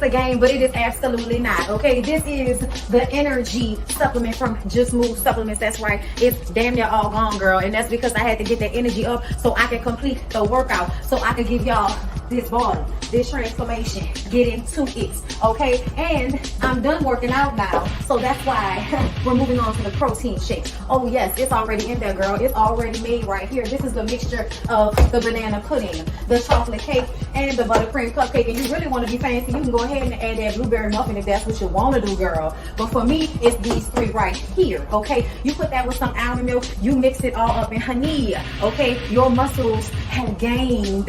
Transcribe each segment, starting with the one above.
a game, but it is absolutely not. Okay, this is the energy supplement from Just Move Supplements. That's right, it's damn near all gone, girl, and that's because I had to get that energy up so I can complete the workout, so I can give y'all this bottle, this transformation, get into it. Okay, and I'm done working out now, so that's why we're moving on to the protein shakes. Oh yes, it's already in there, girl. It's already made right here. This is the mixture of the banana pudding, the chocolate cake, and the buttercream cupcake. And you really want to be fancy, you can go ahead and add that blueberry muffin if that's what you want to do, girl. But for me, it's these three right here. Okay, you put that with some almond milk, you mix it all up in honey. Okay, your muscles have gained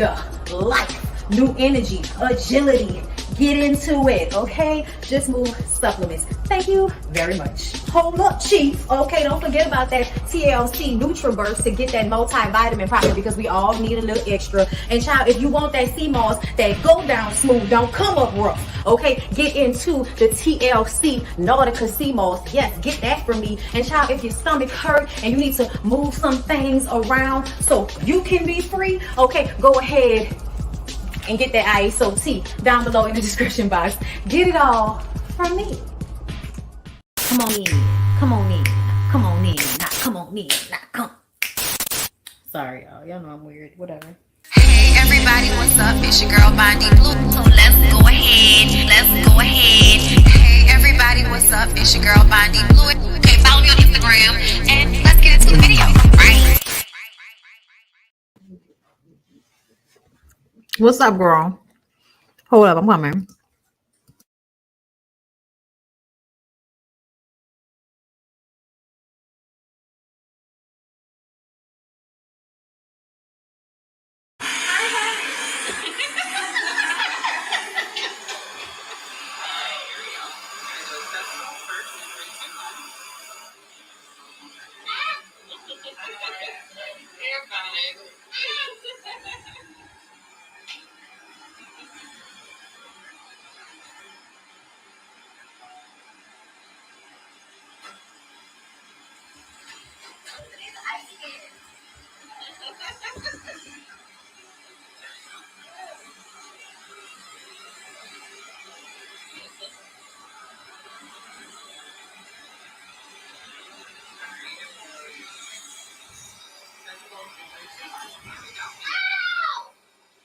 life, new energy, agility. Get into it, okay? Just Move Supplements. Thank you very much. Hold up, Chief. Okay, don't forget about that TLC NutriBurst to get that multivitamin probably, because we all need a little extra. And child, if you want that sea moss that go down smooth, don't come up rough, okay? Get into the TLC Nautica sea moss. Yes, get that from me. And child, if your stomach hurt and you need to move some things around so you can be free, okay, go ahead and get that ISOT down below in the description box. Get it all from me. Come on in, come on in, come on in, not come on in, not come. Sorry, y'all know I'm weird, whatever. Hey everybody, what's up? It's your girl BondyBlue. So let's go ahead. Hey everybody, what's up? It's your girl BondyBlue. Okay, follow me on Instagram and let's get into the video, right? What's up, girl? Hold up, I'm coming.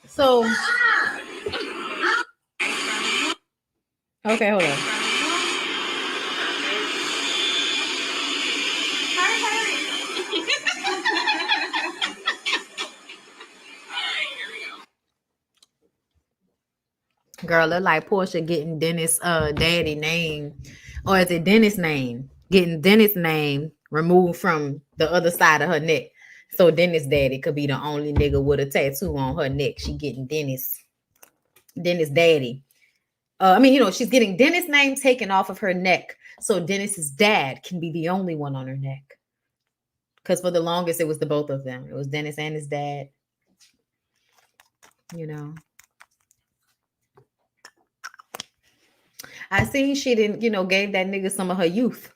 So, okay, hold on. Girl, look like Portia getting Dennis daddy name, or is it Dennis name? Getting Dennis name removed from the other side of her neck. So Dennis daddy could be the only nigga with a tattoo on her neck. She getting Dennis daddy. She's getting Dennis name taken off of her neck. So Dennis's dad can be the only one on her neck. Because for the longest, it was the both of them. It was Dennis and his dad. You know. I seen she didn't, gave that nigga some of her youth.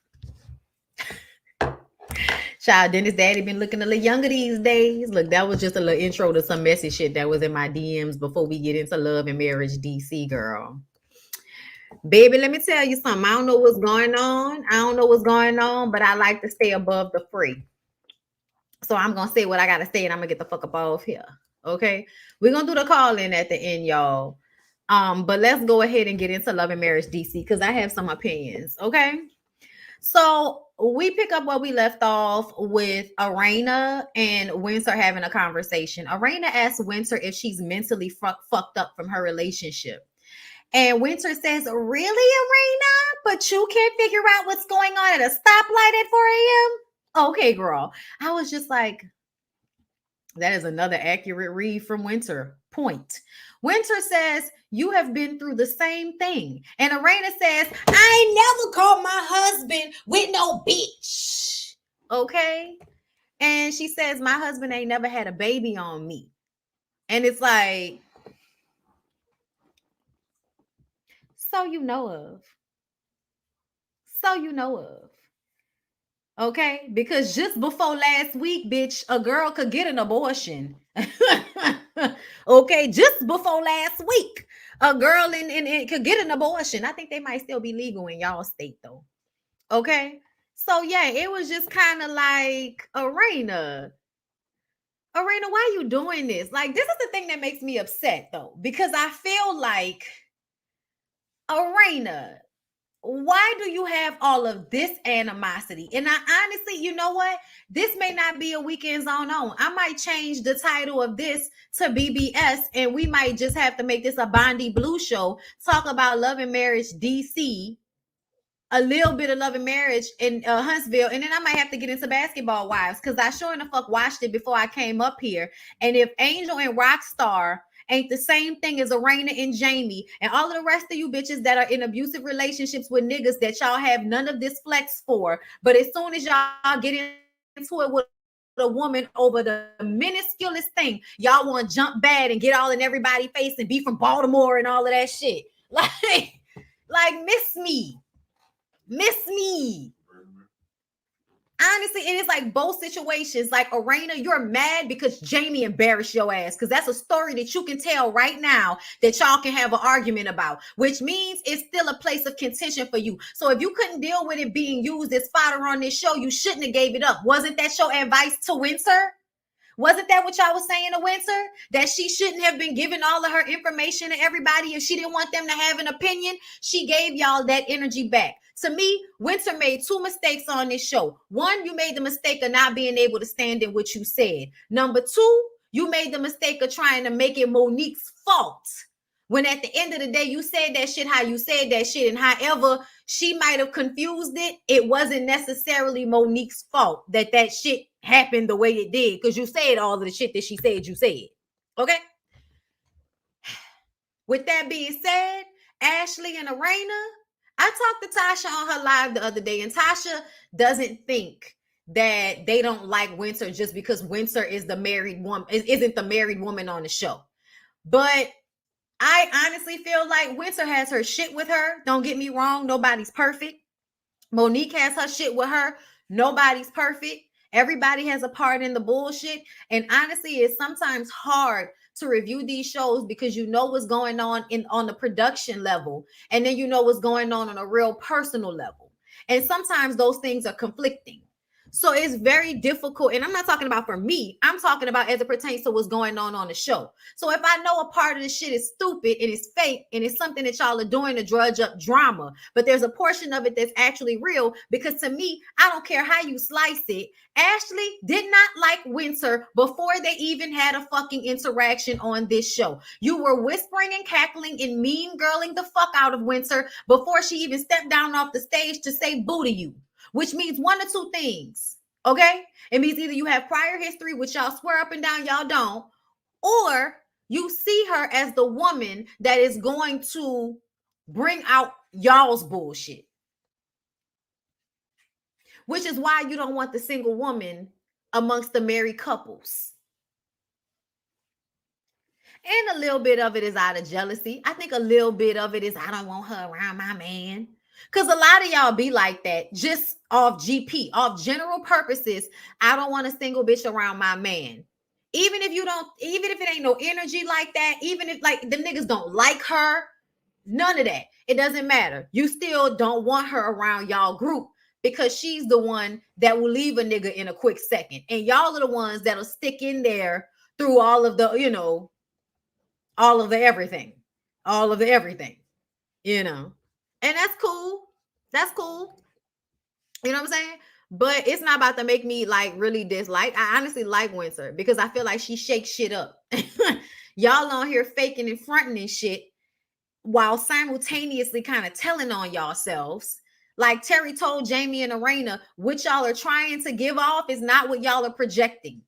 Child, Dennis daddy been looking a little younger these days. Look, that was just a little intro to some messy shit that was in my DMs before we get into Love and Marriage DC, girl. Baby, let me tell you something. I don't know what's going on. But I like to stay above the fray. So I'm going to say what I got to say, and I'm going to get the fuck up off here. Okay? We're going to do the call-in at the end, y'all. But let's go ahead and get into Love and Marriage DC, because I have some opinions, okay? So we pick up where we left off with Arena and Winter having a conversation. Arena asks Winter if she's mentally fucked up from her relationship. And Winter says, really, Arena? But you can't figure out what's going on at a stoplight at 4 a.m.? Okay, girl. I was just like, that is another accurate read from Winter. Point. Winter says, you have been through the same thing. And Arena says, I ain't never called my husband with no bitch. Okay? And she says, my husband ain't never had a baby on me. And it's like, so you know of. Okay? Because just before last week, bitch, a girl could get an abortion. Okay? Just before last week, a girl in could get an abortion. I think they might still be legal in y'all state though. Okay. So yeah, it was just kind of like Arena, why you doing this? Like, this is the thing that makes me upset though, because I feel like Arena, why do you have all of this animosity? And I honestly, you know what? This may not be a weekend zone on. I might change the title of this to BBS, and we might just have to make this a BondyBlue show. Talk about love and marriage DC, a little bit of love and marriage in Huntsville, and then I might have to get into basketball wives because I sure in the fuck watched it before I came up here. And if Angel and Rockstar ain't the same thing as Arena and Jamie and all of the rest of you bitches that are in abusive relationships with niggas that y'all have none of this flex for, but as soon as y'all get into it with a woman over the minusculest thing, y'all want to jump bad and get all in everybody's face and be from Baltimore and all of that shit. Like miss me. Honestly, it is like both situations. Like Arena, you're mad because Jamie embarrassed your ass, because that's a story that you can tell right now that y'all can have an argument about, which means it's still a place of contention for you. So if you couldn't deal with it being used as fodder on this show, you shouldn't have gave it up. Wasn't that your advice to Winter? Wasn't that what y'all was saying to Winter? That she shouldn't have been giving all of her information to everybody if she didn't want them to have an opinion? She gave y'all that energy back. To me, Winter made two mistakes on this show. One, you made the mistake of not being able to stand in what you said. Number two, you made the mistake of trying to make it Monique's fault, when at the end of the day, you said that shit how you said that shit. And however she might have confused it, it wasn't necessarily Monique's fault that that shit happened the way it did, because you said all of the shit that she said you said. Okay? With that being said, Ashley and Arena, I talked to Tasha on her live the other day, and Tasha doesn't think that they don't like Winter just because Winter is the married woman, isn't the married woman on the show. But I honestly feel like Winter has her shit with her. Don't get me wrong. Nobody's perfect. Monique has her shit with her. Nobody's perfect. Everybody has a part in the bullshit. And honestly, it's sometimes hard to review these shows because you know what's going on on the production level. And then you know what's going on a real personal level. And sometimes those things are conflicting. So it's very difficult. And I'm not talking about for me. I'm talking about as it pertains to what's going on the show. So if I know a part of the shit is stupid and it's fake and it's something that y'all are doing to drudge up drama, but there's a portion of it that's actually real, because to me, I don't care how you slice it. Ashley did not like Winter before they even had a fucking interaction on this show. You were whispering and cackling and mean girling the fuck out of Winter before she even stepped down off the stage to say boo to you. Which means one of two things, okay? It means either you have prior history, which y'all swear up and down y'all don't, or you see her as the woman that is going to bring out y'all's bullshit. Which is why you don't want the single woman amongst the married couples. And a little bit of it is out of jealousy. I think a little bit of it is I don't want her around my man. Because a lot of y'all be like that, just off GP, off general purposes. I don't want a single bitch around my man. Even if it ain't no energy like that, even if like the niggas don't like her, none of that. It doesn't matter. You still don't want her around y'all group because she's the one that will leave a nigga in a quick second. And y'all are the ones that'll stick in there through all of the, all of the everything, And that's cool. That's cool. You know what I'm saying? But it's not about to make me like really dislike. I honestly like Winter because I feel like she shakes shit up. Y'all on here faking and fronting and shit while simultaneously kind of telling on yourselves. Like Terry told Jamie and Arena, what y'all are trying to give off is not what y'all are projecting.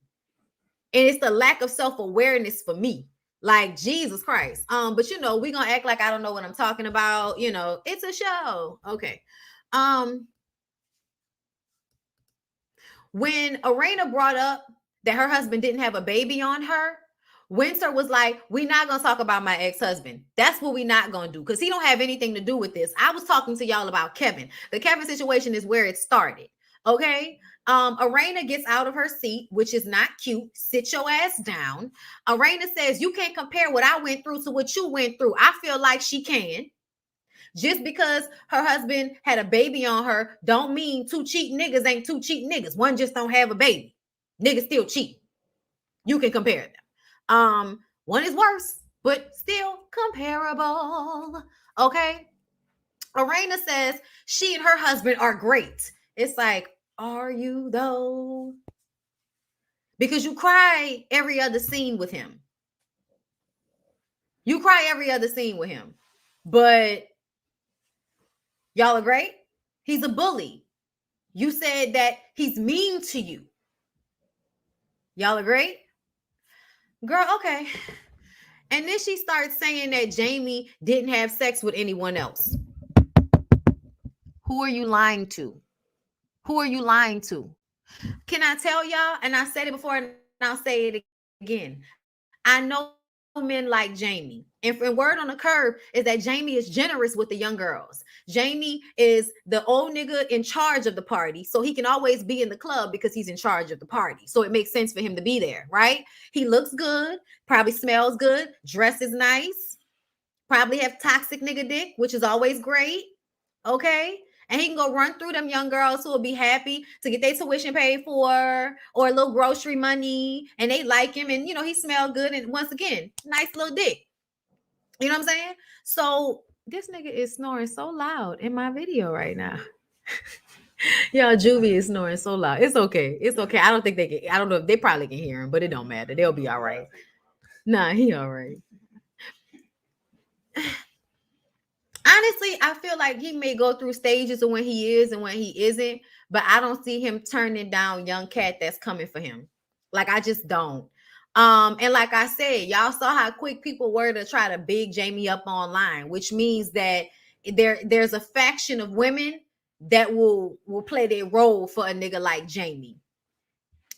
And it's the lack of self-awareness for me. Like, Jesus Christ. But we're gonna act like I don't know what I'm talking about. It's a show. Okay. When Arena brought up that her husband didn't have a baby on her, Winter was like, we're not gonna talk about my ex-husband. That's what we're not gonna do, because he don't have anything to do with this. I was talking to y'all about Kevin. The Kevin situation is where it started. Okay. Arena gets out of her seat, which is not cute. Sit your ass down. Arena says, you can't compare what I went through to what you went through. I feel like she can. Just because her husband had a baby on her, don't mean two cheating niggas ain't two cheating niggas. One just don't have a baby. Niggas still cheat. You can compare them. One is worse, but still comparable. Okay. Arena says she and her husband are great. It's like, are you though? Because you cry every other scene with him. You cry every other scene with him. But y'all are great. He's a bully. You said that he's mean to you. Y'all are great? Girl, okay. And then she starts saying that Jamie didn't have sex with anyone else. Who are you lying to? Who are you lying to? Can I tell y'all? And I said it before and I'll say it again. I know men like Jamie. And word on the curb is that Jamie is generous with the young girls. Jamie is the old nigga in charge of the party. So he can always be in the club because he's in charge of the party. So it makes sense for him to be there, right? He looks good, probably smells good, dresses nice, probably have toxic nigga dick, which is always great. Okay. And he can go run through them young girls who will be happy to get their tuition paid for or a little grocery money. And they like him. And, you know, he smelled good. And once again, nice little dick. You know what I'm saying? So this nigga is snoring so loud in my video right now. Y'all, Juvie is snoring so loud. It's okay. It's okay. I don't think they can. I don't know if they probably can hear him, but it don't matter. They'll be all right. Nah, he all right. Honestly, I feel like he may go through stages of when he is and when he isn't, but I don't see him turning down young cat that's coming for him. Like, I just don't. And like I said, y'all saw how quick people were to try to big Jamie up online, which means that there's a faction of women that will play their role for a nigga like Jamie.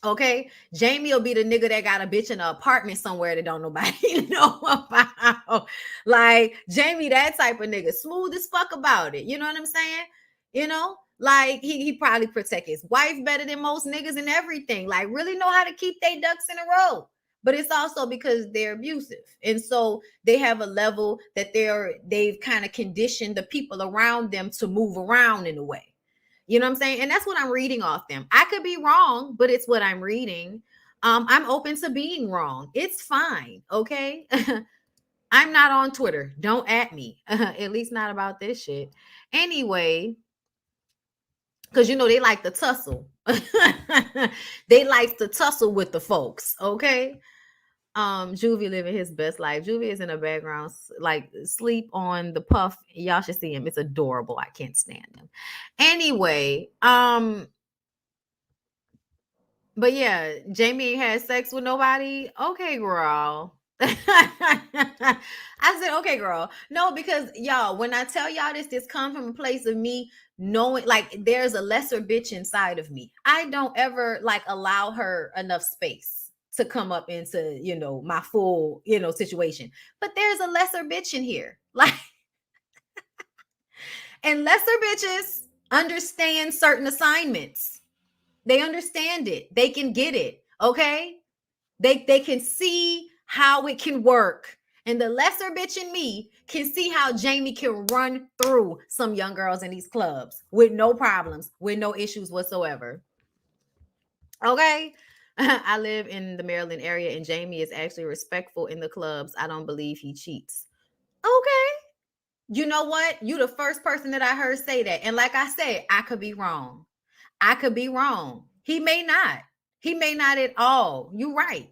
Okay, Jamie will be the nigga that got a bitch in an apartment somewhere that don't nobody know about. Like Jamie, that type of nigga, smooth as fuck about it. You know what I'm saying? You know, like he probably protect his wife better than most niggas and everything. Like really know how to keep their ducks in a row. But it's also because they're abusive, and so they have a level that they've kind of conditioned the people around them to move around in a way. You know what I'm saying? And that's what I'm reading off them. I could be wrong, but it's what I'm reading. I'm open to being wrong. It's fine. Okay. I'm not on Twitter. Don't at me. At least not about this shit. Anyway, because you know they like to tussle. They like to tussle with the folks. Okay. Juvie living his best life. Juvie is in the background, like sleep on the puff. Y'all should see him. It's adorable. I can't stand him. Anyway, but yeah, Jamie ain't had sex with nobody. Okay, girl. I said, okay, girl. No, because y'all, when I tell y'all this comes from a place of me knowing like there's a lesser bitch inside of me. I don't ever like allow her enough space to come up into, you know, my full, you know, situation. But there's a lesser bitch in here. Like, and lesser bitches understand certain assignments. They understand it. They can get it. Okay. They can see how it can work. And the lesser bitch in me can see how Jamie can run through some young girls in these clubs with no problems, with no issues whatsoever. Okay. I live in the Maryland area and Jamie is actually respectful in the clubs. I don't believe he cheats. Okay. You know what? You the first person that I heard say that. And like I said, I could be wrong. I could be wrong. He may not. He may not at all. You're right.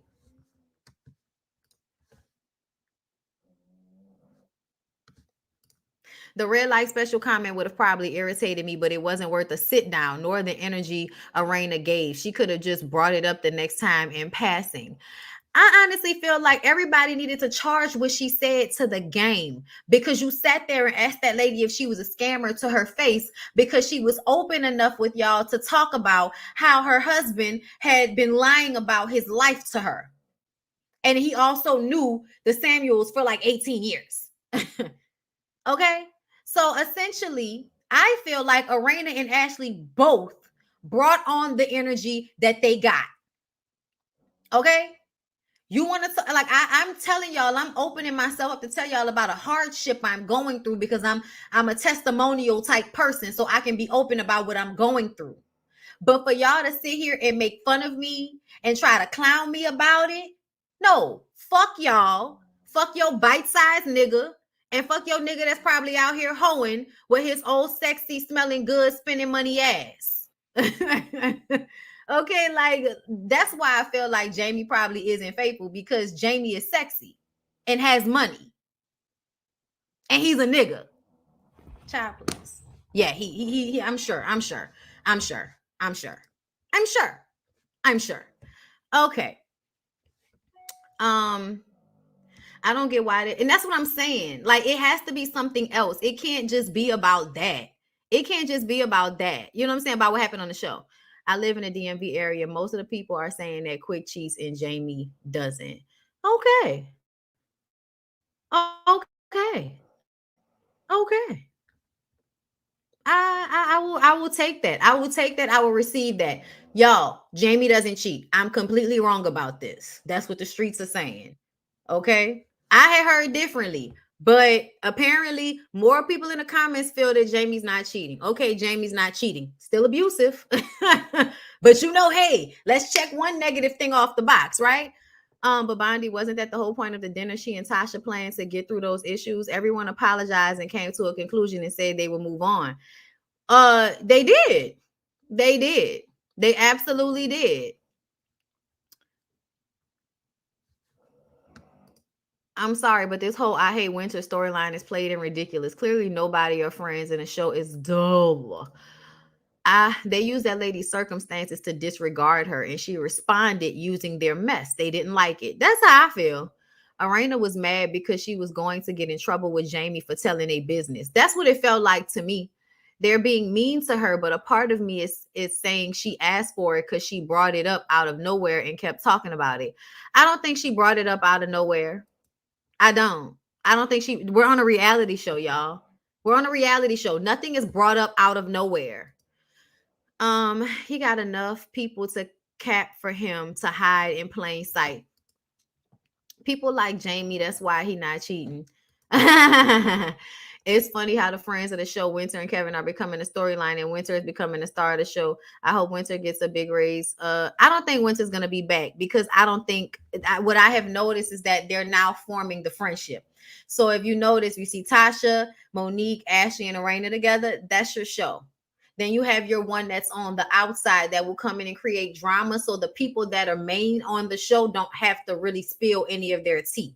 The red light special comment would have probably irritated me, but it wasn't worth a sit down nor the energy Arena gave. She could have just brought it up the next time in passing. I honestly feel like everybody needed to charge what she said to the game because you sat there and asked that lady if she was a scammer to her face because she was open enough with y'all to talk about how her husband had been lying about his life to her. And he also knew the Samuels for like 18 years. Okay. So essentially, I feel like Arena and Ashley both brought on the energy that they got. Okay? You want to, like, I'm telling y'all, I'm opening myself up to tell y'all about a hardship I'm going through because I'm a testimonial type person, so I can be open about what I'm going through. But for y'all to sit here and make fun of me and try to clown me about it, no, fuck y'all. Fuck your bite-sized nigga. And fuck your nigga that's probably out here hoeing with his old sexy smelling good spending money ass. Okay, like that's why I feel like Jamie probably isn't faithful, because Jamie is sexy and has money. And he's a nigga. Child, please. Yeah, he I'm sure. Okay. I don't get why and that's what I'm saying. Like, it has to be something else. It can't just be about that. It can't just be about that. You know what I'm saying? About what happened on the show. I live in the DMV area. Most of the people are saying that Quick cheats and Jamie doesn't. Okay. Okay. Okay. I will take that. I will take that. I will receive that. Y'all, Jamie doesn't cheat. I'm completely wrong about this. That's what the streets are saying. Okay. I had heard differently, but apparently more people in the comments feel that Jamie's not cheating. Okay, Jamie's not cheating. Still abusive. But hey, let's check one negative thing off the box, right? But Bondi, wasn't that the whole point of the dinner? She and Tasha planned to get through those issues. Everyone apologized and came to a conclusion and said they would move on. They did. They did. They absolutely did. I'm sorry, but this whole I hate winter storyline is played and ridiculous. Clearly, nobody or friends in the show is dull. They used that lady's circumstances to disregard her, and she responded using their mess. They didn't like it. That's how I feel. Arena was mad because she was going to get in trouble with Jamie for telling a business. That's what it felt like to me. They're being mean to her, but a part of me is saying she asked for it because she brought it up out of nowhere and kept talking about it. I don't think she brought it up out of nowhere. I don't think we're on a reality show, y'all. We're on a reality show. Nothing is brought up out of nowhere. He got enough people to cap for him to hide in plain sight. People like Jamie, that's why he not cheating. It's funny how the friends of the show, Winter and Kevin, are becoming a storyline, and Winter is becoming the star of the show. I hope Winter gets a big raise. I don't think Winter's going to be back, because I don't think what I have noticed is that they're now forming the friendship. So if you notice, you see Tasha, Monique, Ashley, and Arena together, that's your show. Then you have your one that's on the outside that will come in and create drama, so the people that are main on the show don't have to really spill any of their tea.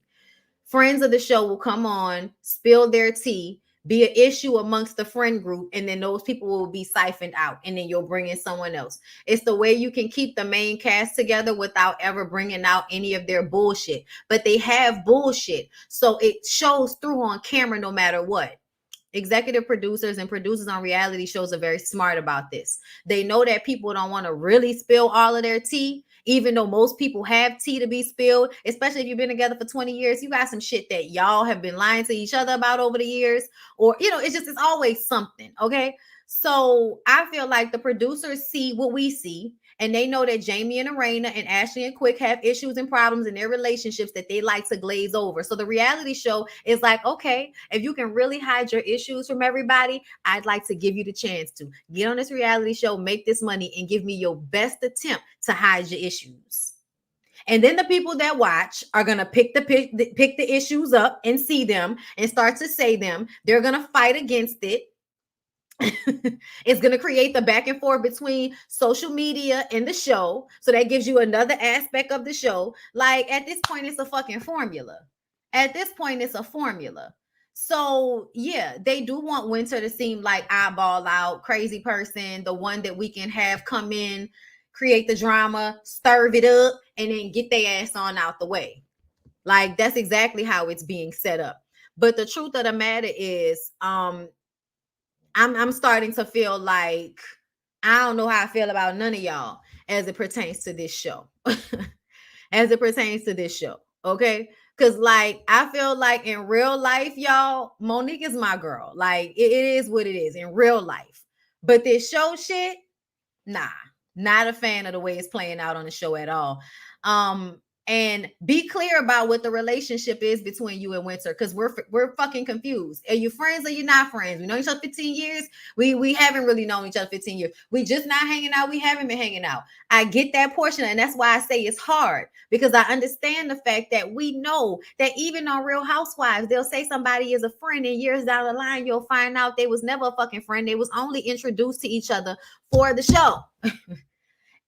Friends of the show will come on, spill their tea, be an issue amongst the friend group, and then those people will be siphoned out, and then you'll bring in someone else. It's the way you can keep the main cast together without ever bringing out any of their bullshit. But they have bullshit, so it shows through on camera no matter what. Executive producers and producers on reality shows are very smart about this. They know that people don't want to really spill all of their tea, even though most people have tea to be spilled, especially if you've been together for 20 years. You got some shit that y'all have been lying to each other about over the years, or, it's always something. Okay. So I feel like the producers see what we see, and they know that Jamie and Arena and Ashley and Quick have issues and problems in their relationships that they like to glaze over. So the reality show is like, okay, if you can really hide your issues from everybody, I'd like to give you the chance to get on this reality show, make this money, and give me your best attempt to hide your issues. And then the people that watch are going to pick the issues up and see them and start to say them. They're going to fight against it. It's going to create the back and forth between social media and the show. So that gives you another aspect of the show. Like, at this point, it's a fucking formula. So yeah, they do want Winter to seem like eyeball out, crazy person, the one that we can have come in, create the drama, stir it up, and then get their ass on out the way. Like, that's exactly how it's being set up. But the truth of the matter is, I'm starting to feel like I don't know how I feel about none of y'all as it pertains to this show. Okay? Because, like, I feel like in real life, y'all, Monique is my girl. Like, it is what it is in real life. But this show shit, Nah, not a fan of the way it's playing out on the show at all. And be clear about what the relationship is between you and Winter, because we're fucking confused. Are you friends or you not friends? We know each other 15 years. We haven't really known each other 15 years. We just not hanging out. We haven't been hanging out. I get that portion, and that's why I say it's hard, because I understand the fact that we know that even on Real Housewives, they'll say somebody is a friend, and years down the line, you'll find out they was never a fucking friend. They was only introduced to each other for the show.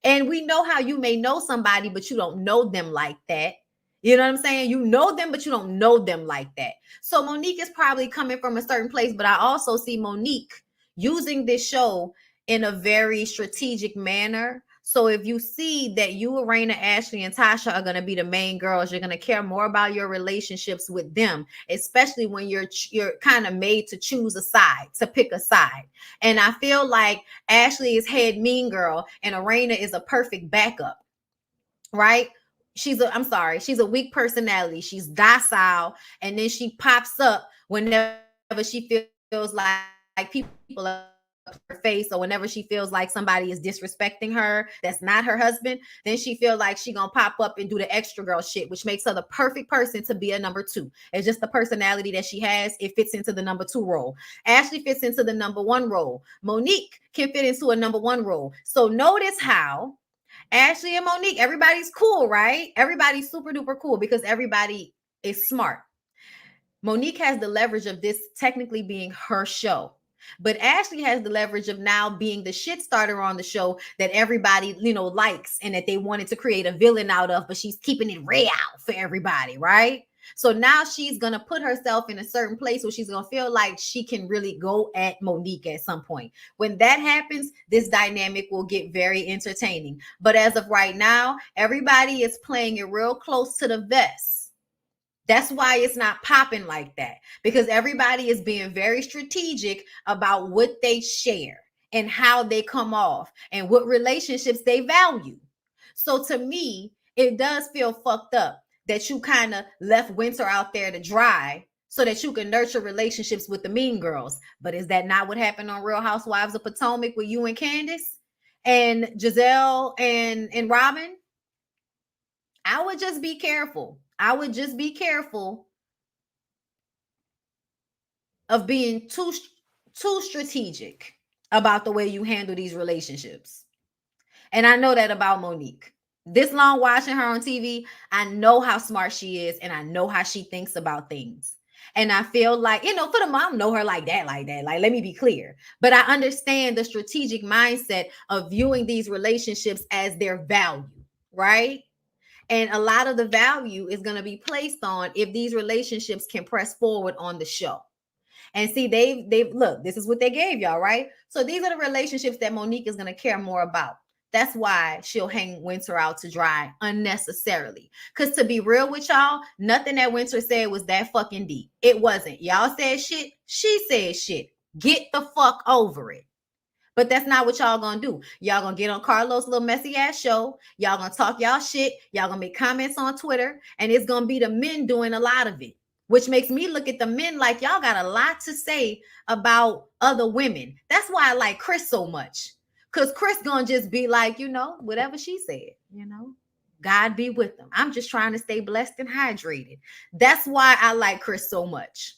And we know how you may know somebody, but you don't know them like that. You know what I'm saying? You know them, but you don't know them like that. So Monique is probably coming from a certain place, but I also see Monique using this show in a very strategic manner. So if you see that you, Raina, Ashley, and Tasha are going to be the main girls, you're going to care more about your relationships with them, especially when you're kind of made to choose a side, to pick a side. And I feel like Ashley is head mean girl and Raina is a perfect backup, right? She's a weak personality. She's docile, and then she pops up whenever she feels like people are her face, or whenever she feels like somebody is disrespecting her that's not her husband, then she feels like she gonna pop up and do the extra girl shit, which makes her the perfect person to be a number two. It's just the personality that she has. It fits into the number two role. Ashley fits into the number one role. Monique can fit into a number one role. So notice how Ashley and Monique, everybody's cool, right? Everybody's super duper cool because everybody is smart. Monique has the leverage of this technically being her show. But Ashley has the leverage of now being the shit starter on the show that everybody, likes, and that they wanted to create a villain out of, but she's keeping it real for everybody, right? So now she's going to put herself in a certain place where she's going to feel like she can really go at Monique at some point. When that happens, this dynamic will get very entertaining. But as of right now, everybody is playing it real close to the vest. That's why it's not popping like that, because everybody is being very strategic about what they share and how they come off and what relationships they value. So to me, it does feel fucked up that you kind of left Winter out there to dry so that you can nurture relationships with the mean girls. But is that not what happened on Real Housewives of Potomac with you and Candace and Giselle and Robin? I would just be careful. I would just be careful of being too strategic about the way you handle these relationships. And I know that about Monique. This long watching her on TV, I know how smart she is and I know how she thinks about things. And I feel like, for the mom, know her like that. Like, let me be clear. But I understand the strategic mindset of viewing these relationships as their value, right? And a lot of the value is going to be placed on if these relationships can press forward on the show. And see, they've look, this is what they gave y'all, right? So these are the relationships that Monique is going to care more about. That's why she'll hang Winter out to dry unnecessarily. Because to be real with y'all, nothing that Winter said was that fucking deep. It wasn't. Y'all said shit. She said shit. Get the fuck over it. But that's not what y'all gonna do. Y'all gonna get on Carlos' little messy ass show. Y'all gonna talk y'all shit. Y'all gonna make comments on Twitter. And it's gonna be the men doing a lot of it, which makes me look at the men like y'all got a lot to say about other women. That's why I like Chris so much. Because Chris gonna just be like, whatever she said, God be with them. I'm just trying to stay blessed and hydrated. That's why I like Chris so much.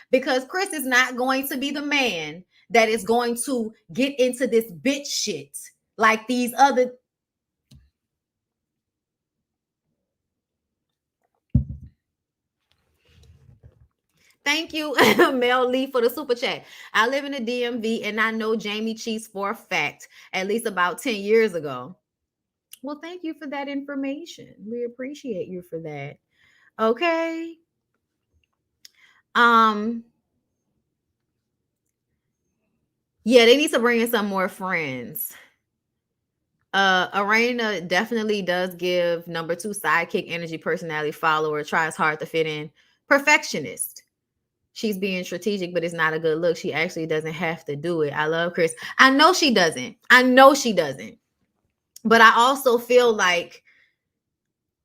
Because Chris is not going to be the man that is going to get into this bitch shit like these other. Thank you, Mel Lee, for the super chat. I live in the DMV and I know Jamie cheats for a fact, at least about 10 years ago. Well, thank you for that information. We appreciate you for that. Okay. Yeah, they need to bring in some more friends. Arena definitely does give number two sidekick energy, personality, follower, tries hard to fit in, perfectionist. She's being strategic, but it's not a good look. She actually doesn't have to do it. I love Chris. I know she doesn't. But I also feel like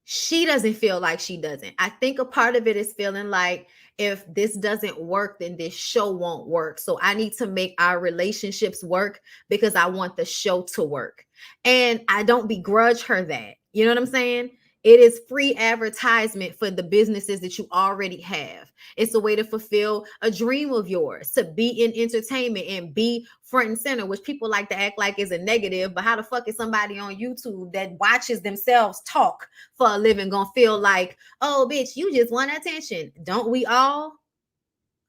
she doesn't feel like she doesn't. I think a part of it is feeling like if this doesn't work, then this show won't work. So I need to make our relationships work because I want the show to work. And I don't begrudge her that. You know what I'm saying? It is free advertisement for the businesses that you already have. It's a way to fulfill a dream of yours, to be in entertainment and be front and center, which people like to act like is a negative. But how the fuck is somebody on YouTube that watches themselves talk for a living gonna feel like, oh, bitch, you just want attention? Don't we all?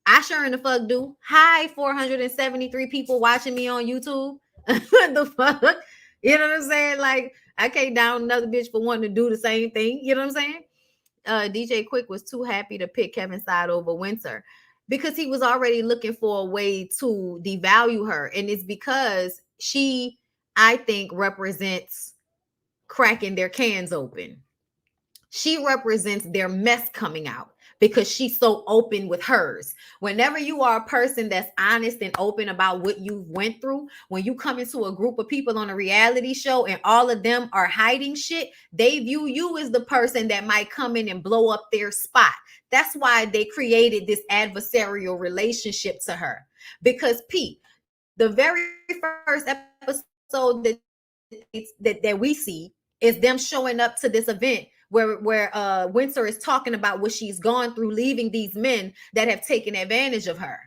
I sure in the fuck do. Hi, 473 people watching me on YouTube. What the fuck? You know what I'm saying? Like, I can't down another bitch for wanting to do the same thing. You know what I'm saying? DJ Quick was too happy to pick Kevin's side over Winter because he was already looking for a way to devalue her. And it's because she, I think, represents cracking their cans open. She represents their mess coming out because she's so open with hers. Whenever you are a person that's honest and open about what you went through, when you come into a group of people on a reality show and all of them are hiding shit, they view you as the person that might come in and blow up their spot. That's why they created this adversarial relationship to her. Because Pete, the very first episode that we see is them showing up to this event where Winter is talking about what she's gone through, leaving these men that have taken advantage of her.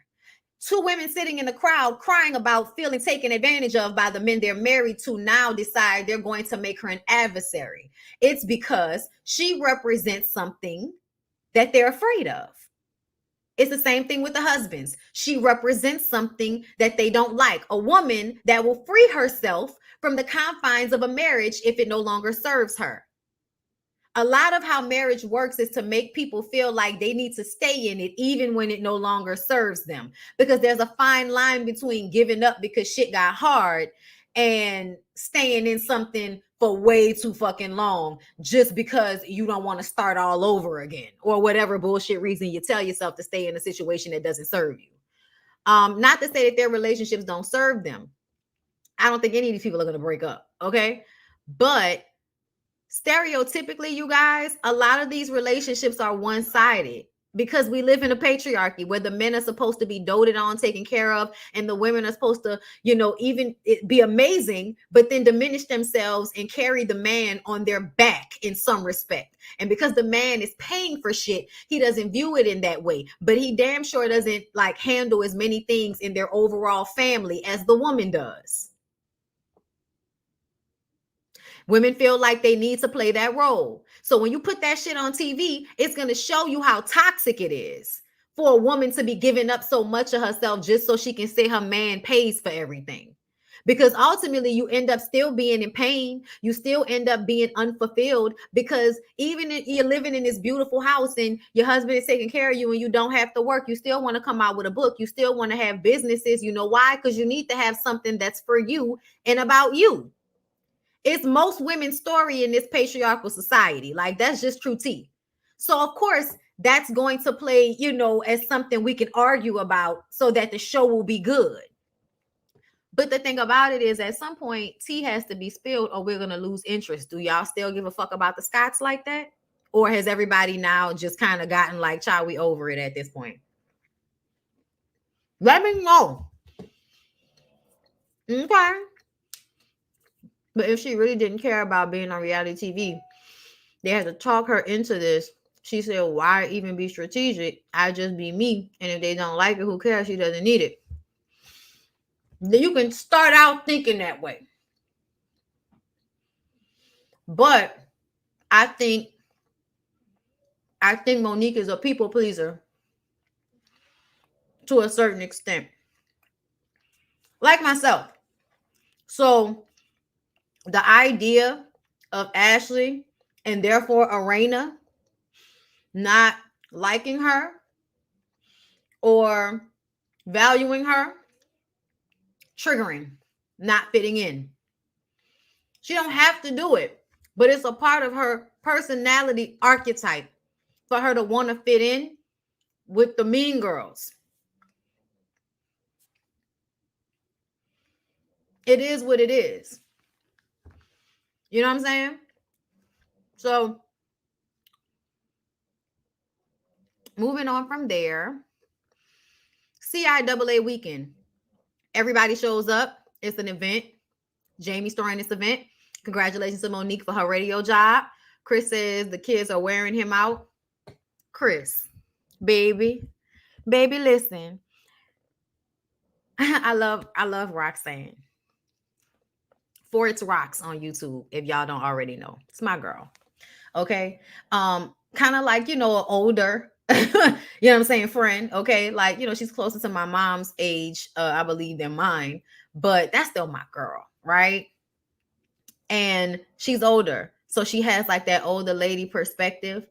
Two women sitting in the crowd crying about feeling taken advantage of by the men they're married to now decide they're going to make her an adversary. It's because she represents something that they're afraid of. It's the same thing with the husbands. She represents something that they don't like. A woman that will free herself from the confines of a marriage if it no longer serves her. A lot of how marriage works is to make people feel like they need to stay in it even when it no longer serves them, because there's a fine line between giving up because shit got hard and staying in something for way too fucking long just because you don't want to start all over again or whatever bullshit reason you tell yourself to stay in a situation that doesn't serve you. Not to say that their relationships don't serve them. I don't think any of these people are going to break up, okay? But stereotypically, you guys, a lot of these relationships are one-sided because we live in a patriarchy where the men are supposed to be doted on, taken care of, and the women are supposed to, even be amazing, but then diminish themselves and carry the man on their back in some respect. And because the man is paying for shit, he doesn't view it in that way, but he damn sure doesn't like handle as many things in their overall family as the woman does. Women feel like they need to play that role. So when you put that shit on TV, it's going to show you how toxic it is for a woman to be giving up so much of herself just so she can say her man pays for everything. Because ultimately you end up still being in pain. You still end up being unfulfilled because even if you're living in this beautiful house and your husband is taking care of you and you don't have to work, you still want to come out with a book. You still want to have businesses. You know why? Because you need to have something that's for you and about you. It's most women's story in this patriarchal society. Like, that's just true tea. So, of course, that's going to play, as something we can argue about so that the show will be good. But the thing about it is at some point, tea has to be spilled or we're going to lose interest. Do y'all still give a fuck about the Scots like that? Or has everybody now just kind of gotten like, child, we over it at this point? Let me know. Okay. But if she really didn't care about being on reality TV, they had to talk her into this. She said, why even be strategic? I just be me. And if they don't like it, who cares? She doesn't need it. Then you can start out thinking that way. But I think Monique is a people pleaser to a certain extent. Like myself. So the idea of Ashley and therefore Arena not liking her or valuing her, triggering, not fitting in. She don't have to do it, but it's a part of her personality archetype for her to want to fit in with the mean girls. It is what it is. You know what I'm saying? So Moving on from there, CIAA weekend. Everybody shows up. It's an event. Jamie's throwing this event. Congratulations to Monique for her radio job. Chris says the kids are wearing him out. Chris, baby, listen. I love Roxanne. For It's Rocks on YouTube, if y'all don't already know. It's my girl. Okay. Kind of like, older, you know what I'm saying, friend. Okay. Like, she's closer to my mom's age, I believe, than mine, but that's still my girl, right? And she's older. So she has like that older lady perspective.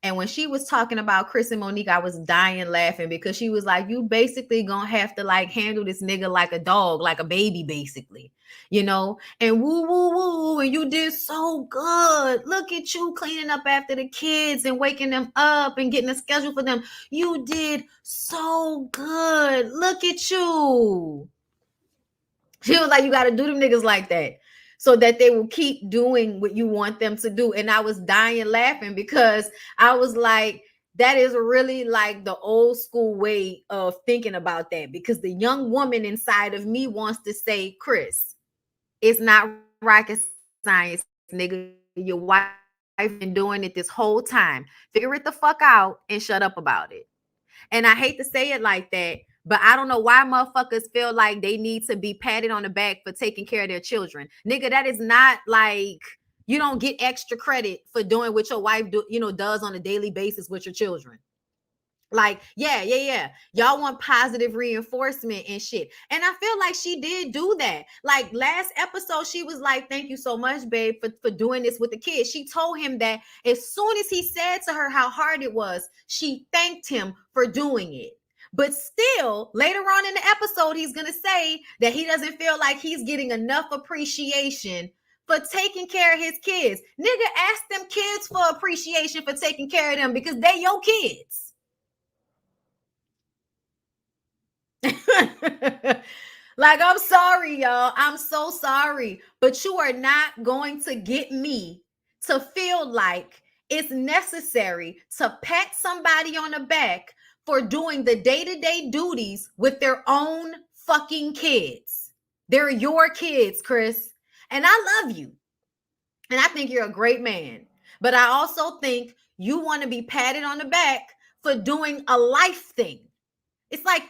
And when she was talking about Chris and Monique, I was dying laughing because she was like, you basically gonna have to like handle this nigga like a dog, like a baby, basically, and woo, woo, woo. And you did so good. Look at you cleaning up after the kids and waking them up and getting a schedule for them. You did so good. Look at you. She was like, you got to do them niggas like that so that they will keep doing what you want them to do. And I was dying laughing because I was like, that is really like the old school way of thinking about that, because the young woman inside of me wants to say, Chris, it's not rocket science, nigga. Your wife been doing it this whole time. Figure it the fuck out and shut up about it. And I hate to say it like that, but I don't know why motherfuckers feel like they need to be patted on the back for taking care of their children. Nigga, that is not like, you don't get extra credit for doing what your wife does on a daily basis with your children. Like, yeah. Y'all want positive reinforcement and shit. And I feel like she did do that. Like last episode, she was like, thank you so much, babe, for doing this with the kids. She told him that as soon as he said to her how hard it was, she thanked him for doing it. But still, later on in the episode, he's going to say that he doesn't feel like he's getting enough appreciation for taking care of his kids. Nigga, ask them kids for appreciation for taking care of them because they your kids. Like, I'm sorry, y'all. I'm so sorry. But you are not going to get me to feel like it's necessary to pat somebody on the back for doing the day-to-day duties with their own fucking kids. They're your kids, Chris. And I love you. And I think you're a great man. But I also think you want to be patted on the back for doing a life thing. It's like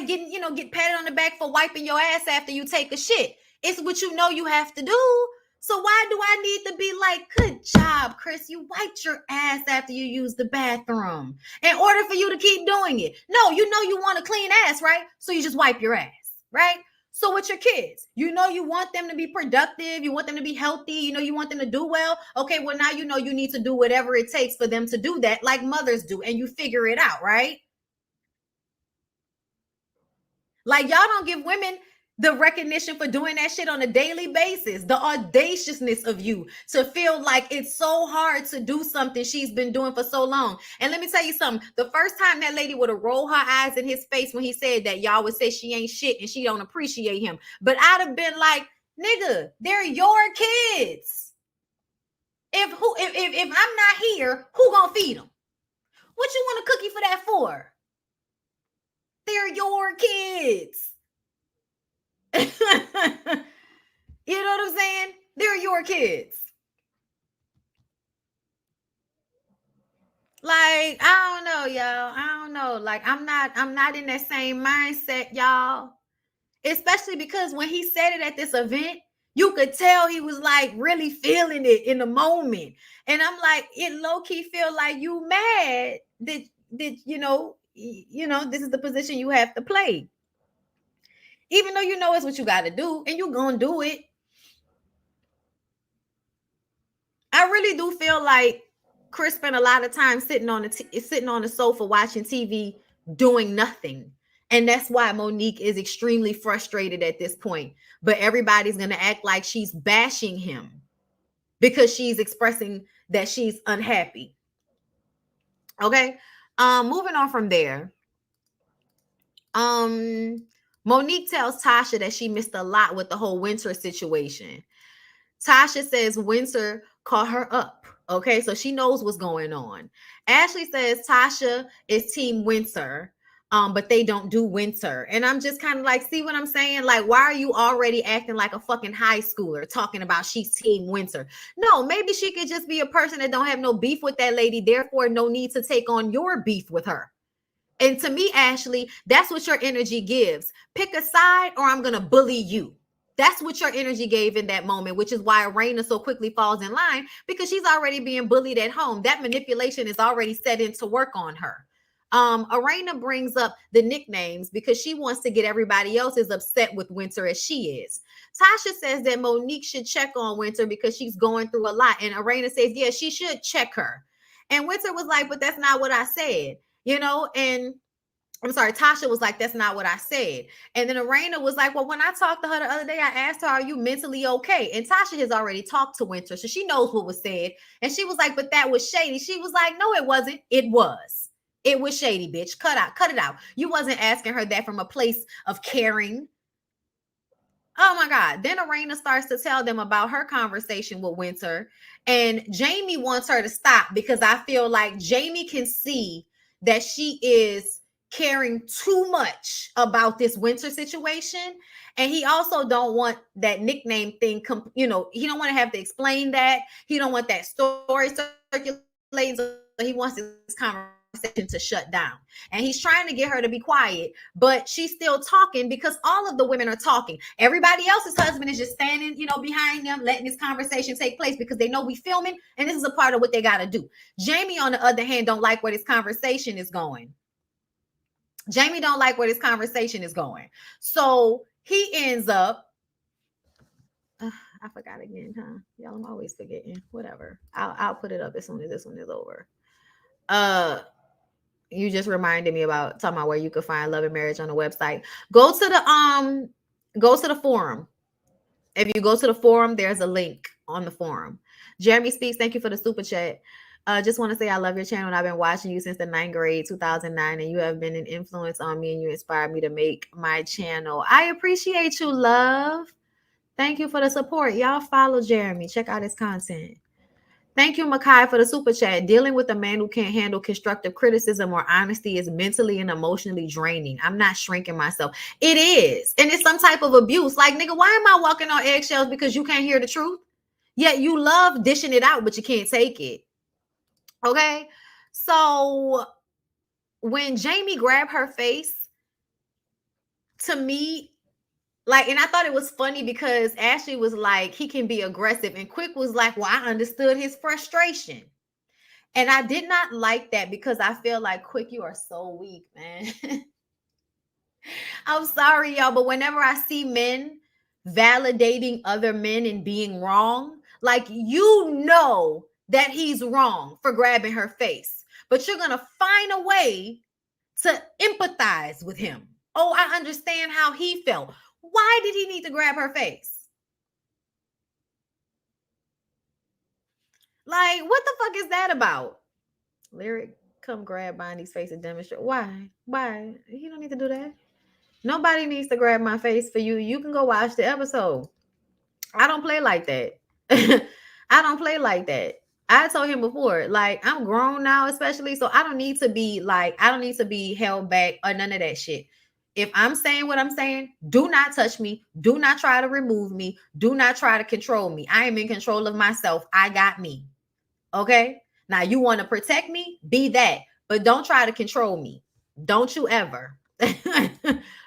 getting, get patted on the back for wiping your ass after you take a shit. It's what you know you have to do. So why do I need to be like, good job, Chris, you wiped your ass after you used the bathroom in order for you to keep doing it? No, you want a clean ass, right? So you just wipe your ass, right? So with your kids, you want them to be productive. You want them to be healthy. You want them to do well. Okay, well, now you need to do whatever it takes for them to do that, like mothers do, and you figure it out, right? Like, y'all don't give women the recognition for doing that shit on a daily basis. The audaciousness of you to feel like it's so hard to do something she's been doing for so long. And let me tell you something. The first time that lady would have rolled her eyes in his face when he said that, y'all would say she ain't shit and she don't appreciate him. But I'd have been like, nigga, they're your kids. If I'm not here, who gonna feed them? What you want a cookie for that for? They're your kids. You know what I'm saying? They're your kids. Like, I don't know, y'all. I don't know. Like, I'm not in that same mindset, y'all. Especially because when he said it at this event, you could tell he was like really feeling it in the moment. And I'm like, it low-key feel like you mad that this is the position you have to play. Even though it's what you got to do and you're going to do it. I really do feel like Chris spent a lot of time sitting on the sofa watching TV doing nothing. And that's why Monique is extremely frustrated at this point. But everybody's going to act like she's bashing him because she's expressing that she's unhappy. Okay. Moving on from there. Monique tells Tasha that she missed a lot with the whole Winter situation. Tasha says Winter called her up, Okay, so she knows what's going on. Ashley says Tasha is Team Winter, but they don't do Winter. And I'm just kind of like, see what I'm saying? Like, why are you already acting like a fucking high schooler talking about she's Team Winter? No, maybe she could just be a person that don't have no beef with that lady, therefore no need to take on your beef with her. And to me, Ashley, that's what your energy gives. Pick a side or I'm going to bully you. That's what your energy gave in that moment, which is why Arena so quickly falls in line, because she's already being bullied at home. That manipulation is already set into work on her. Arena brings up the nicknames because she wants to get everybody else as upset with Winter as she is. Tasha says that Monique should check on Winter because she's going through a lot. And Arena says, yeah, she should check her. And Winter was like, but that's not what I said. You know, and I'm sorry, Tasha was like, that's not what I said. And then Arena was like, well, when I talked to her the other day, I asked her, are you mentally okay? And Tasha has already talked to Winter, so she knows what was said. And she was like, but that was shady. She was like, no, it wasn't. It was. It was shady, bitch. Cut it out. You wasn't asking her that from a place of caring. Oh my God. Then Arena starts to tell them about her conversation with Winter. And Jamie wants her to stop because I feel like Jamie can see that she is caring too much about this Winter situation. And he also don't want that nickname thing. He don't want to have to explain that. He don't want that story circulating. So he wants this conversation to shut down. And he's trying to get her to be quiet, but she's still talking because all of the women are talking. Everybody else's husband is just standing, behind them, letting this conversation take place because they know we filming and this is a part of what they got to do. Jamie, on the other hand, don't like where this conversation is going. Jamie don't like where this conversation is going. So he ends up, I forgot again, huh? Y'all, I'm always forgetting. Whatever. I'll put it up as soon as this one is over. You just reminded me about talking about where you could find Love and Marriage on the website. Go to the forum. If you go to the forum, there's a link on the forum. Jeremy Speaks, thank you for the super chat. Just want to say I love your channel and I've been watching you since the 9th grade, 2009, and you have been an influence on me and you inspired me to make my channel. I appreciate you, love. Thank you for the support. Y'all follow Jeremy. Check out his content. Thank you, Makai, for the super chat. Dealing with a man who can't handle constructive criticism or honesty is mentally and emotionally draining. I'm not shrinking myself. It is. And it's some type of abuse. Like, nigga, why am I walking on eggshells because you can't hear the truth? Yet you love dishing it out, but you can't take it. Okay? So when Jamie grabbed her face, to me, and I thought it was funny because Ashley was like, he can be aggressive. And Quick was like, well, I understood his frustration. And I did not like that because I feel like, Quick, you are so weak, man. I'm sorry, y'all. But whenever I see men validating other men and being wrong, that he's wrong for grabbing her face. But you're going to find a way to empathize with him. Oh, I understand how he felt. Why did he need to grab her face? Like, what the fuck is that about? Lyric, come grab Bonnie's face and demonstrate. Why? He don't need to do that. Nobody needs to grab my face for you. You can go watch the episode. I don't play like that. I don't play like that. I told him before, I'm grown now, especially, so I don't need to be held back or none of that shit. If I'm saying what I'm saying, do not touch me. Do not try to remove me. Do not try to control me. I am in control of myself. I got me. Okay? Now, you want to protect me? Be that. But don't try to control me. Don't you ever.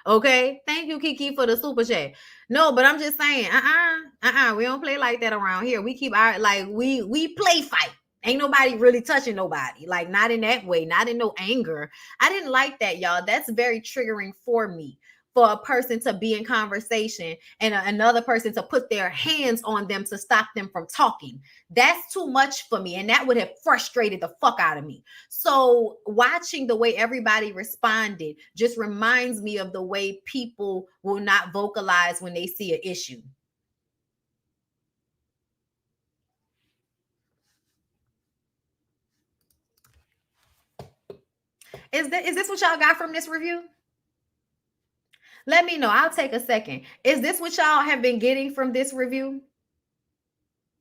Okay? Thank you, Kiki, for the super chat. No, but I'm just saying, we don't play like that around here. We keep we play fight. Ain't nobody really touching nobody. Not in that way, not in no anger. I didn't like that, y'all. That's very triggering for me, for a person to be in conversation and another person to put their hands on them to stop them from talking. That's too much for me. And that would have frustrated the fuck out of me. So watching the way everybody responded just reminds me of the way people will not vocalize when they see an issue. Is this what y'all got from this review? Let me know. I'll take a second. Is this what y'all have been getting from this review?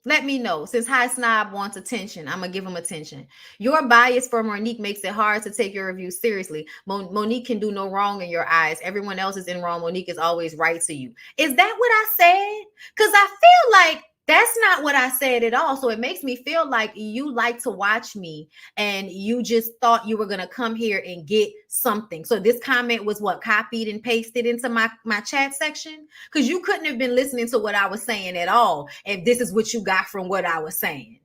Let me know. Since High Snob wants attention, I'm going to give him attention. Your bias for Monique makes it hard to take your review seriously. Monique can do no wrong in your eyes. Everyone else is in wrong. Monique is always right to you. Is that what I said? Because I feel like that's not what I said at all. So it makes me feel like you like to watch me and you just thought you were going to come here and get something. So this comment was what, copied and pasted into my chat section? Because you couldn't have been listening to what I was saying at all if this is what you got from what I was saying.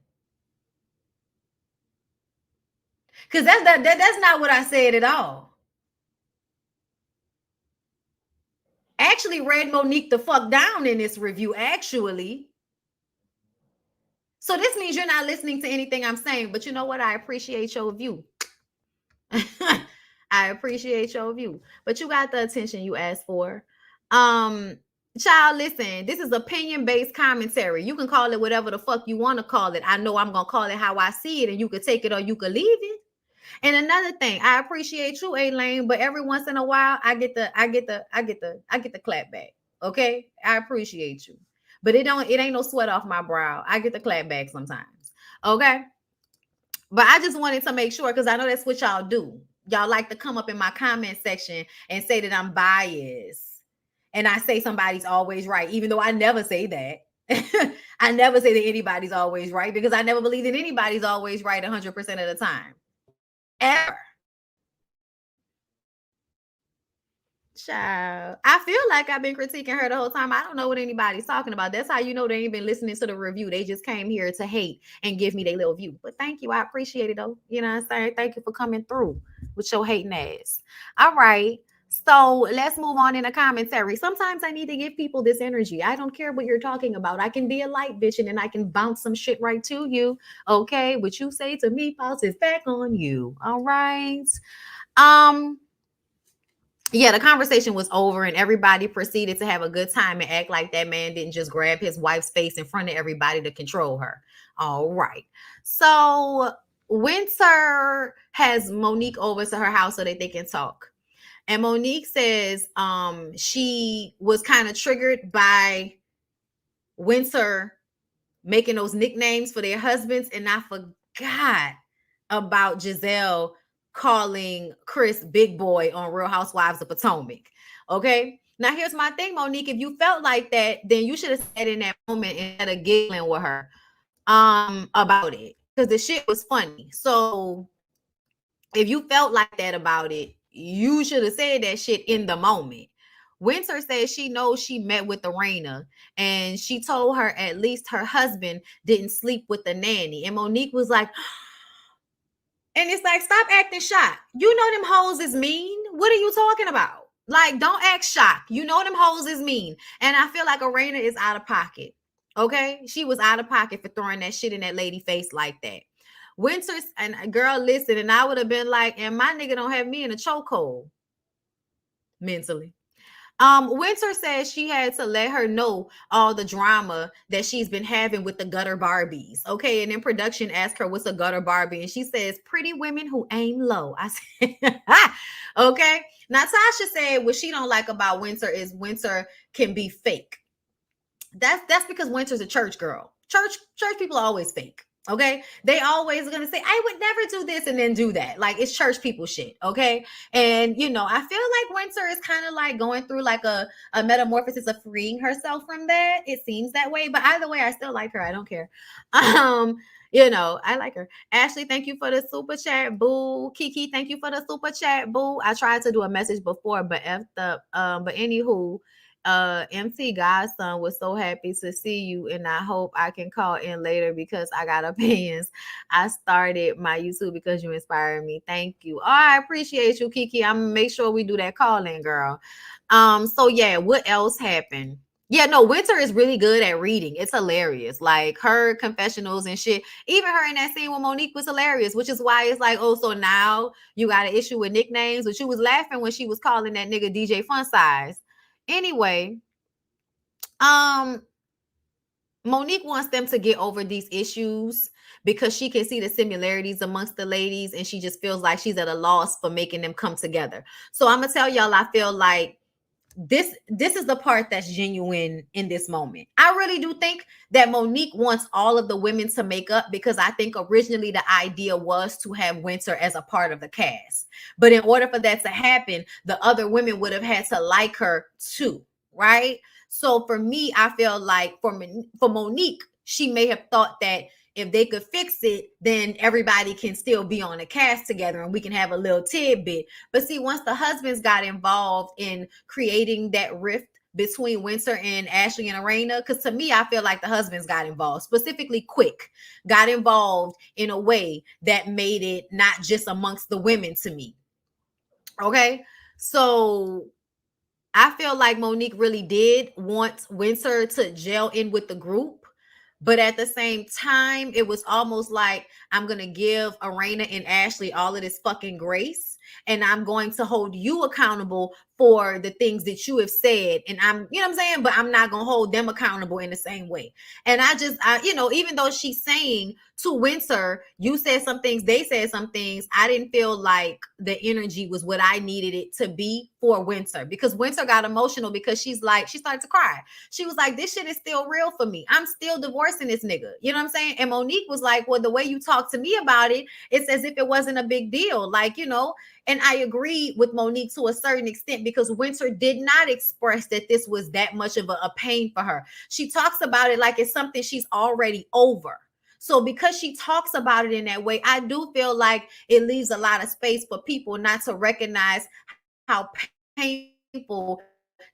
Because that's not what I said at all. Actually read Monique the fuck down in this review, actually. So this means you're not listening to anything I'm saying, but you know what? I appreciate your view. I appreciate your view, but you got the attention you asked for. Child, listen, this is opinion-based commentary. You can call it whatever the fuck you want to call it. I know I'm going to call it how I see it, and you could take it or you could leave it. And another thing, I appreciate you, Elaine, but every once in a while, I get the clap back. Okay? I appreciate you. But it ain't no sweat off my brow. I get the clap back sometimes. Okay? But I just wanted to make sure, because I know that's what y'all do. Y'all like to come up in my comment section and say that I'm biased. And I say somebody's always right, even though I never say that. I never say that anybody's always right, because I never believe that anybody's always right 100% of the time. Ever. Child, I feel like I've been critiquing her the whole time. I don't know what anybody's talking about. That's how you know they ain't been listening to the review. They just came here to hate and give me their little view. But thank you. I appreciate it, though. You know what I'm saying? Thank you for coming through with your hating ass. All right. So let's move on in the commentary. Sometimes I need to give people this energy. I don't care what you're talking about. I can be a light bitch and then I can bounce some shit right to you. Okay. What you say to me bounces back on you. All right. Yeah, the conversation was over and everybody proceeded to have a good time and act like that man didn't just grab his wife's face in front of everybody to control her. All right. So Winter has Monique over to her house so that they can talk. And Monique says she was kind of triggered by Winter making those nicknames for their husbands. And I forgot about Giselle calling Chris Big Boy on Real Housewives of Potomac. Okay. Now here's my thing, Monique. If you felt like that, then you should have said in that moment instead of giggling with her about it, because the shit was funny. So if you felt like that about it, you should have said that shit in the moment. Winter says she knows she met with Arena and she told her at least her husband didn't sleep with the nanny. And Monique was like, and it's like, stop acting shocked. You know them hoes is mean. What are you talking about? Like, don't act shocked. You know them hoes is mean. And I feel like Arena is out of pocket. Okay? She was out of pocket for throwing that shit in that lady face like that. Winter's and girl, listen, and I would have been like, and my nigga don't have me in a chokehold mentally. Winter says she had to let her know all the drama that she's been having with the gutter Barbies. Okay. And then production asked her, what's a gutter Barbie? And she says, pretty women who aim low. I said, okay. Now, Tasha said what she don't like about Winter is Winter can be fake. That's because Winter's a church girl. Church people are always fake. Okay. They always are going to say, I would never do this and then do that. Like, it's church people shit. Okay. And, you know, I feel like Winter is kind of like going through like a metamorphosis of freeing herself from that. It seems that way. But either way, I still like her. I don't care. You know, I like her. Ashley, thank you for the super chat. Boo. Kiki, thank you for the super chat. Boo. I tried to do a message before, but but anywho, MT Godson was so happy to see you, and I hope I can call in later because I got opinions. I started my YouTube because you inspired me. Thank you. Oh, I appreciate you, Kiki. I'm gonna make sure we do that call in, girl. So yeah, what else happened? Yeah, no, Winter is really good at reading. It's hilarious. Like her confessionals and shit. Even her in that scene with Monique was hilarious, which is why it's like, oh, so now you got an issue with nicknames, but you was laughing when she was calling that nigga DJ Fun Size. Anyway, Monique wants them to get over these issues because she can see the similarities amongst the ladies and she just feels like she's at a loss for making them come together. So I'm gonna tell y'all, I feel like this is the part that's genuine in this moment. I really do think that Monique wants all of the women to make up, because I think originally the idea was to have Winter as a part of the cast. But in order for that to happen, the other women would have had to like her too, right? So for me, I feel like for Monique, she may have thought that if they could fix it, then everybody can still be on a cast together and we can have a little tidbit. But see, once the husbands got involved in creating that rift between Winter and Ashley and Arena, because to me, I feel like the husbands got involved, specifically Quick got involved in a way that made it not just amongst the women to me. Okay, so I feel like Monique really did want Winter to gel in with the group. But at the same time, it was almost like, I'm going to give Arena and Ashley all of this fucking grace, and I'm going to hold you accountable for the things that you have said. And I'm, you know what I'm saying? But I'm not going to hold them accountable in the same way. And I even though she's saying to Winter, you said some things, they said some things, I didn't feel like the energy was what I needed it to be for Winter, because Winter got emotional because she started to cry. She was like, this shit is still real for me. I'm still divorcing this nigga. You know what I'm saying? And Monique was like, well, the way you talk to me about it, it's as if it wasn't a big deal. Like, you know, and I agree with Monique to a certain extent, because Winter did not express that this was that much of a pain for her. She talks about it like it's something she's already over. So because she talks about it in that way, I do feel like it leaves a lot of space for people not to recognize how painful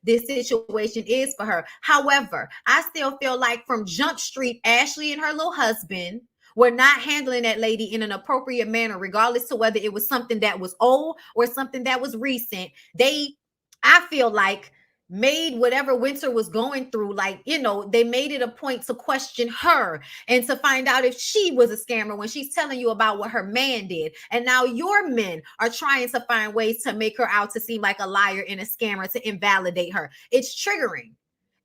this situation is for her. However, I still feel like from Jump Street, Ashley and her little husband were not handling that lady in an appropriate manner, regardless to whether it was something that was old or something that was recent. I feel like, made whatever Winter was going through, like, you know, they made it a point to question her and to find out if she was a scammer when she's telling you about what her man did. And now your men are trying to find ways to make her out to seem like a liar and a scammer to invalidate her. It's triggering.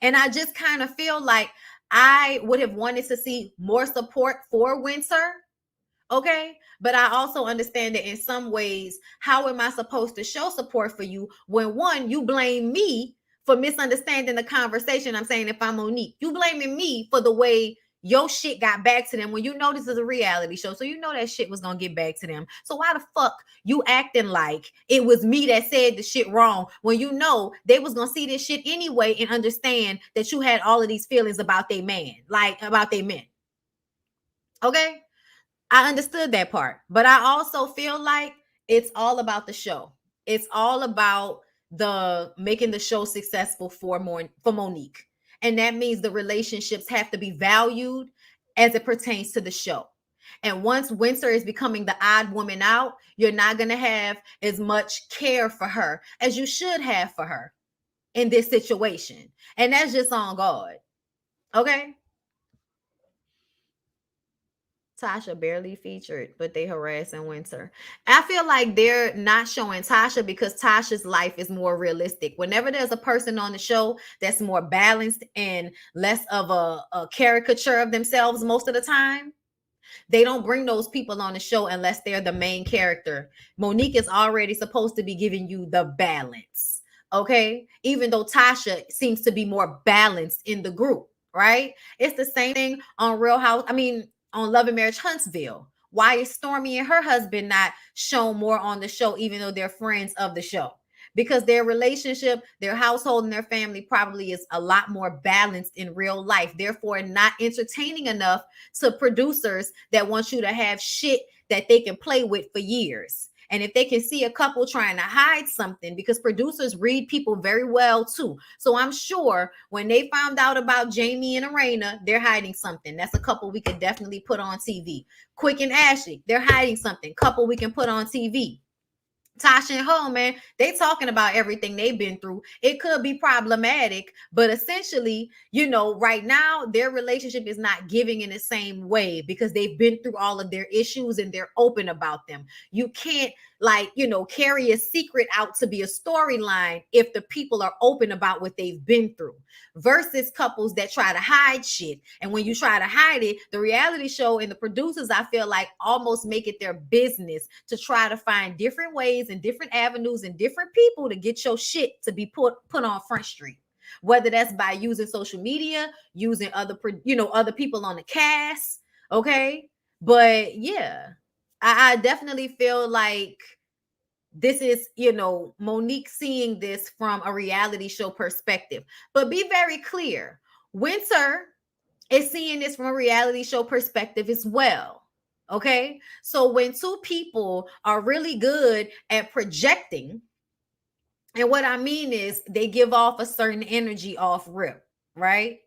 And I just kind of feel like I would have wanted to see more support for Winter. Okay. But I also understand that in some ways, how am I supposed to show support for you when, one, you blame me for misunderstanding the conversation? I'm saying, if I'm Monique, you blaming me for the way your shit got back to them when you know this is a reality show. So you know that shit was going to get back to them. So why the fuck you acting like it was me that said the shit wrong when you know they was going to see this shit anyway and understand that you had all of these feelings about their man, like about their men. Okay. I understood that part, but I also feel like it's all about the show. It's all about the making the show successful for Monique. And that means the relationships have to be valued as it pertains to the show. And once Winter is becoming the odd woman out, you're not going to have as much care for her as you should have for her in this situation. And that's just on God. Okay. Tasha barely featured, but they harassing Winter. I feel like they're not showing Tasha because Tasha's life is more realistic. Whenever there's a person on the show that's more balanced and less of a caricature of themselves most of the time, they don't bring those people on the show unless they're the main character. Monique is already supposed to be giving you the balance, okay? Even though Tasha seems to be more balanced in the group, right? It's the same thing on on Love and Marriage Huntsville. Why is Stormy and her husband not shown more on the show, even though they're friends of the show? Because their relationship, their household, and their family probably is a lot more balanced in real life. Therefore, not entertaining enough to producers that want you to have shit that they can play with for years. And if they can see a couple trying to hide something, because producers read people very well too. So I'm sure when they found out about Jamie and Arena, they're hiding something. That's a couple we could definitely put on TV. Quick and Ashley, they're hiding something. Couple we can put on TV. Tasha and Ho, man, they talking about everything they've been through. It could be problematic, but essentially, you know, right now their relationship is not giving in the same way because they've been through all of their issues and they're open about them. You can't, like, you know, carry a secret out to be a storyline if the people are open about what they've been through, versus couples that try to hide shit. And when you try to hide it, the reality show and the producers, I feel like, almost make it their business to try to find different ways using different avenues and different people to get your shit to be put on Front Street. Whether that's by using social media, using other people on the cast, okay? But yeah, I definitely feel like this is, Monique seeing this from a reality show perspective. But be very clear, Winter is seeing this from a reality show perspective as well. Okay. So when two people are really good at projecting, and what I mean is they give off a certain energy off rip, right?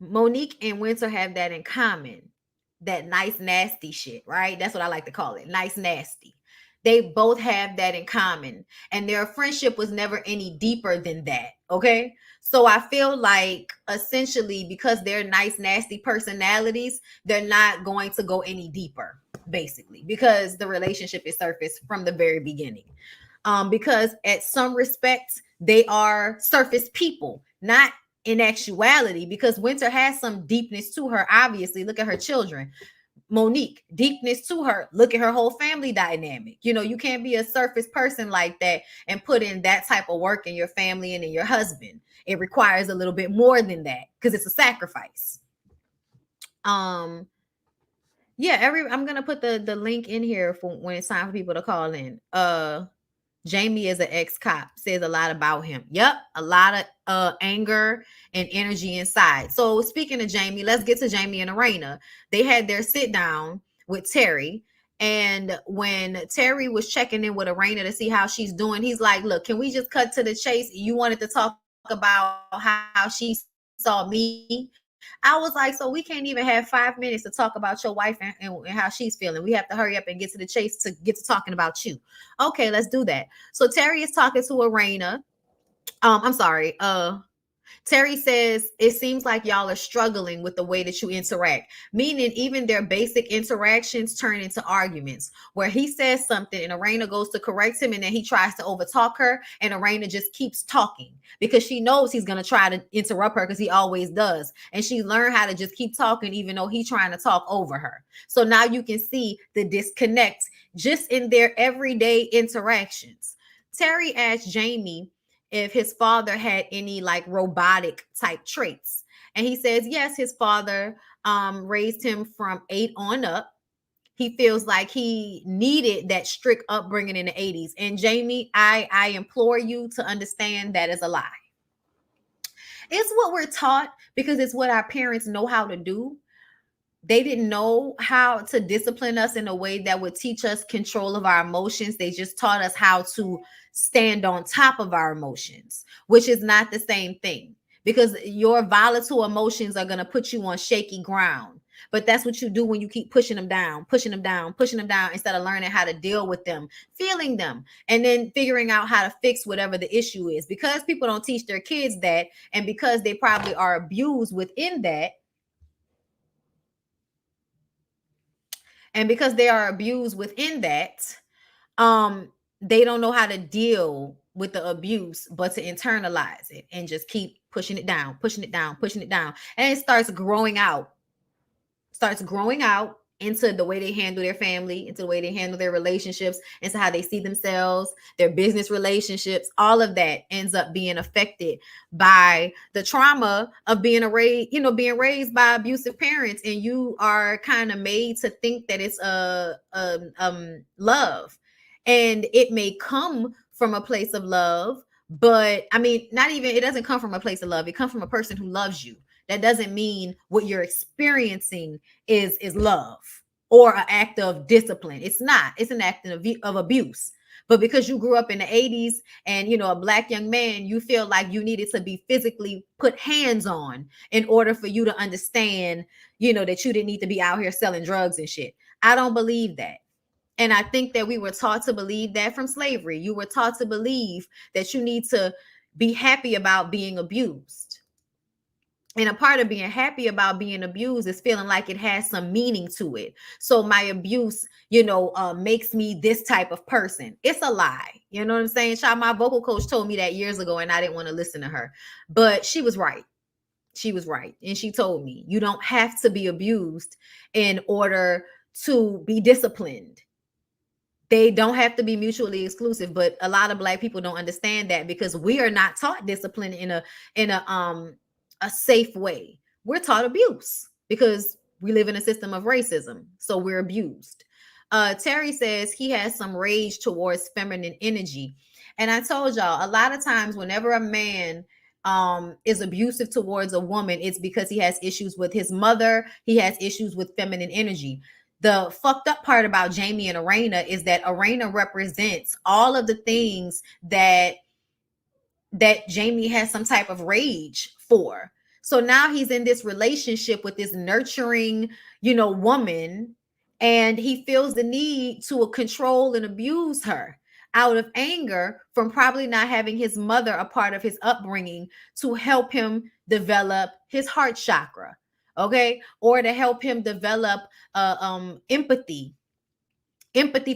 Monique and Winter have that in common. That nice, nasty shit, right? That's what I like to call it. Nice, nasty. They both have that in common. And their friendship was never any deeper than that. Okay. So I feel like essentially because they're nice, nasty personalities, they're not going to go any deeper, basically, because the relationship is surfaced from the very beginning. Because at some respects, they are surface people, not in actuality, because Winter has some deepness to her. Obviously, look at her children. Monique, deepness to her. Look at her whole family dynamic. You can't be a surface person like that and put in that type of work in your family and in your husband. It requires a little bit more than that because it's a sacrifice. Yeah, I'm gonna put the link in here for when it's time for people to call in. Jamie is an ex-cop, says a lot about him. Yep, a lot of anger and energy inside. So speaking of Jamie, let's get to Jamie and Arena. They had their sit down with Terry. And when Terry was checking in with Arena to see how she's doing, he's like, look, can we just cut to the chase? You wanted to talk about how she saw me. I was like, so we can't even have 5 minutes to talk about your wife and how she's feeling. We have to hurry up and get to the chase to get to talking about you. Okay, let's do that. So Terry is talking to Arena. Terry says, it seems like y'all are struggling with the way that you interact, meaning even their basic interactions turn into arguments where he says something and Arena goes to correct him and then he tries to overtalk her and Arena just keeps talking because she knows he's going to try to interrupt her because he always does. And she learned how to just keep talking even though he's trying to talk over her. So now you can see the disconnect just in their everyday interactions. Terry asked Jamie if his father had any like robotic type traits. And he says, yes, his father raised him from 8 on up. He feels like he needed that strict upbringing in the 80s. And Jamie, I implore you to understand that is a lie. It's what we're taught because it's what our parents know how to do. They didn't know how to discipline us in a way that would teach us control of our emotions. They just taught us how to stand on top of our emotions, which is not the same thing because your volatile emotions are going to put you on shaky ground. But that's what you do when you keep pushing them down instead of learning how to deal with them, feeling them, and then figuring out how to fix whatever the issue is. Because people don't teach their kids that, and because they probably are abused within that, and because they are abused within that, they don't know how to deal with the abuse, but to internalize it and just keep pushing it down. And it starts growing out into the way they handle their family, into the way they handle their relationships, into how they see themselves, their business relationships. All of that ends up being affected by the trauma of being raised by abusive parents, and you are kind of made to think that it's love, and it may come from a place of love, but I mean, it doesn't come from a place of love. It comes from a person who loves you. That doesn't mean what you're experiencing is love or an act of discipline. It's not. It's an act of abuse. But because you grew up in the 80s and, a Black young man, you feel like you needed to be physically put hands on in order for you to understand, that you didn't need to be out here selling drugs and shit. I don't believe that. And I think that we were taught to believe that from slavery. You were taught to believe that you need to be happy about being abused. And a part of being happy about being abused is feeling like it has some meaning to it. So my abuse, makes me this type of person. It's a lie. You know what I'm saying? Child, my vocal coach told me that years ago and I didn't want to listen to her. But she was right. And she told me, you don't have to be abused in order to be disciplined. They don't have to be mutually exclusive, but a lot of Black people don't understand that because we are not taught discipline in a safe way. We're taught abuse because we live in a system of racism, so we're abused. Terry says he has some rage towards feminine energy, and I told y'all a lot of times whenever a man is abusive towards a woman, it's because he has issues with his mother, he has issues with feminine energy. The fucked up part about Jamie and Arena is that Arena represents all of the things that Jamie has some type of rage for. So now he's in this relationship with this nurturing, woman, and he feels the need to control and abuse her out of anger from probably not having his mother a part of his upbringing to help him develop his heart chakra, okay, or to help him develop empathy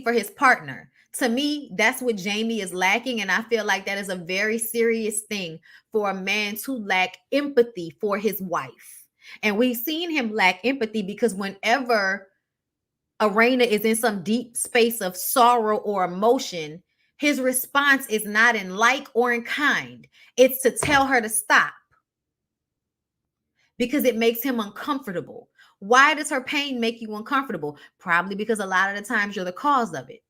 for his partner. To me, that's what Jamie is lacking. And I feel like that is a very serious thing for a man to lack empathy for his wife. And we've seen him lack empathy because whenever Arena is in some deep space of sorrow or emotion, his response is not in like or in kind. It's to tell her to stop because it makes him uncomfortable. Why does her pain make you uncomfortable? Probably because a lot of the times you're the cause of it.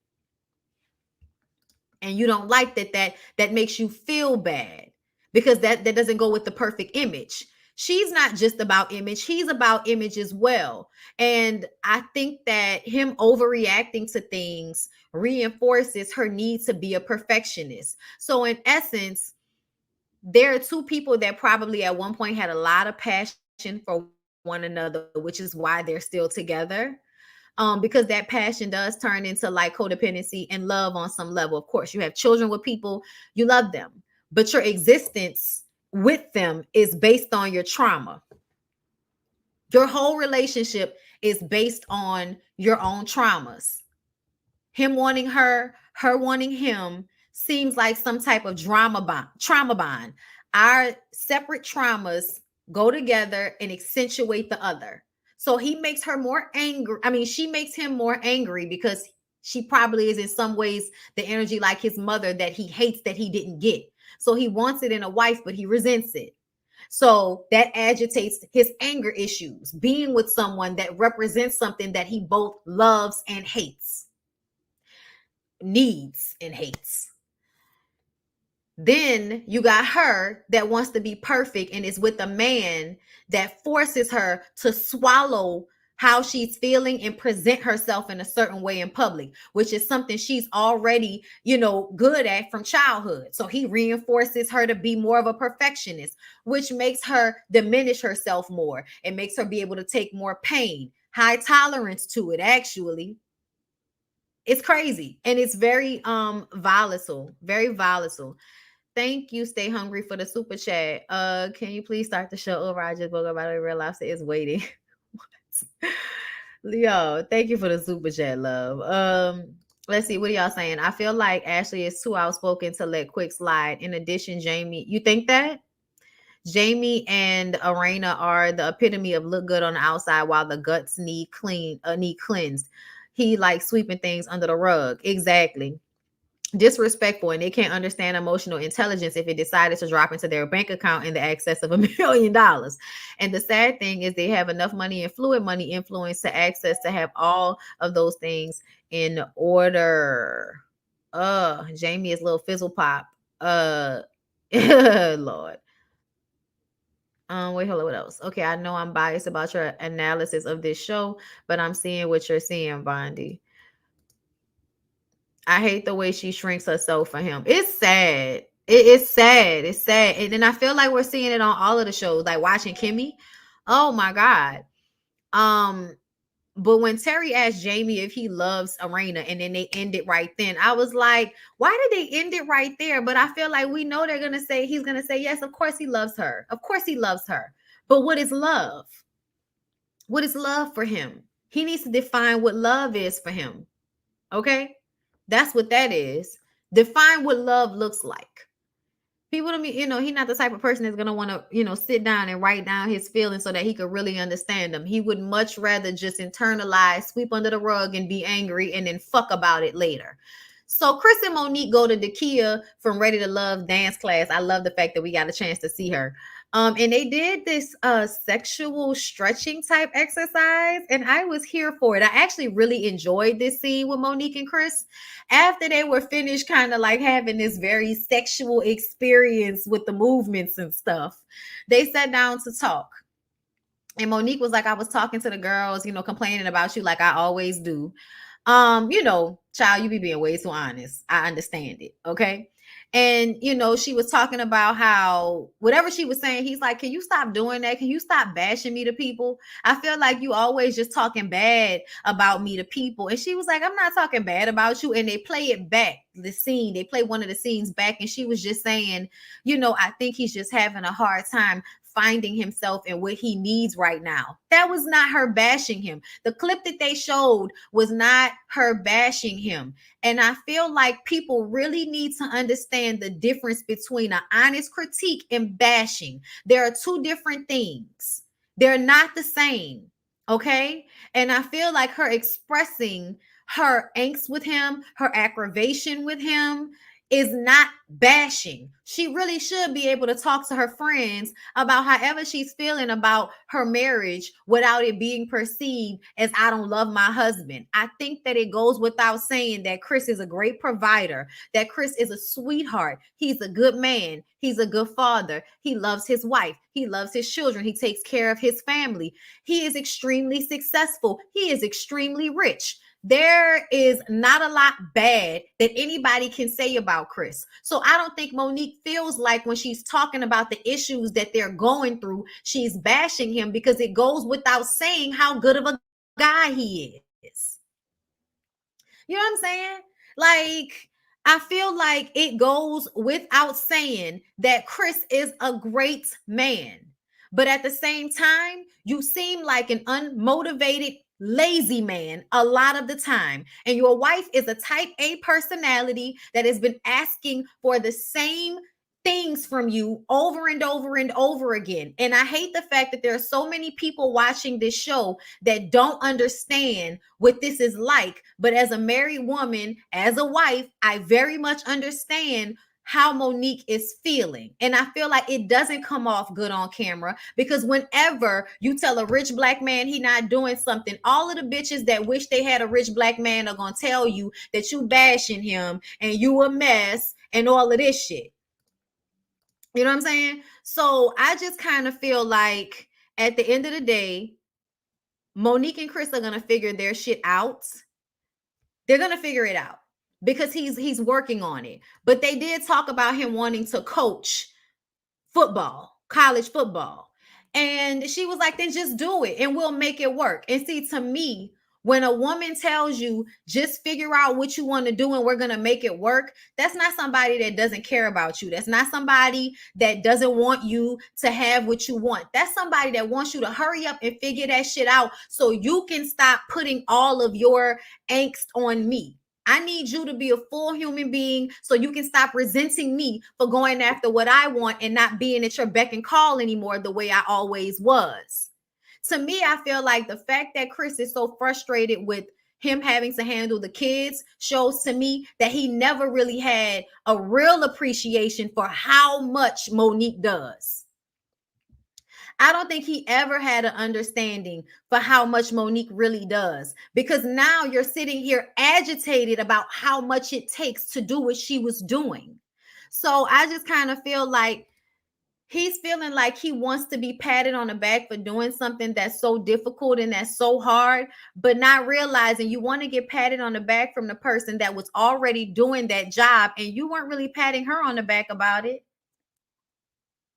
And you don't like that makes you feel bad because that doesn't go with the perfect image. She's not just about image, he's about image as well. And I think that him overreacting to things reinforces her need to be a perfectionist. So in essence, there are two people that probably at one point had a lot of passion for one another, which is why they're still together. Because that passion does turn into like codependency and love on some level. Of course, you have children with people, you love them, but your existence with them is based on your trauma. Your whole relationship is based on your own traumas. Him wanting her wanting him seems like some type of trauma bond. Our separate traumas go together and accentuate the other. So he makes her more angry. I mean, she makes him more angry because she probably is in some ways the energy like his mother that he hates that he didn't get. So he wants it in a wife, but he resents it. So that agitates his anger issues, being with someone that represents something that he both loves and hates, needs and hates. Then you got her that wants to be perfect and is with a man that forces her to swallow how she's feeling and present herself in a certain way in public, which is something she's already, good at from childhood. So he reinforces her to be more of a perfectionist, which makes her diminish herself more. It makes her be able to take more pain, high tolerance to it, actually. It's crazy. And it's very volatile, very volatile. Thank you, Stay Hungry, for the super chat. Can you please start the show over? I just woke up out of real life is waiting. Leo, thank you for the super chat, love. Let's see, what are y'all saying? I feel like Ashley is too outspoken to let quick slide. In addition, Jamie, you think that? Jamie and Arena are the epitome of look good on the outside while the guts need cleansed. He likes sweeping things under the rug. Exactly. Disrespectful, and they can't understand emotional intelligence if it decided to drop into their bank account in the excess of $1 million. And the sad thing is they have enough money and fluid money influence to access to have all of those things in order. Jamie is little fizzle pop. Lord. Wait, hold on, what else? Okay, I know I'm biased about your analysis of this show, but I'm seeing what you're seeing, Bondi. I hate the way she shrinks herself for him. It's sad. It's sad. It's sad. And then I feel like we're seeing it on all of the shows, like watching Kimmy. Oh my God. But when Terry asked Jamie if he loves Arena and then they end it right then, I was like, why did they end it right there? But I feel like we know he's going to say, yes, of course he loves her. Of course he loves her. But what is love? What is love for him? He needs to define what love is for him. Okay? That's what that is. Define what love looks like. People to me, he's not the type of person that's gonna want to, sit down and write down his feelings so that he could really understand them. He would much rather just internalize, sweep under the rug, and be angry and then fuck about it later. So Chris and Monique go to Dakia from Ready to Love dance class. I love the fact that we got a chance to see her. And they did this sexual stretching type exercise, and I was here for it. I actually really enjoyed this scene with Monique and Chris. After they were finished kind of like having this very sexual experience with the movements and stuff, they sat down to talk. And Monique was like, I was talking to the girls, complaining about you like I always do. Child, you be being way too honest. I understand it. Okay. And, she was talking about how whatever she was saying, he's like, can you stop doing that? Can you stop bashing me to people? I feel like you always just talking bad about me to people. And she was like, I'm not talking bad about you. And they play it back, the scene. They play one of the scenes back. And she was just saying, I think he's just having a hard time finding himself and what he needs right now. That was not her bashing him. The clip that they showed was not her bashing him. And I feel like people really need to understand the difference between an honest critique and bashing. There are two different things. They're not the same. Okay. And I feel like her expressing her angst with him, her aggravation with him, is not bashing. She really should be able to talk to her friends about however she's feeling about her marriage without it being perceived as I don't love my husband. I think that it goes without saying that Chris is a great provider, that Chris is a sweetheart. He's a good man. He's a good father. He loves his wife. He loves his children. He takes care of his family. He is extremely successful. He is extremely rich. There is not a lot bad that anybody can say about Chris. So I don't think Monique feels like when she's talking about the issues that they're going through, she's bashing him, because it goes without saying how good of a guy he is. You know what I'm saying? Like, I feel like it goes without saying that Chris is a great man. But at the same time, you seem like an unmotivated, lazy man a lot of the time. And your wife is a type A personality that has been asking for the same things from you over and over and over again. And I hate the fact that there are so many people watching this show that don't understand what this is like. But as a married woman, as a wife, I very much understand how Monique is feeling. And I feel like it doesn't come off good on camera, because whenever you tell a rich black man he not doing something, all of the bitches that wish they had a rich black man are going to tell you that you bashing him and you a mess and all of this shit. You know what I'm saying? So I just kind of feel like at the end of the day, Monique and Chris are going to figure their shit out. They're going to figure it out, because he's working on it. But they did talk about him wanting to coach football, college football. And she was like, then just do it and we'll make it work. And see, to me, when a woman tells you just figure out what you want to do and we're going to make it work, that's not somebody that doesn't care about you. That's not somebody that doesn't want you to have what you want. That's somebody that wants you to hurry up and figure that shit out so you can stop putting all of your angst on me. I need you to be a full human being so you can stop resenting me for going after what I want and not being at your beck and call anymore the way I always was. To me, I feel like the fact that Chris is so frustrated with him having to handle the kids shows to me that he never really had a real appreciation for how much Monique does. I don't think he ever had an understanding for how much Monique really does, because now you're sitting here agitated about how much it takes to do what she was doing. So I just kind of feel like he's feeling like he wants to be patted on the back for doing something that's so difficult and that's so hard, but not realizing you want to get patted on the back from the person that was already doing that job and you weren't really patting her on the back about it.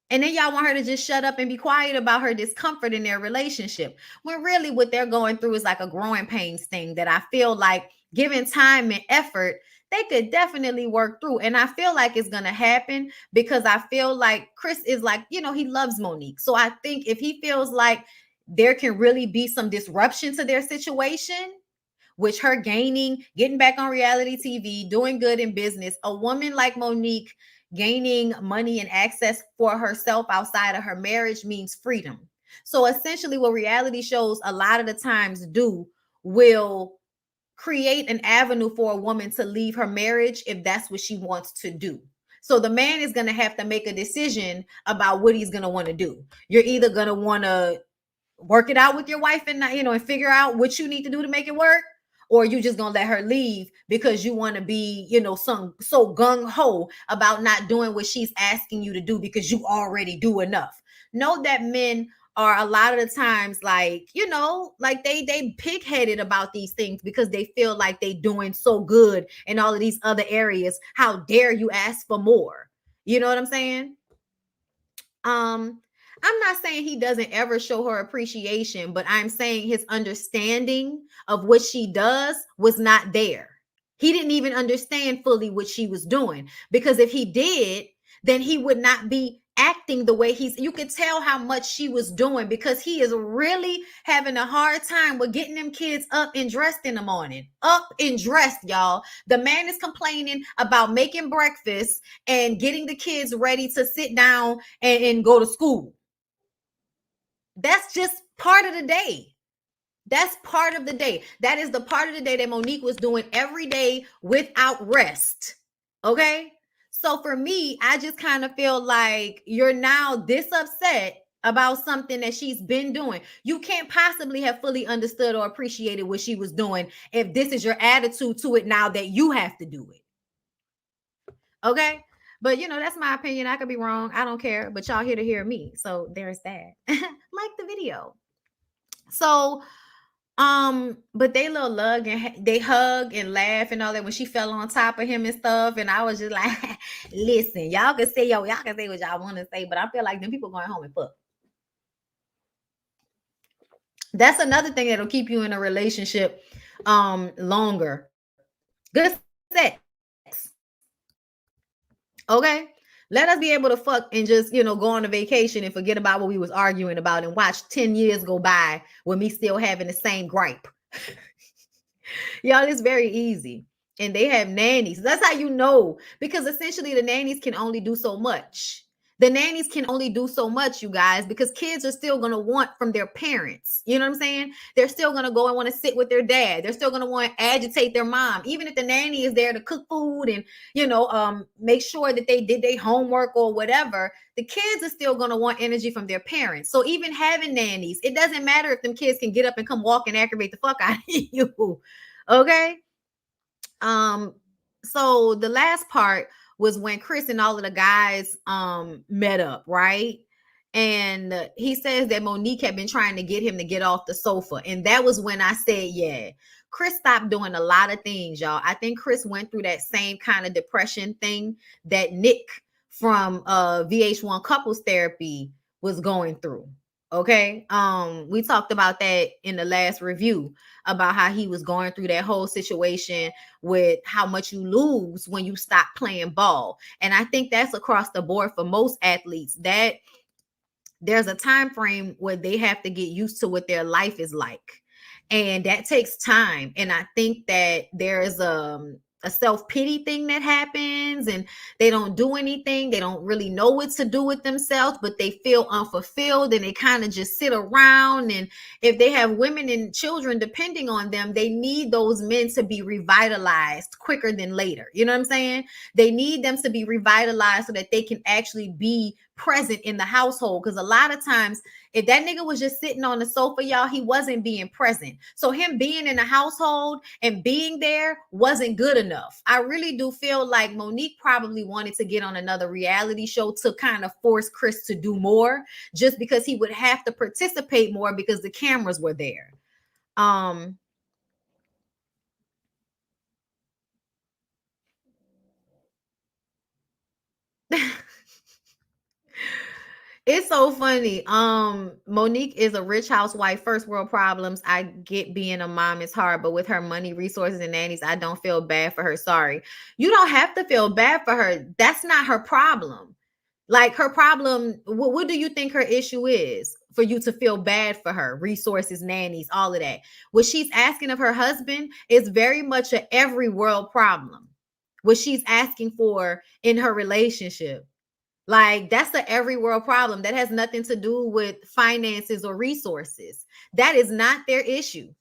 And then y'all want her to just shut up and be quiet about her discomfort in their relationship, when really what they're going through is like a growing pains thing that I feel like, given time and effort, they could definitely work through. And I feel like it's going to happen, because I feel like Chris is like, he loves Monique. So I think if he feels like there can really be some disruption to their situation, which her getting back on reality TV, doing good in business, a woman like Monique gaining money and access for herself outside of her marriage means freedom. So essentially, what reality shows a lot of the times do will create an avenue for a woman to leave her marriage if that's what she wants to do. So the man is going to have to make a decision about what he's going to want to do. You're either going to want to work it out with your wife and and figure out what you need to do to make it work, or you just gonna let her leave because you want to be so gung-ho about not doing what she's asking you to do because you already do enough. Know that men are a lot of the times like they pig-headed about these things because they feel like they doing so good in all of these other areas. How dare you ask for more? You know what I'm saying? I'm not saying he doesn't ever show her appreciation, but I'm saying his understanding of what she does was not there. He didn't even understand fully what she was doing, because if he did, then he would not be acting the way you could tell how much she was doing, because he is really having a hard time with getting them kids up and dressed in the morning. Up and dressed, y'all. The man is complaining about making breakfast and getting the kids ready to sit down and go to school. That's just part of the day. That's part of the day. That is the part of the day that Monique was doing every day without rest. Okay? So for me, I just kind of feel like you're now this upset about something that she's been doing. You can't possibly have fully understood or appreciated what she was doing if this is your attitude to it now that you have to do it. Okay? But that's my opinion. I could be wrong. I don't care. But y'all here to hear me. So there's that. Like the video. So, but they little lug and they hug and laugh and all that when she fell on top of him and stuff. And I was just like, listen, y'all can say what y'all want to say, but I feel like them people going home and fuck. That's another thing that'll keep you in a relationship longer. Good sex. Okay, let us be able to fuck and just go on a vacation and forget about what we was arguing about and watch 10 years go by with me still having the same gripe. Y'all, it's very easy. And they have nannies. That's how you know, because essentially the nannies can only do so much. The nannies can only do so much, you guys, because kids are still going to want from their parents. You know what I'm saying? They're still going to go and want to sit with their dad. They're still going to want to agitate their mom, even if the nanny is there to cook food and, make sure that they did their homework or whatever. The kids are still going to want energy from their parents. So even having nannies, it doesn't matter if them kids can get up and come walk and aggravate the fuck out of you. Okay? So the last part was when Chris and all of the guys met up, right? And he says that Monique had been trying to get him to get off the sofa. And that was when I said, yeah, Chris stopped doing a lot of things, y'all. I think Chris went through that same kind of depression thing that Nick from VH1 Couples Therapy was going through. Okay. We talked about that in the last review about how he was going through that whole situation with how much you lose when you stop playing ball. And I think that's across the board for most athletes, that there's a time frame where they have to get used to what their life is like. And that takes time. And I think that there's a self-pity thing that happens, and they don't do anything. They don't really know what to do with themselves, but they feel unfulfilled and they kind of just sit around. And if they have women and children depending on them, they need those men to be revitalized quicker than later. You know what I'm saying? They need them to be revitalized so that they can actually be present in the household. Because a lot of times, if that nigga was just sitting on the sofa, y'all, he wasn't being present. So him being in the household and being there wasn't good enough. I really do feel like Monique probably wanted to get on another reality show to kind of force Chris to do more, just because he would have to participate more because the cameras were there. It's so funny. Monique is a rich housewife, first world problems. I get being a mom is hard, but with her money, resources, and nannies, I don't feel bad for her. Sorry. You don't have to feel bad for her. That's not her problem. Like, her problem, what do you think her issue is for you to feel bad for her? Resources, nannies, all of that. What she's asking of her husband is very much a every world problem. what she's asking for in her relationship. Like, that's the every world problem. That has nothing to do with finances or resources. That is not their issue.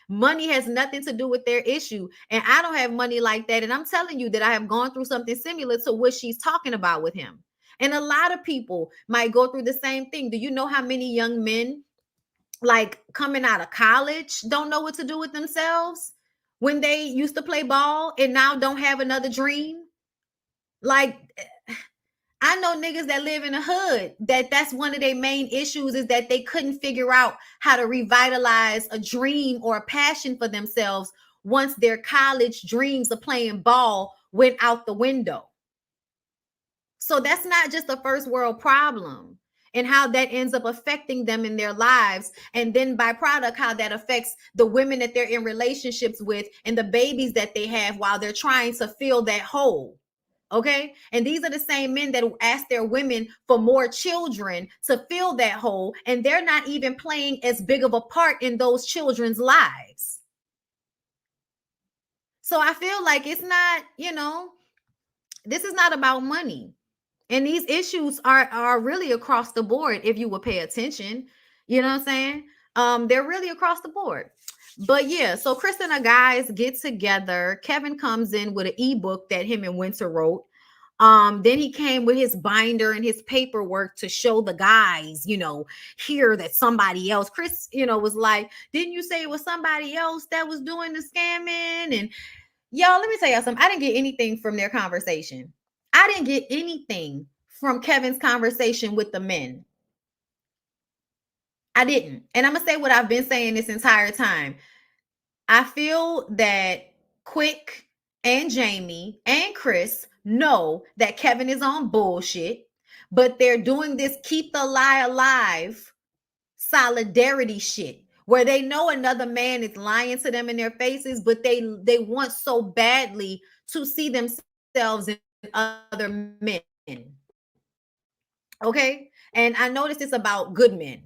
Money has nothing to do with their issue. And I don't have money like that. And I'm telling you that I have gone through something similar to what she's talking about with him. And a lot of people might go through the same thing. Do you know how many young men, like coming out of college, don't know what to do with themselves when they used to play ball and now don't have another dream? Like, I know niggas that live in the hood that's one of their main issues, is that they couldn't figure out how to revitalize a dream or a passion for themselves once their college dreams of playing ball went out the window. So that's not just a first world problem, and how that ends up affecting them in their lives. And then by product, how that affects the women that they're in relationships with and the babies that they have while they're trying to fill that hole. Okay. And these are the same men that ask their women for more children to fill that hole. And they're not even playing as big of a part in those children's lives. So I feel like it's not, this is not about money. And these issues are really across the board if you would pay attention. You know what I'm saying? They're really across the board. But yeah, so Chris and the guys get together. Kevin comes in with an ebook that him and Winter wrote. Then he came with his binder and his paperwork to show the guys, here that somebody else. Chris, was like, didn't you say it was somebody else that was doing the scamming? And y'all, let me tell y'all something. I didn't get anything from their conversation. I didn't get anything from Kevin's conversation with the men. I didn't. And I'm going to say what I've been saying this entire time. I feel that Quick and Jamie and Chris know that Kevin is on bullshit, but they're doing this keep the lie alive solidarity shit, where they know another man is lying to them in their faces, but they want so badly to see themselves in other men. Okay. And I noticed it's about good men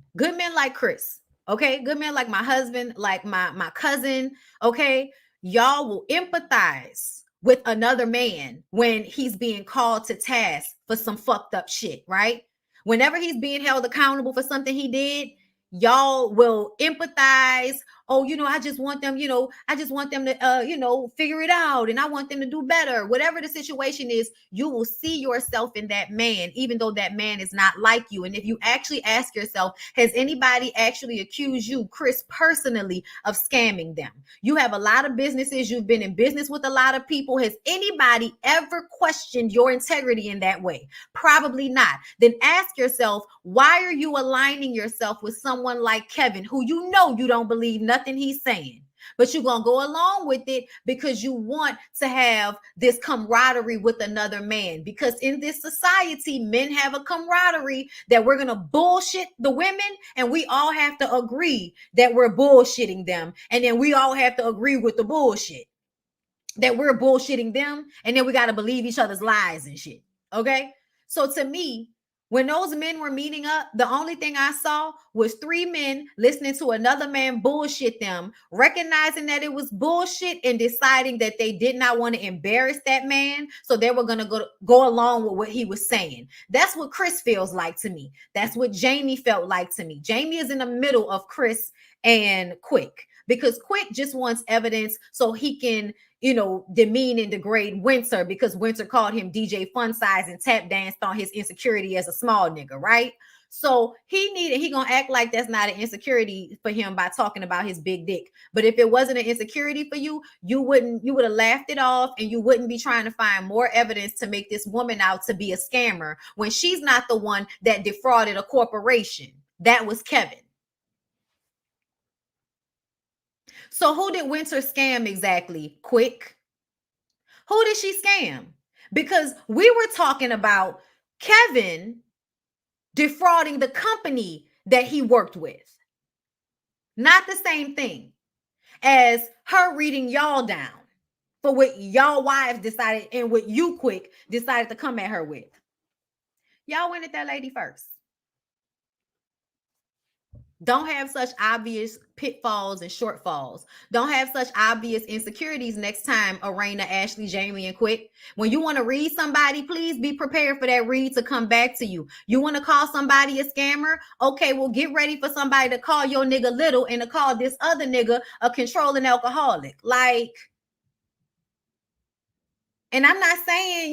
like Chris. Okay. Good men like my husband, like my cousin. Okay. Y'all will empathize with another man when he's being called to task for some fucked up shit, right? Whenever he's being held accountable for something he did, y'all will empathize. Oh, I just want them, to, figure it out. And I want them to do better. Whatever the situation is, you will see yourself in that man, even though that man is not like you. And if you actually ask yourself, has anybody actually accused you, Chris, personally of scamming them? You have a lot of businesses. You've been in business with a lot of people. Has anybody ever questioned your integrity in that way? Probably not. Then ask yourself, why are you aligning yourself with someone like Kevin, who you don't believe nothing he's saying, but you're going to go along with it because you want to have this camaraderie with another man? Because in this society, men have a camaraderie that we're going to bullshit the women, and we all have to agree that we're bullshitting them. And then we all have to agree with the bullshit that we're bullshitting them. And then we got to believe each other's lies and shit. Okay. So to me, when those men were meeting up, the only thing I saw was 3 men listening to another man bullshit them, recognizing that it was bullshit and deciding that they did not want to embarrass that man. So they were going to go along with what he was saying. That's what Chris feels like to me. That's what Jamie felt like to me. Jamie is in the middle of Chris and Quick, because Quick just wants evidence so he can, demean and degrade Winter, because Winter called him DJ Fun Size and tap danced on his insecurity as a small nigga, right? So he gonna act like that's not an insecurity for him by talking about his big dick. But if it wasn't an insecurity for you, you would have laughed it off, and you wouldn't be trying to find more evidence to make this woman out to be a scammer when she's not the one that defrauded a corporation. That was Kevin. So who did Winter scam exactly? Quick. Who did she scam? Because we were talking about Kevin defrauding the company that he worked with. Not the same thing as her reading y'all down for what y'all wives decided and what you, Quick, decided to come at her with. Y'all went at that lady first. Don't have such obvious pitfalls and shortfalls. Don't have such obvious insecurities next time, Arena, Ashley, Jamie, and Quick. When you want to read somebody, please be prepared for that read to come back to you. You want to call somebody a scammer? Okay, well, get ready for somebody to call your nigga little and to call this other nigga a controlling alcoholic. Like, and I'm not saying,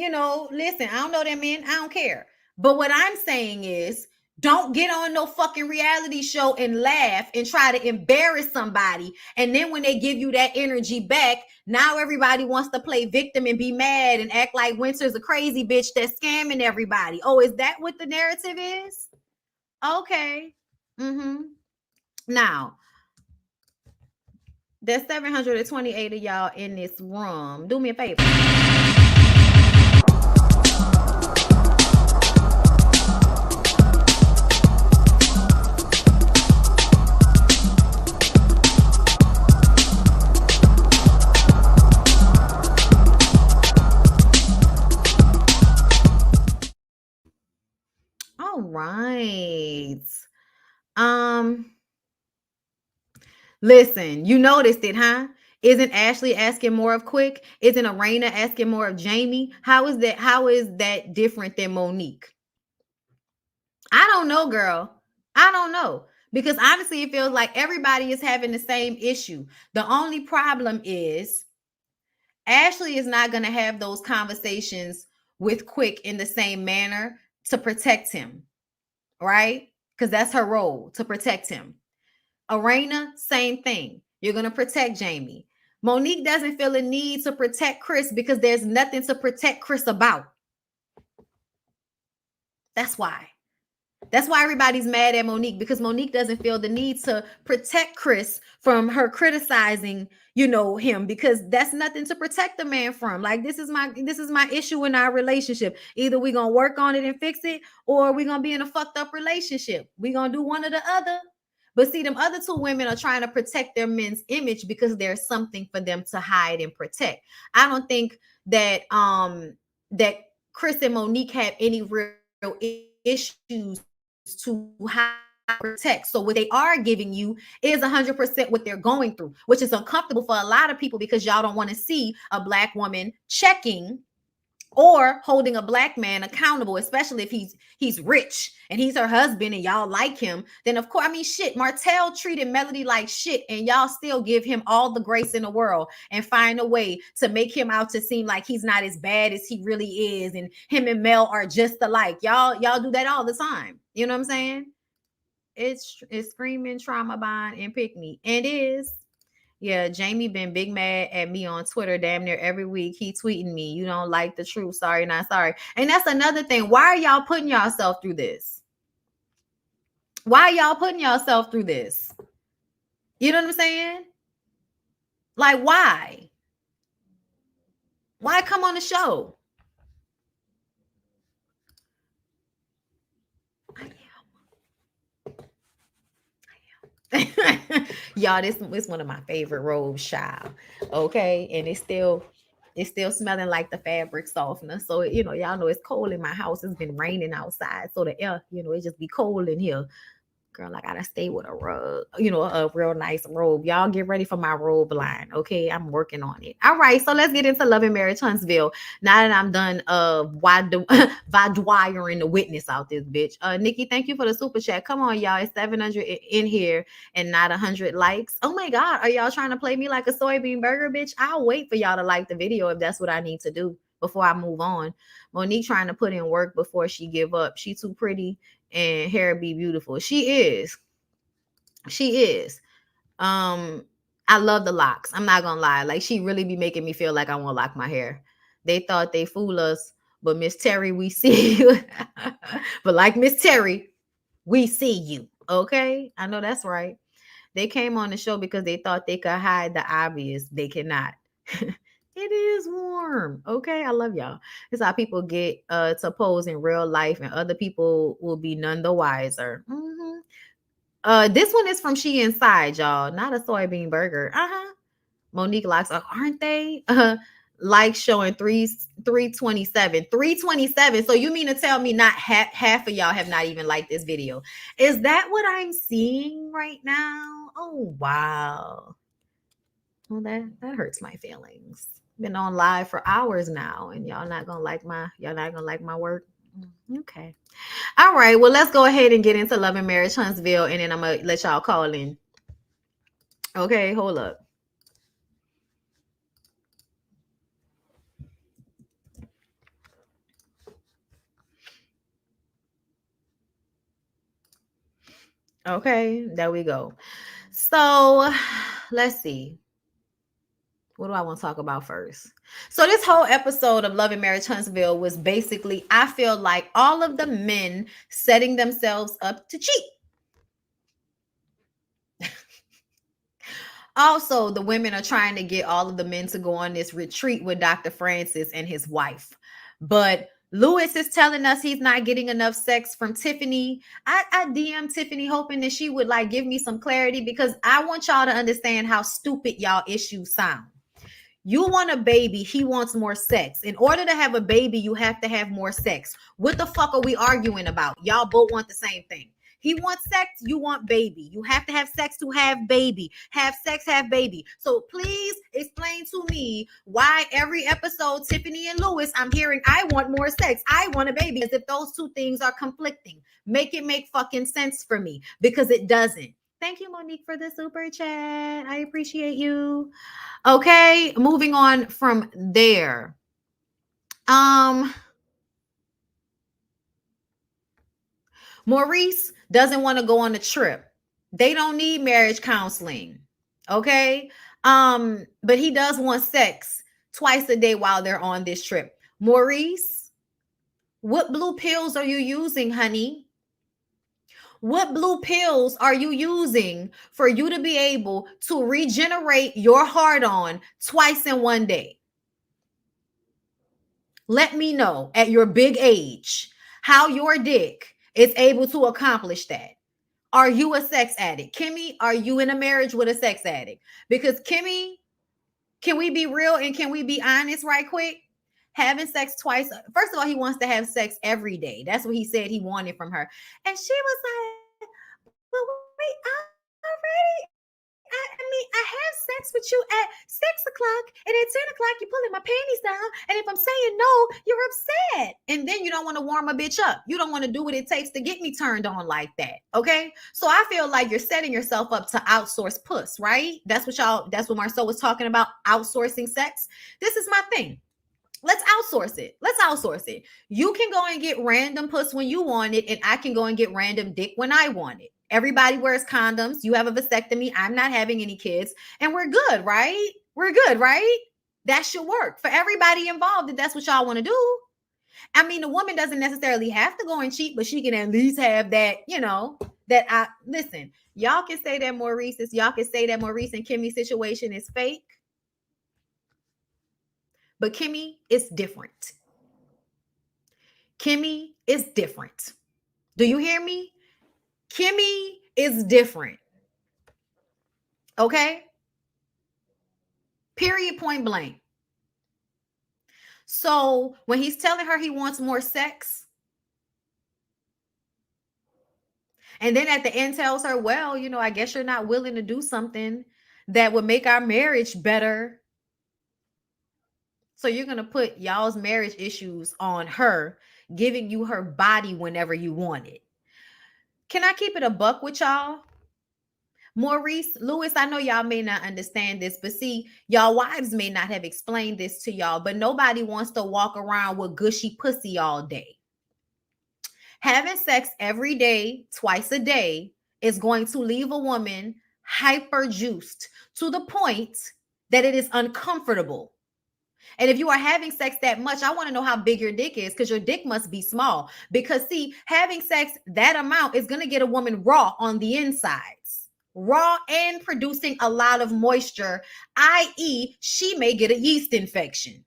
listen, I don't know that men, I don't care. But what I'm saying is, don't get on no fucking reality show and laugh and try to embarrass somebody. And then when they give you that energy back, now everybody wants to play victim and be mad and act like Winter's a crazy bitch that's scamming everybody. Oh, is that what the narrative is? Okay. Now, there's 728 of y'all in this room. Do me a favor. All right. Listen, you noticed it, huh? Isn't Ashley asking more of Quick? Isn't Arena asking more of Jamie? How is that different than Monique? I don't know, girl. I don't know. Because honestly, it feels like everybody is having the same issue. The only problem is Ashley is not going to have those conversations with Quick in the same manner to protect him, right? Because that's her role, to protect him. Arena, same thing. You're going to protect Jamie. Monique doesn't feel a need to protect Chris because there's nothing to protect Chris about. That's why. That's why everybody's mad at Monique, because Monique doesn't feel the need to protect Chris from her criticizing, him, because that's nothing to protect the man from. Like, this is my issue in our relationship. Either we're going to work on it and fix it, or we're going to be in a fucked up relationship. We're going to do one or the other. But see, them other two women are trying to protect their men's image because there's something for them to hide and protect. I don't think that that Chris and Monique have any real issues to how to protect. So what they are giving you is 100% what they're going through, which is uncomfortable for a lot of people because y'all don't want to see a Black woman checking or holding a Black man accountable, especially if he's rich and he's her husband and y'all like him. Then of course, shit, Martell treated Melody like shit and y'all still give him all the grace in the world and find a way to make him out to seem like he's not as bad as he really is, and him and Mel are just alike. Y'all do that all the time. You know what I'm saying? It's screaming trauma bond and pick me. And it is. Yeah, Jamie been big mad at me on Twitter damn near every week. He tweeting me, "You don't like the truth. Sorry, not sorry." And that's another thing. Why are y'all putting yourself through this? Why are y'all putting yourself through this? You know what I'm saying? Like, why? Why come on the show? Y'all, this is one of my favorite robes, child. Okay, and it's still smelling like the fabric softener. So y'all know it's cold in my house. It's been raining outside, so the air, it just be cold in here. Girl, I gotta stay with a rug, a real nice robe. Y'all get ready for my robe line, okay? I'm working on it. All right, so let's get into Love and Marriage Huntsville. Now that I'm done vadoiring the witness out this bitch. Nikki, thank you for the super chat. Come on, y'all. It's 700 in here and not 100 likes. Oh my God, are y'all trying to play me like a soybean burger, bitch? I'll wait for y'all to like the video if that's what I need to do before I move on. Monique trying to put in work before she give up. She too pretty and hair be beautiful. She is. I love the locks. I'm not gonna lie. Like, she really be making me feel like I want to lock my hair. They thought they fool us, but Miss Terry, we see you. But like Miss Terry, we see you. Okay, I know that's right. They came on the show because they thought they could hide the obvious. They cannot. It is warm. Okay, I love y'all. It's how people get to pose in real life, and other people will be none the wiser. This one is from She Inside, y'all, not a soybean burger. Monique likes, aren't they? Like showing 327. 327. So you mean to tell me not half of y'all have not even liked this video? Is that what I'm seeing right now? Oh wow. Well, that hurts my feelings. Been on live for hours now, and y'all not gonna like my work. Okay. All right. Well, let's go ahead and get into Love and Marriage Huntsville, and then I'm gonna let y'all call in. Okay, hold up. Okay, there we go. So let's see. What do I want to talk about first? So this whole episode of Love and Marriage Huntsville was basically, I feel like all of the men setting themselves up to cheat. Also, the women are trying to get all of the men to go on this retreat with Dr. Francis and his wife. But Lewis is telling us he's not getting enough sex from Tiffany. I DM Tiffany hoping that she would like give me some clarity, because I want y'all to understand how stupid y'all issues sound. You want a baby, he wants more sex. In order to have a baby, you have to have more sex. What the fuck are we arguing about? Y'all both want the same thing. He wants sex, you want baby. You have to have sex to have baby. Have sex, have baby. So please explain to me why every episode, Tiffany and Lewis, I'm hearing, I want more sex, I want a baby, as if those two things are conflicting. Make it make fucking sense for me, because it doesn't. Thank you, Monique, for the super chat. I appreciate you. Okay, moving on from there. Maurice doesn't want to go on a trip. They don't need marriage counseling. Okay? But he does want sex twice a day while they're on this trip. Maurice, what blue pills are you using, honey? What blue pills are you using for you to be able to regenerate your heart on twice in one day? Let me know at your big age how your dick is able to accomplish that. Are you a sex addict? Kimmy, are you in a marriage with a sex addict? Because Kimmy, can we be real and can we be honest right quick? Having sex twice. First of all, he wants to have sex every day. That's what he said he wanted from her. And she was like, but wait, I have sex with you at 6 o'clock, and at 10 o'clock, you're pulling my panties down. And if I'm saying no, you're upset. And then you don't want to warm a bitch up. You don't want to do what it takes to get me turned on like that. Okay. So I feel like you're setting yourself up to outsource puss, right? That's what Marcel was talking about, outsourcing sex. This is my thing. Let's outsource it. You can go and get random puss when you want it, and I can go and get random dick when I want it. Everybody wears condoms. You have a vasectomy. I'm not having any kids. And we're good, right? That should work for everybody involved if that's what y'all want to do. I mean, the woman doesn't necessarily have to go and cheat, but she can at least have that, listen, y'all can say that Maurice and Kimmy's situation is fake. But Kimmy is different. Kimmy is different. Do you hear me? Kimmy is different. Okay? Period, point blank. So when he's telling her he wants more sex, and then at the end tells her, well, I guess you're not willing to do something that would make our marriage better. So you're going to put y'all's marriage issues on her, giving you her body whenever you want it. Can I keep it a buck with y'all? Maurice, Lewis, I know y'all may not understand this, but see, y'all wives may not have explained this to y'all, but nobody wants to walk around with gushy pussy all day. Having sex every day, twice a day, is going to leave a woman hyper juiced to the point that it is uncomfortable. And if you are having sex that much, I want to know how big your dick is, because your dick must be small. Because see, having sex that amount is going to get a woman raw on the insides, raw and producing a lot of moisture, i.e., she may get a yeast infection.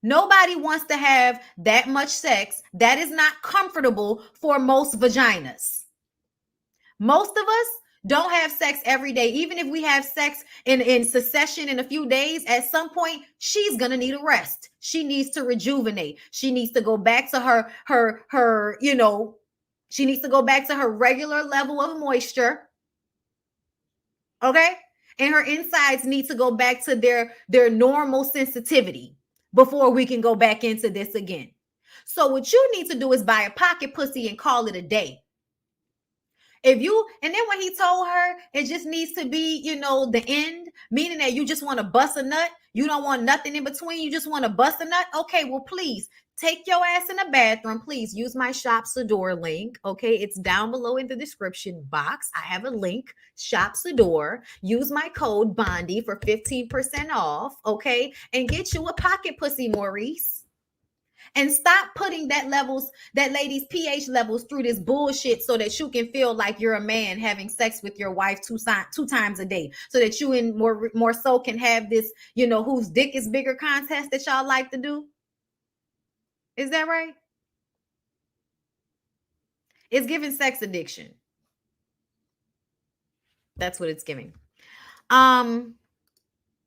Nobody wants to have that much sex. That is not comfortable for most vaginas. Most of us Don't have sex every day. Even if we have sex in succession in a few days, at some point, she's gonna need a rest. She needs to rejuvenate. She needs to go back to her, she needs to go back to her regular level of moisture. Okay? And her insides need to go back to their normal sensitivity before we can go back into this again. So what you need to do is buy a pocket pussy and call it a day. And then when he told her it just needs to be, the end, meaning that you just want to bust a nut, you don't want nothing in between, you just want to bust a nut. Okay, well, please take your ass in the bathroom. Please use my Shop SEDURE link. Okay, it's down below in the description box. I have a link, Shop SEDURE. Use my code Bondy for 15% off. Okay, and get you a pocket pussy, Maurice. And stop putting that lady's pH levels through this bullshit so that you can feel like you're a man having sex with your wife two times a day, so that you and more so can have this, whose dick is bigger contest that y'all like to do. Is that right? It's giving sex addiction. That's what it's giving.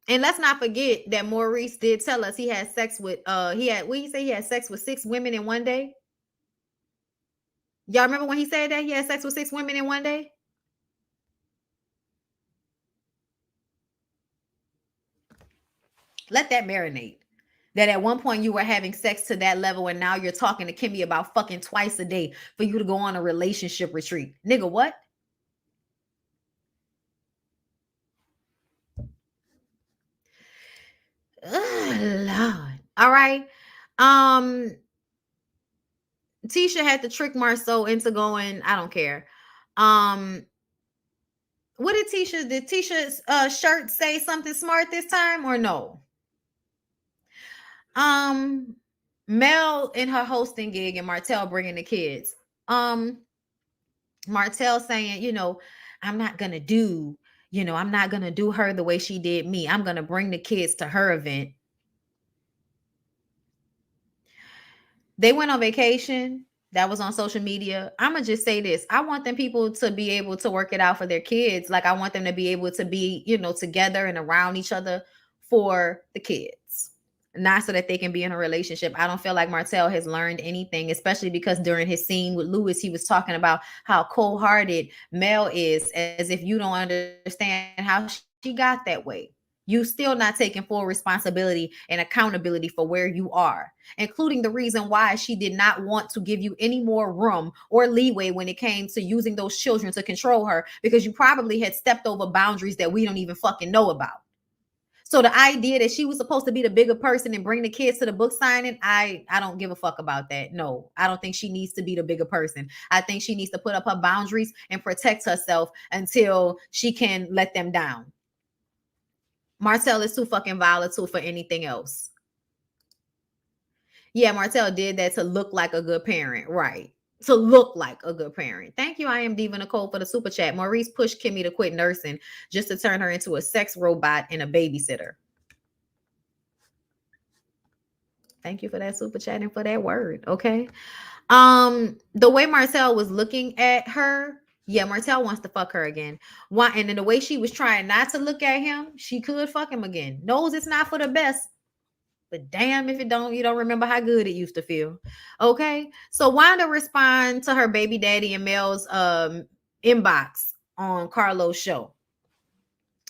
And let's not forget that Maurice did tell us he had sex with he had sex with 6 women in one day. Y'all remember when he said that he had sex with 6 women in one day? Let that marinate. That at one point you were having sex to that level, and now you're talking to Kimmy about fucking twice a day for you to go on a relationship retreat. Nigga, what? Oh, Lord. All right. Tisha had to trick Marceau into going, I don't care. What did Tisha's shirt say something smart this time or no? Mel in her hosting gig and Martel bringing the kids. Martel saying, I'm not going to do her the way she did me. I'm going to bring the kids to her event. They went on vacation. That was on social media. I'm going to just say this. I want them people to be able to work it out for their kids. Like, I want them to be able to be, together and around each other for the kids, not so that they can be in a relationship. I don't feel like Martel has learned anything, especially because during his scene with Lewis, he was talking about how cold-hearted Mel is, as if you don't understand how she got that way. You still not taking full responsibility and accountability for where you are, including the reason why she did not want to give you any more room or leeway when it came to using those children to control her, because you probably had stepped over boundaries that we don't even fucking know about. So the idea that she was supposed to be the bigger person and bring the kids to the book signing, I don't give a fuck about that. No, I don't think she needs to be the bigger person. I think she needs to put up her boundaries and protect herself until she can let them down. Martel is too fucking volatile for anything else. Yeah, Martel did that to look like a good parent, right? To look like a good parent. Thank you, I am Diva Nicole, for the super chat. Maurice pushed Kimmy to quit nursing just to turn her into a sex robot and a babysitter. Thank you for that super chat and for that word, okay? The way Martel was looking at her, yeah, Martel wants to fuck her again. Why? And then the way she was trying not to look at him, she could fuck him again. Knows it's not for the best, but damn if you don't remember how good it used to feel. Okay, so Wanda respond to her baby daddy and Mel's inbox on Carlo's show,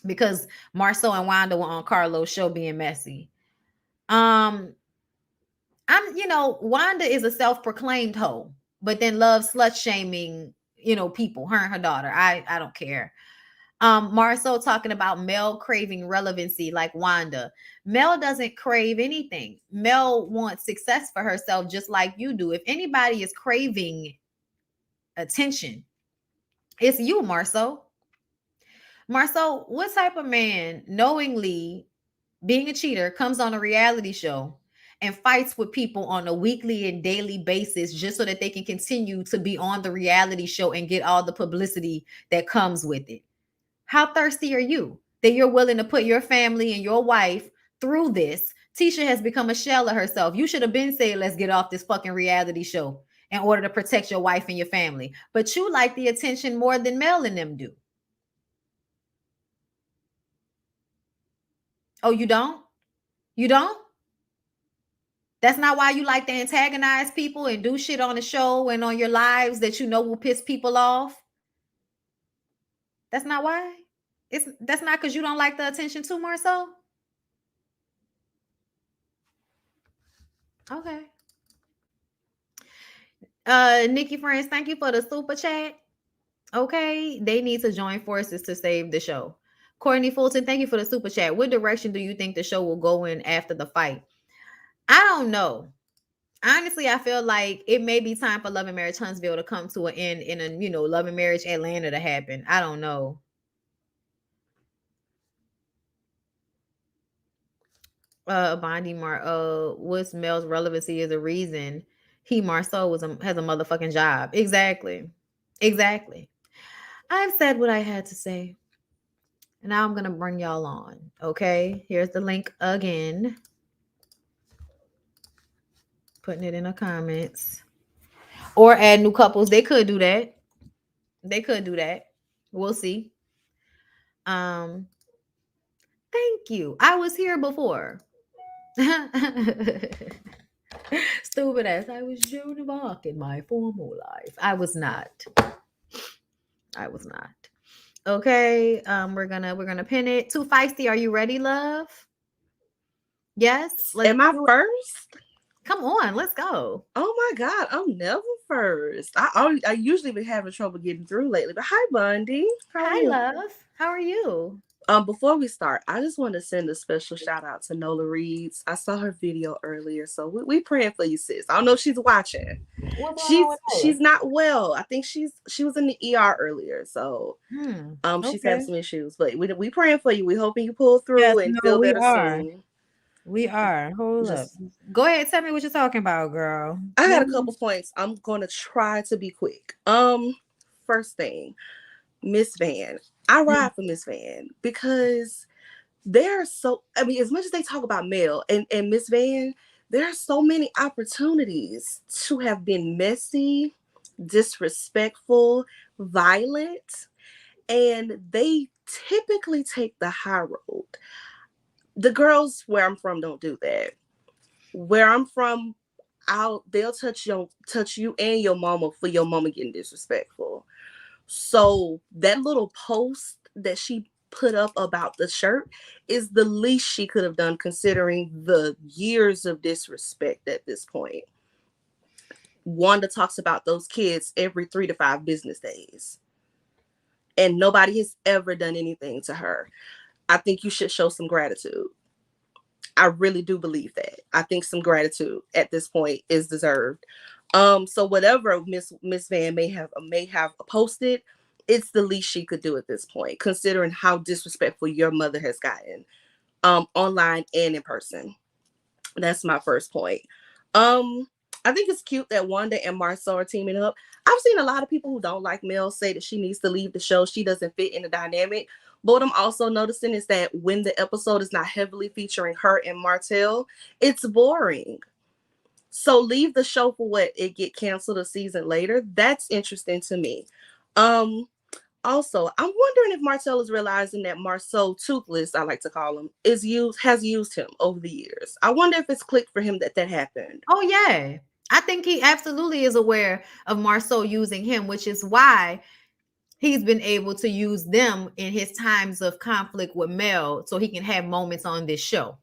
because Marceau and Wanda were on Carlo's show being messy. Wanda is a self-proclaimed hoe, but then loves slut shaming, people, her and her daughter. I don't care. Marceau talking about Mel craving relevancy like Wanda. Mel doesn't crave anything. Mel wants success for herself just like you do. If anybody is craving attention, it's you, Marceau. Marceau, what type of man, knowingly being a cheater, comes on a reality show and fights with people on a weekly and daily basis just so that they can continue to be on the reality show and get all the publicity that comes with it? How thirsty are you that you're willing to put your family and your wife through this? Tisha has become a shell of herself. You should have been saying, let's get off this fucking reality show in order to protect your wife and your family. But you like the attention more than Mel and them do. Oh, you don't? You don't? That's not why you like to antagonize people and do shit on the show and on your lives that you know will piss people off? That's not why? That's not because you don't like the attention too, more so? Okay. Nikki Friends, thank you for the super chat. Okay, they need to join forces to save the show. Courtney Fulton, thank you for the super chat. What direction do you think the show will go in after the fight? I don't know. Honestly, I feel like it may be time for Love and Marriage Huntsville to come to an end and a Love and Marriage Atlanta to happen. I don't know. What's Mel's relevancy is a reason he Marceau has a motherfucking job. Exactly. I've said what I had to say. And now I'm gonna bring y'all on. Okay. Here's the link again. Putting it in the comments. Or add new couples. They could do that. We'll see. Thank you. I was here before. Stupid ass. I was Joan of Arc in my formal life. I was not. Okay. We're gonna pin it. Too feisty. Are you ready, love? Yes. Am I first? Come on, let's go. Oh my God, I'm never first. I usually been having trouble getting through lately. But hi, Bundy. Hi, love. How are you? Before we start, I just want to send a special shout out to Nola Reeds. I saw her video earlier, so we praying for you, sis. I don't know if she's watching. She's not well. I think she was in the ER earlier, so she's having some issues. But we praying for you. We hoping you pull through and feel better soon. We are. Hold up. Go ahead. Tell me what you're talking about, girl. I got a couple points. I'm going to try to be quick. First thing, Miss Van. I ride for Miss Van because as much as they talk about Mel and Miss Van, there are so many opportunities to have been messy, disrespectful, violent, and they typically take the high road. The girls where I'm from don't do that. Where I'm from, they'll touch you and your mama for your mama getting disrespectful. So that little post that she put up about the shirt is the least she could have done considering the years of disrespect at this point. Wanda talks about those kids every 3 to 5 business days. And nobody has ever done anything to her. I think you should show some gratitude. I really do believe that. I think some gratitude at this point is deserved. So whatever Miss Van may have posted, it's the least she could do at this point, considering how disrespectful your mother has gotten, online and in person. That's my first point. I think it's cute that Wanda and Marcel are teaming up. I've seen a lot of people who don't like Mel say that she needs to leave the show. She doesn't fit in the dynamic. But what I'm also noticing is that when the episode is not heavily featuring her and Martell, it's boring. So leave the show for what? It get canceled a season later? That's interesting to me. Also, I'm wondering if Martell is realizing that Marceau Toothless, I like to call him, has used him over the years. I wonder if it's clicked for him that happened. Oh, yeah. I think he absolutely is aware of Marceau using him, which is why he's been able to use them in his times of conflict with Mel so he can have moments on this show.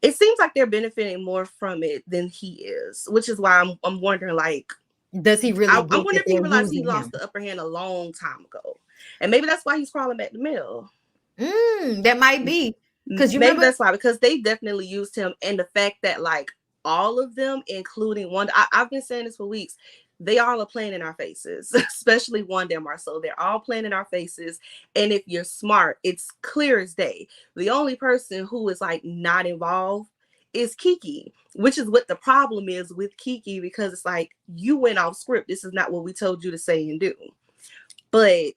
It seems like they're benefiting more from it than he is, which is why I'm wondering, like, does he really? I wonder if he realized he lost the upper hand a long time ago, and maybe that's why he's crawling back to Mel. That might be because that's why, because they definitely used him, and the fact that like all of them, including Wanda, I've been saying this for weeks. They all are playing in our faces, especially Wanda and Marceau. They're all playing in our faces. And if you're smart, it's clear as day. The only person who is like not involved is Kiki, which is what the problem is with Kiki, because it's like, you went off script. This is not what we told you to say and do. But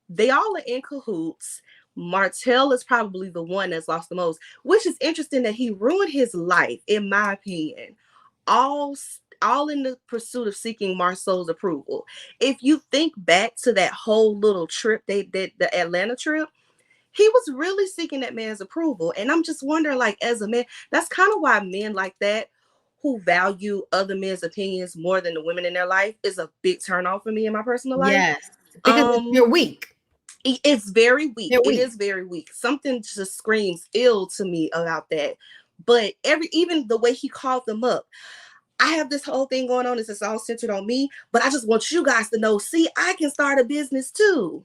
they all are in cahoots. Martell is probably the one that's lost the most, which is interesting that he ruined his life, in my opinion. All in the pursuit of seeking Marceau's approval. If you think back to that whole little trip, the Atlanta trip, he was really seeking that man's approval. And I'm just wondering, like, as a man, that's kind of why men like that, who value other men's opinions more than the women in their life, is a big turn off for me in my personal life. Yes, because you're weak. It's very weak. You're It weak. is very weak. Something just screams ill to me about that. But even the way he called them up, I have this whole thing going on. It's all centered on me, but I just want you guys to know, see, I can start a business too.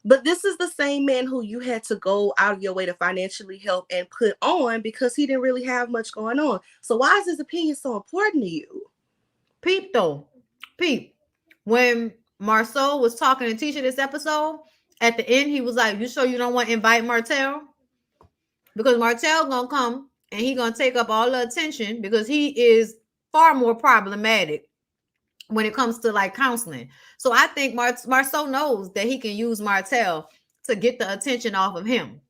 But this is the same man who you had to go out of your way to financially help and put on because he didn't really have much going on. So why is his opinion so important to you? Peep though. Peep. When Marceau was talking to Tisha this episode, at the end, he was like, you sure you don't want to invite Martel? Because Martel gonna come and he gonna take up all the attention because he is far more problematic when it comes to like counseling. So I think Marceau knows that he can use Martel to get the attention off of him.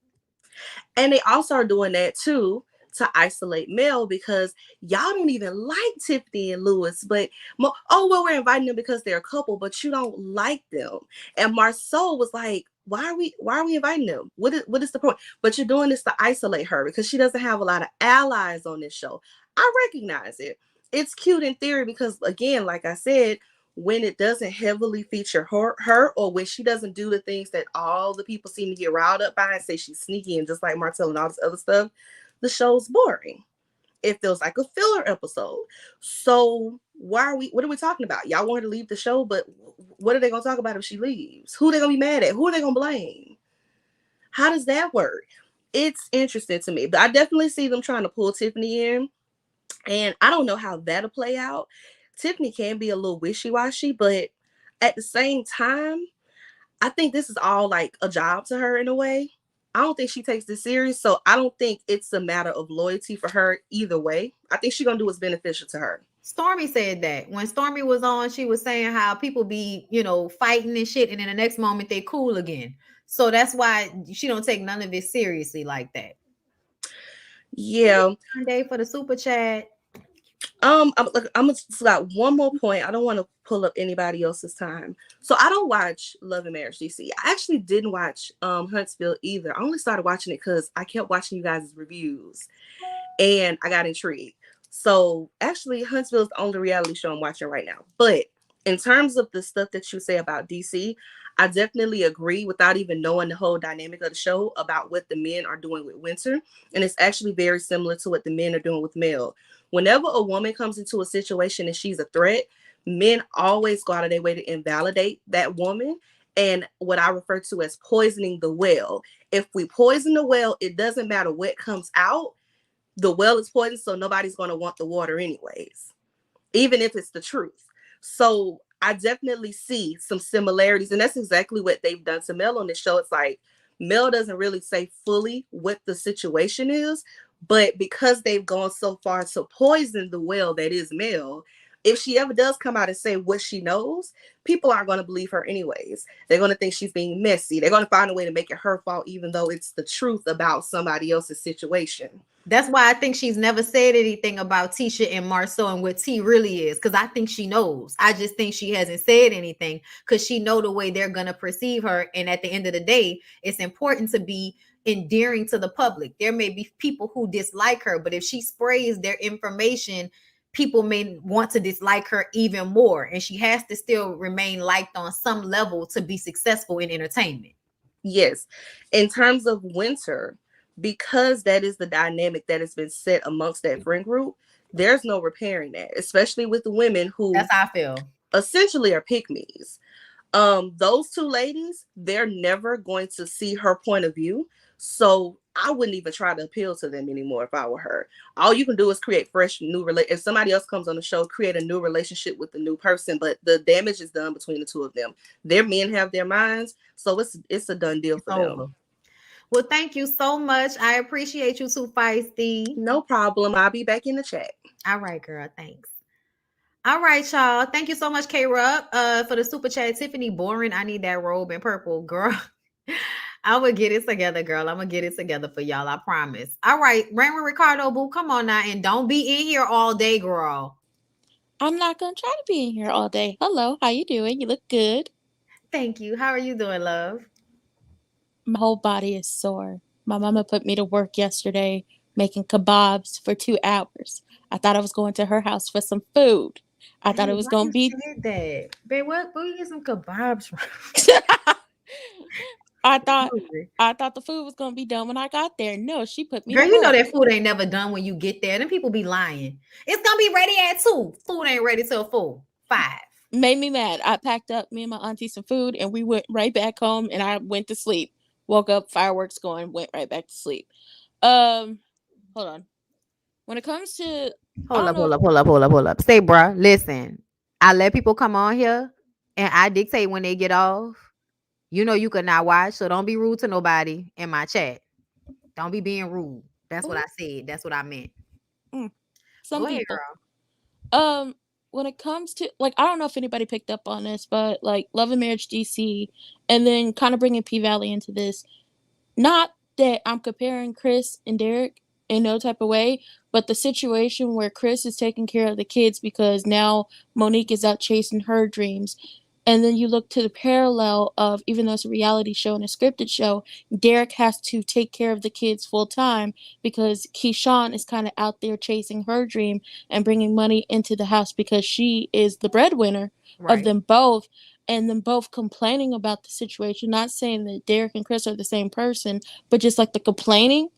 And they also are doing that too to isolate Mel because y'all don't even like Tiffany and Lewis, but we're inviting them because they're a couple, but you don't like them. And Marceau was like, why are we inviting them? What is the point? But you're doing this to isolate her because she doesn't have a lot of allies on this show. I recognize it. It's cute in theory because, again, like I said, when it doesn't heavily feature her, or when she doesn't do the things that all the people seem to get riled up by and say she's sneaky and just like Martell and all this other stuff, the show's boring. It feels like a filler episode. So what are we talking about? Y'all want her to leave the show, but what are they going to talk about if she leaves? Who are they going to be mad at? Who are they going to blame? How does that work? It's interesting to me, but I definitely see them trying to pull Tiffany in, and I don't know how that'll play out. Tiffany can be a little wishy-washy, but at the same time, I think this is all like a job to her in a way. I don't think she takes this serious, so I don't think it's a matter of loyalty for her either way. I think she's gonna do what's beneficial to her. Stormy said that when Stormy was on, she was saying how people be, fighting and shit, and in the next moment they cool again. So that's why she don't take none of it seriously like that. Yeah. Day for the super chat. I'm got one more point. I don't want to pull up anybody else's time. So I don't watch Love and Marriage DC. I actually didn't watch Huntsville either. I only started watching it because I kept watching you guys' reviews and I got intrigued. So actually Huntsville is the only reality show I'm watching right now. But in terms of the stuff that you say about DC, I definitely agree without even knowing the whole dynamic of the show about what the men are doing with Winter. And it's actually very similar to what the men are doing with Mel. Whenever a woman comes into a situation and she's a threat, men always go out of their way to invalidate that woman and what I refer to as poisoning the well. If we poison the well, it doesn't matter what comes out. The well is poisoned, so nobody's going to want the water anyways, even if it's the truth. So I definitely see some similarities, and that's exactly what they've done to Mel on this show. It's like Mel doesn't really say fully what the situation is, but because they've gone so far to poison the well that is Mel, if she ever does come out and say what she knows, people aren't going to believe her anyways. They're going to think she's being messy. They're going to find a way to make it her fault, even though it's the truth about somebody else's situation. That's why I think she's never said anything about Tisha and Marceau and what T really is, because I think she knows. I just think she hasn't said anything because she know the way they're going to perceive her. And at the end of the day, it's important to be endearing to the public. There may be people who dislike her, but if she sprays their information, people may want to dislike her even more. And she has to still remain liked on some level to be successful in entertainment. Yes. In terms of Winter, because that is the dynamic that has been set amongst that friend group, there's no repairing that, especially with the women who that's how I feel essentially are pick-me's. Those two ladies, they're never going to see her point of view. So I wouldn't even try to appeal to them anymore if I were her. All you can do is create fresh new if somebody else comes on the show, create a new relationship with the new person, but the damage is done between the two of them. Their men have their minds, so it's a done deal for them. Well, thank you so much. I appreciate you too, Feisty. No problem. I'll be back in the chat. All right, girl. Thanks. All right, y'all. Thank you so much, K-Rub, for the super chat. Tiffany, boring. I need that robe in purple, girl. I'm going to get it together, girl. I'm going to get it together for y'all. I promise. All right. Raymond Ricardo, boo, come on now. And don't be in here all day, girl. I'm not going to try to be in here all day. Hello. How you doing? You look good. Thank you. How are you doing, love? My whole body is sore. My mama put me to work yesterday making kebabs for 2 hours. I thought I was going to her house for some food. I thought it Babe, was why going you to be said that? Babe, where you get some kebabs from? I thought I thought the food was going to be done when I got there. No, she put me Girl, to you know work. that food ain't never done when you get there. Them people be lying. It's gonna be ready at 2. Food ain't ready till 4, 5. Made me mad. I packed up me and my auntie some food and we went right back home and I went to sleep. Woke up, fireworks going, went right back to sleep. Hold on. When it comes to I Hold don't up, know if hold up, hold up, hold up, hold up. Say, bruh, listen. I let people come on here and I dictate when they get off. You know you could not watch, so don't be rude to nobody in my chat. Don't be being rude. That's what ooh, I said. That's what I meant. some Go ahead, people. girl. When it comes to like I don't know if anybody picked up on this, but like Love and Marriage DC and then kind of bringing P Valley into this. Not that I'm comparing Chris and Derek in no type of way, but the situation where Chris is taking care of the kids because now Monique is out chasing her dreams. And then you look to the parallel of, even though it's a reality show and a scripted show, Derek has to take care of the kids full time because Keyshawn is kind of out there chasing her dream and bringing money into the house because she is the breadwinner of Right. them both, and them both complaining about the situation. Not saying that Derek and Chris are the same person, but just like the complaining.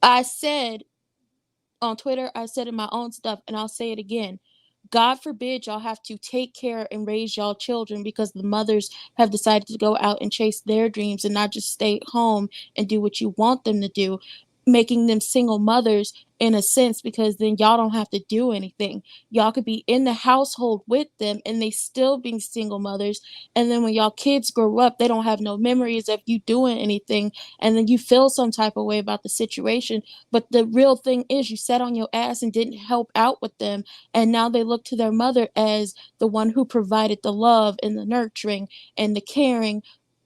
I said on Twitter, I said in my own stuff, and I'll say it again. God forbid y'all have to take care and raise y'all children because the mothers have decided to go out and chase their dreams and not just stay home and do what you want them to do, making them single mothers in a sense because then y'all don't have to do anything. Y'all could be in the household with them and they still being single mothers. And then when y'all kids grow up, they don't have no memories of you doing anything. And then you feel some type of way about the situation. But the real thing is you sat on your ass and didn't help out with them, and now they look to their mother as the one who provided the love and the nurturing and the caring,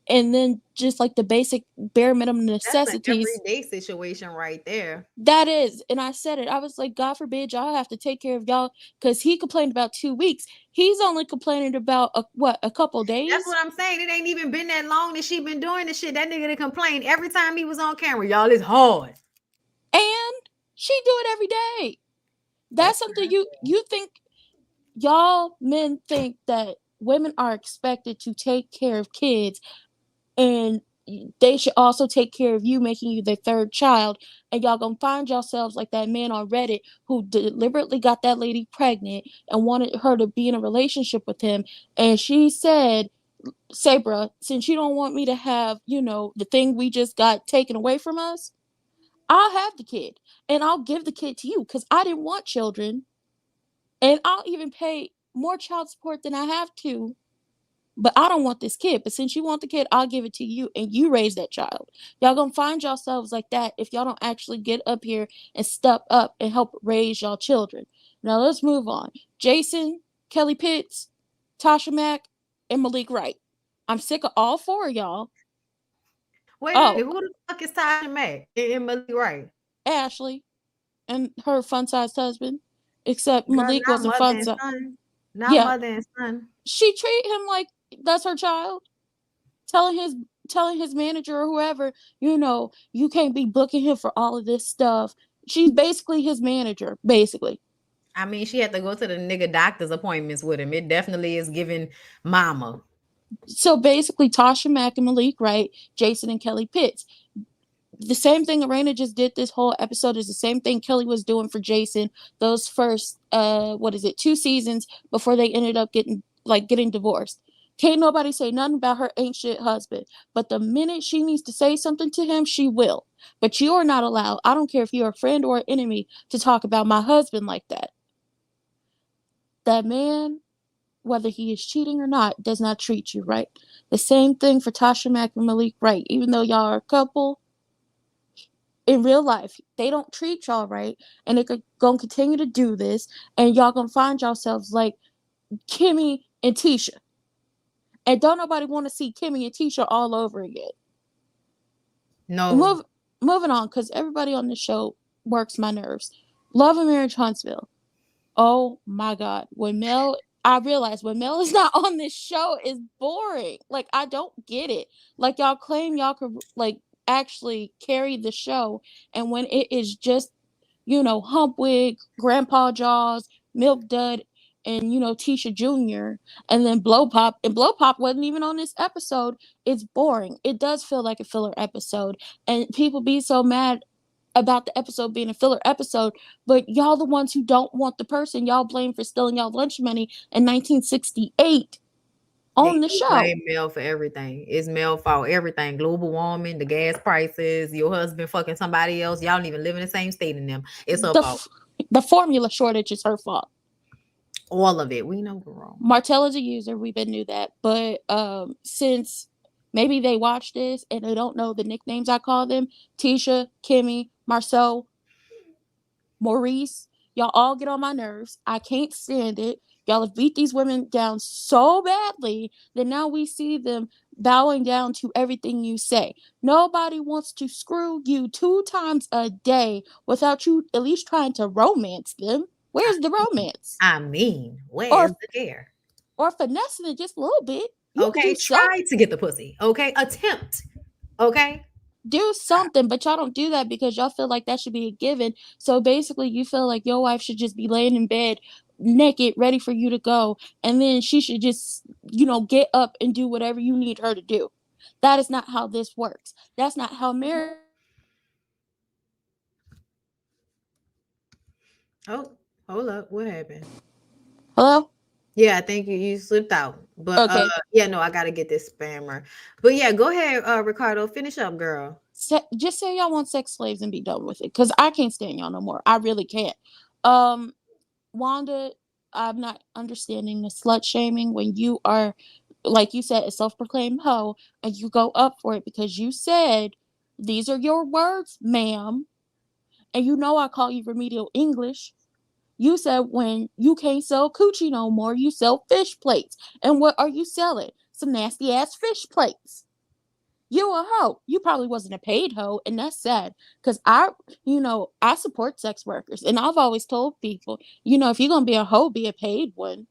and then just like the basic bare minimum That's an necessities. everyday situation right there. That is, and I said it, I was like, God forbid y'all have to take care of y'all, because he complained about 2 weeks. He's only complaining about a couple That's days. what I'm saying. It ain't even been that long that she been doing this shit. That nigga to complain every time he was on camera. Y'all, it's hard. And she do it every day. That's That's something you think. Y'all men think that women are expected to take care of kids, and they should also take care of you, making you their third child. And y'all gonna find yourselves like that man on Reddit who deliberately got that lady pregnant and wanted her to be in a relationship with him. And she said, Sabra, since you don't want me to have, the thing we just got taken away from us, I'll have the kid and I'll give the kid to you because I didn't want children. And I'll even pay more child support than I have to, but I don't want this kid. But since you want the kid, I'll give it to you and you raise that child. Y'all gonna find yourselves like that if y'all don't actually get up here and step up and help raise y'all children. Now let's move on. Jason, Kelly Pitts, Tasha Mack, and Malik Wright. I'm sick of all four of y'all. Wait a Oh, minute. Who the fuck is Tasha Mack and Malik Right? Ashley and her fun-sized husband. Except Girl, Malik not wasn't mother fun and size. son. Not Yeah, mother and son. she treat him like that's her child. telling his telling his manager or whoever, you can't be booking him for all of this stuff. She's basically his manager, basically. I mean, she had to go to the nigga doctor's appointments with him. It definitely is giving mama. So basically, Tasha Mack and Malik Wright, Jason and Kelly Pitts. The same thing Arena just did this whole episode is the same thing Kelly was doing for Jason those first 2 seasons before they ended up getting divorced. Can't nobody say nothing about her ain't shit husband. But the minute she needs to say something to him, she will. But you are not allowed, I don't care if you're a friend or an enemy, to talk about my husband like that. That man, whether he is cheating or not, does not treat you right. The same thing for Tasha Mack and Malik Wright. Even though y'all are a couple, in real life, they don't treat y'all right, and they're gonna continue to do this, and y'all gonna find yourselves like Kimmy and Tisha. And don't nobody want to see Kimmy and Tisha all over again. No. Move, moving on, because everybody on the show works my nerves. Love and Marriage Huntsville. Oh my God. When Mel I realize when Mel is not on this show is boring. Like, I don't get it. Like, y'all claim y'all could like actually carry the show, and when it is just, you know, Humpwig, Grandpa Jaws, Milk Dud, and, you know, Tisha Jr., and then Blow Pop, and Blow Pop wasn't even on this episode, it's boring. It does feel like a filler episode, and people be so mad about the episode being a filler episode, but y'all the ones who don't want the person y'all blame for stealing y'all lunch money in 1968 on the show. Blame Mel for everything. It's Mel's fault. Everything. Global warming, the gas prices, your husband fucking somebody else. Y'all don't even live in the same state in them. It's her fault. The formula shortage is her fault. All of it. We know we're wrong. Martell is a user. We been knew that. But since maybe they watch this and they don't know the nicknames I call them, Tisha, Kimmy, Marcel, Maurice, y'all all get on my nerves. I can't stand it. Y'all have beat these women down so badly that now we see them bowing down to everything you say. Nobody wants to screw you 2 times a day without you at least trying to romance them. Where's the romance? I mean, where's the care? Or finessing it just a little bit. You okay, try to get the pussy. Okay, attempt. Okay. Do something, but y'all don't do that because y'all feel like that should be a given. So basically, you feel like your wife should just be laying in bed naked, ready for you to go, and then she should just, you know, get up and do whatever you need her to do. That is not how this works. That's not how marriage. Oh, hold up. What happened? Hello? Yeah, I think you slipped out. But okay. Yeah, no, I gotta get this spammer. But yeah, go ahead, Ricardo. Finish up, girl. Just say y'all want sex slaves and be done with it. Because I can't stand y'all no more. I really can't. Wanda, I'm not understanding the slut shaming when you are, like you said, a self-proclaimed hoe, and you go up for it because you said, these are your words, ma'am. And you know I call you remedial English. You said when you can't sell coochie no more, you sell fish plates. And what are you selling? Some nasty ass fish plates. You a hoe. You probably wasn't a paid hoe, and that's sad. Because I support sex workers. And I've always told people, if you're going to be a hoe, be a paid one.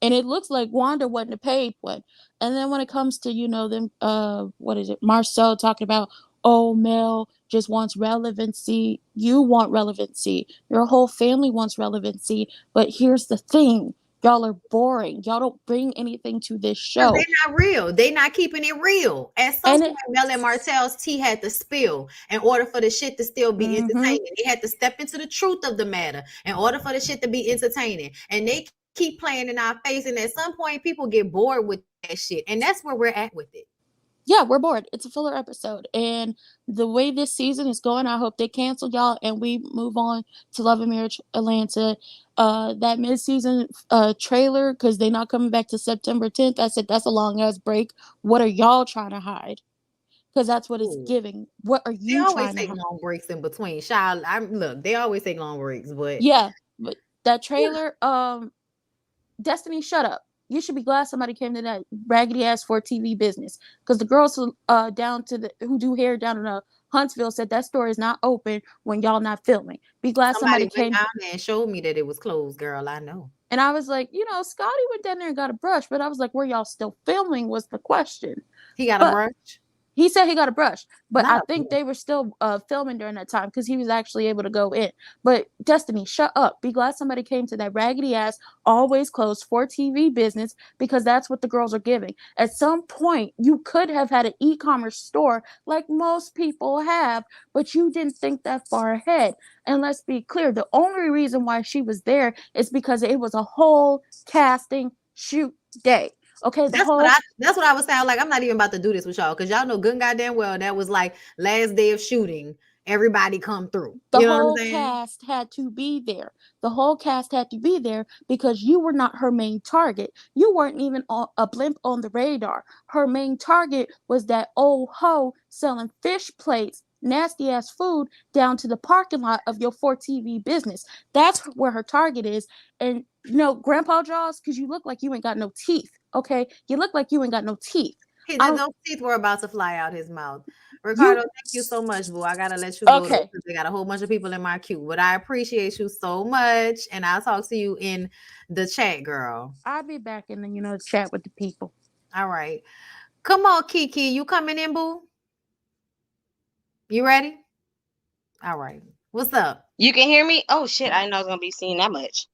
And it looks like Wanda wasn't a paid one. And then when it comes to, them, Marcel talking about, oh, Mel just wants relevancy. You want relevancy. Your whole family wants relevancy. But here's the thing. Y'all are boring. Y'all don't bring anything to this show. They're not real. They're not keeping it real. At some point, Mel and Martell's tea had to spill in order for the shit to still be entertaining. They had to step into the truth of the matter in order for the shit to be entertaining. And they keep playing in our face. And at some point, people get bored with that shit. And that's where we're at with it. Yeah, we're bored. It's a filler episode. And the way this season is going, I hope they cancel y'all and we move on to Love and Marriage Atlanta. That mid-season trailer, because they're not coming back to September 10th. I said, that's a long-ass break. What are y'all trying to hide? Because that's what it's giving. What are you trying to hide? They always take long breaks in between. Look, they always take long breaks. But yeah, but that trailer, Destiny, shut up. You should be glad somebody came to that raggedy ass for TV business, because the girls who do hair down in Huntsville said that store is not open when y'all not filming. Be glad somebody came down there and showed me that it was closed, girl. I know. And I was like, Scotty went down there and got a brush, but I was like, were y'all still filming was the question. He got a brush? He said he got a brush, but I think they were still filming during that time because he was actually able to go in. But Destiny, shut up. Be glad somebody came to that raggedy ass, always closed for TV business, because that's what the girls are giving. At some point, you could have had an e-commerce store like most people have, but you didn't think that far ahead. And let's be clear, the only reason why she was there is because it was a whole casting shoot day. Okay, that's what I was saying. Like, I'm not even about to do this with y'all because y'all know good and goddamn well that was like last day of shooting. Everybody come through. The whole cast had to be there. The whole cast had to be there because you were not her main target. You weren't even a blimp on the radar. Her main target was that old hoe selling fish plates, nasty ass food down to the parking lot of your 4TV business. That's where her target is. And Grandpa Jaws, because you look like you ain't got no teeth. Okay, you look like you ain't got no teeth. Those teeth were about to fly out his mouth. Ricardo, thank you so much, boo. I gotta let you go Okay. because they got a whole bunch of people in my queue. But I appreciate you so much, and I'll talk to you in the chat, girl. I'll be back in the chat with the people. All right, come on, Kiki, you coming in, boo? You ready? All right. What's up? You can hear me? Oh shit! I didn't know I was gonna be seeing that much.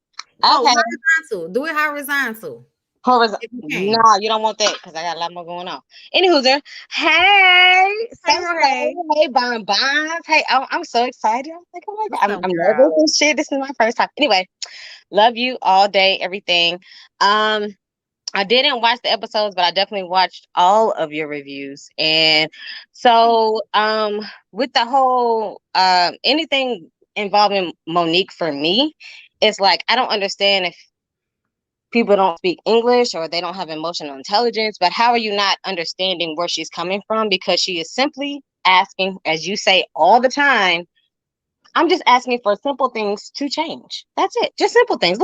Oh, Okay. horizontal. Do it horizontal. Horizontal. If you can. No, you don't want that because I got a lot more going on. Anywho, there. Hey, Hey. hey, bonbons. Hey, I'm so excited. I'm like, oh my What's god, up, I'm girl? nervous and shit. This is my first time. Anyway, love you all day, everything. I didn't watch the episodes, but I definitely watched all of your reviews. And so, with the whole anything involving Monique for me, it's like I don't understand if people don't speak English or they don't have emotional intelligence, but how are you not understanding where she's coming from? Because she is simply asking, as you say all the time, I'm just asking for simple things to change. That's it. Just simple things.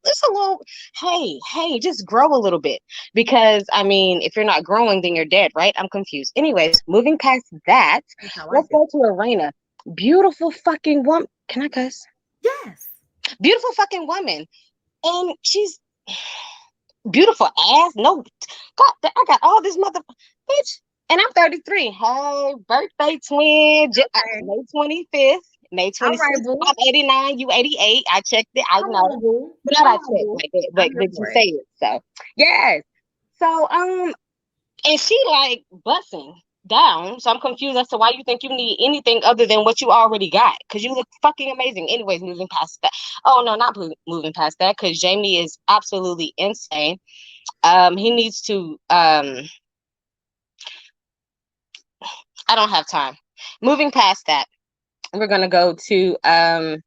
Just a little, hey, just grow a little bit. Because, I mean, if you're not growing, then you're dead, right? I'm confused. Anyways, moving past that, let's go to Arena. Beautiful fucking woman. Can I cuss? Yes. Beautiful fucking woman. And she's beautiful ass. No, God, I got all this bitch. And I'm 33. Hey, birthday twin. May 25th. May 26th. Right, I'm 89. You 88. I checked it. I know. On, But not I checked like that. But you say it. So yes. So and she like bussing down. So I'm confused as to why you think you need anything other than what you already got. Because you look fucking amazing. Anyways, moving past that. Oh no, not moving past that. Because Jamie is absolutely insane. He needs to I don't have time. Moving past that, we're gonna go to I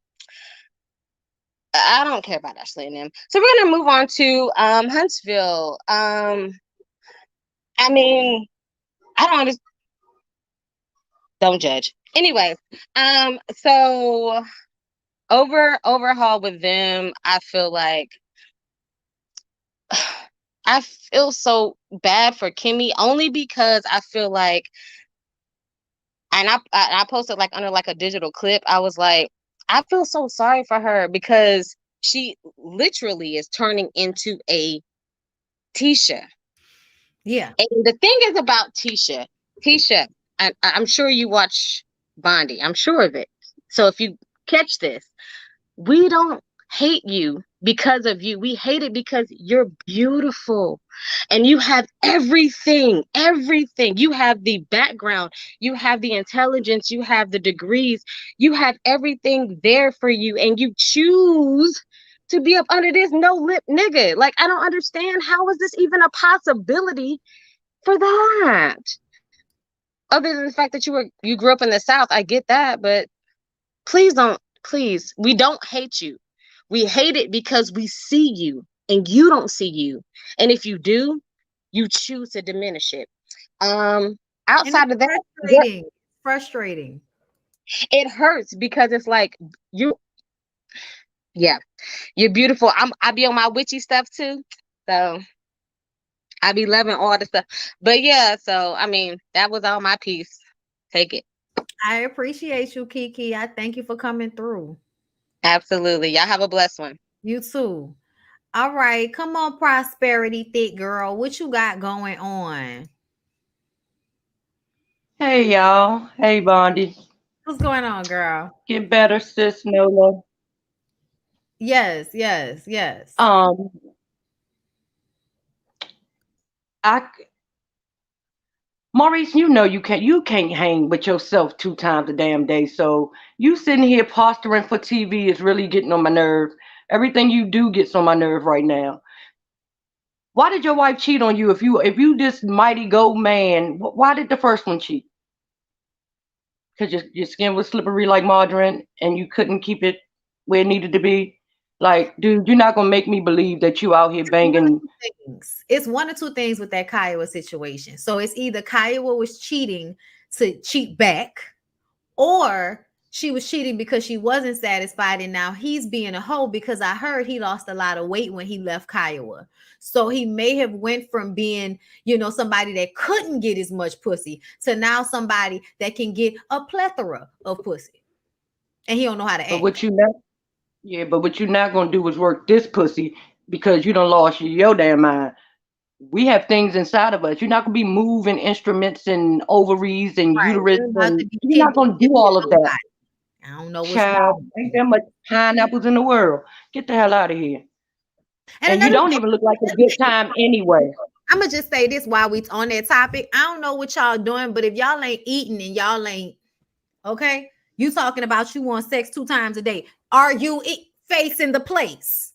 don't care about Ashley and them. So we're gonna move on to Huntsville. I mean, I don't understand. Don't judge. Anyways, so overhaul with them, I feel like I feel so bad for Kimmy only because I feel like, and I posted like under like a digital clip. I was like, I feel so sorry for her because she literally is turning into a Tisha. Yeah. And the thing is about Tisha, I'm sure you watch Bondi. I'm sure of it. So if you catch this, we don't hate you because of you. We hate it because you're beautiful and you have everything. You have the background, you have the intelligence, you have the degrees, you have everything there for you, and you choose to be up under this no lip nigga. Like, I don't understand. How is this even a possibility for that? Other than the fact that you grew up in the South, I get that, but please, we don't hate you. We hate it because we see you and you don't see you. And if you do, you choose to diminish it. Outside of that, frustrating. It hurts because it's like you're beautiful. I be on my witchy stuff too. So I be loving all the stuff. But yeah, so I mean, that was all my piece. Take it. I appreciate you, Kiki. I thank you for coming through. Absolutely. Y'all have a blessed one. You too. All right. Come on, prosperity thick girl. What you got going on? Hey y'all. Hey Bondi. What's going on, girl? Get better, sis Nola. Yes. Maurice, you know you can't hang with yourself 2 times a damn day. So you sitting here posturing for TV is really getting on my nerve. Everything you do gets on my nerve right now. Why did your wife cheat on you? If you this mighty gold man, why did the first one cheat? Because your skin was slippery like margarine and you couldn't keep it where it needed to be. Like, dude, you're not gonna make me believe that you out here banging. It's one or two things with that Kiowa situation. So it's either Kiowa was cheating to cheat back, or she was cheating because she wasn't satisfied, and now he's being a hoe because I heard he lost a lot of weight when he left Kiowa. So he may have went from being, you know, somebody that couldn't get as much pussy to now somebody that can get a plethora of pussy, and he don't know how to But act. what you not, yeah, but what you're not gonna do is work this pussy because you done lost your damn mind. We have things inside of us. You're not gonna be moving instruments and ovaries and Right, uterus, you're about to and be you're not kidney gonna do dipping all of that. nobody. I don't know what's Child, wrong. ain't that much pineapples in the world. Get the hell out of here. And And you another don't thing, even look like a good time anyway. I'm gonna just say this while we on that topic. I don't know what y'all doing, but if y'all ain't eating and y'all ain't okay, you talking about you want sex 2 times a day. Are you facing the place?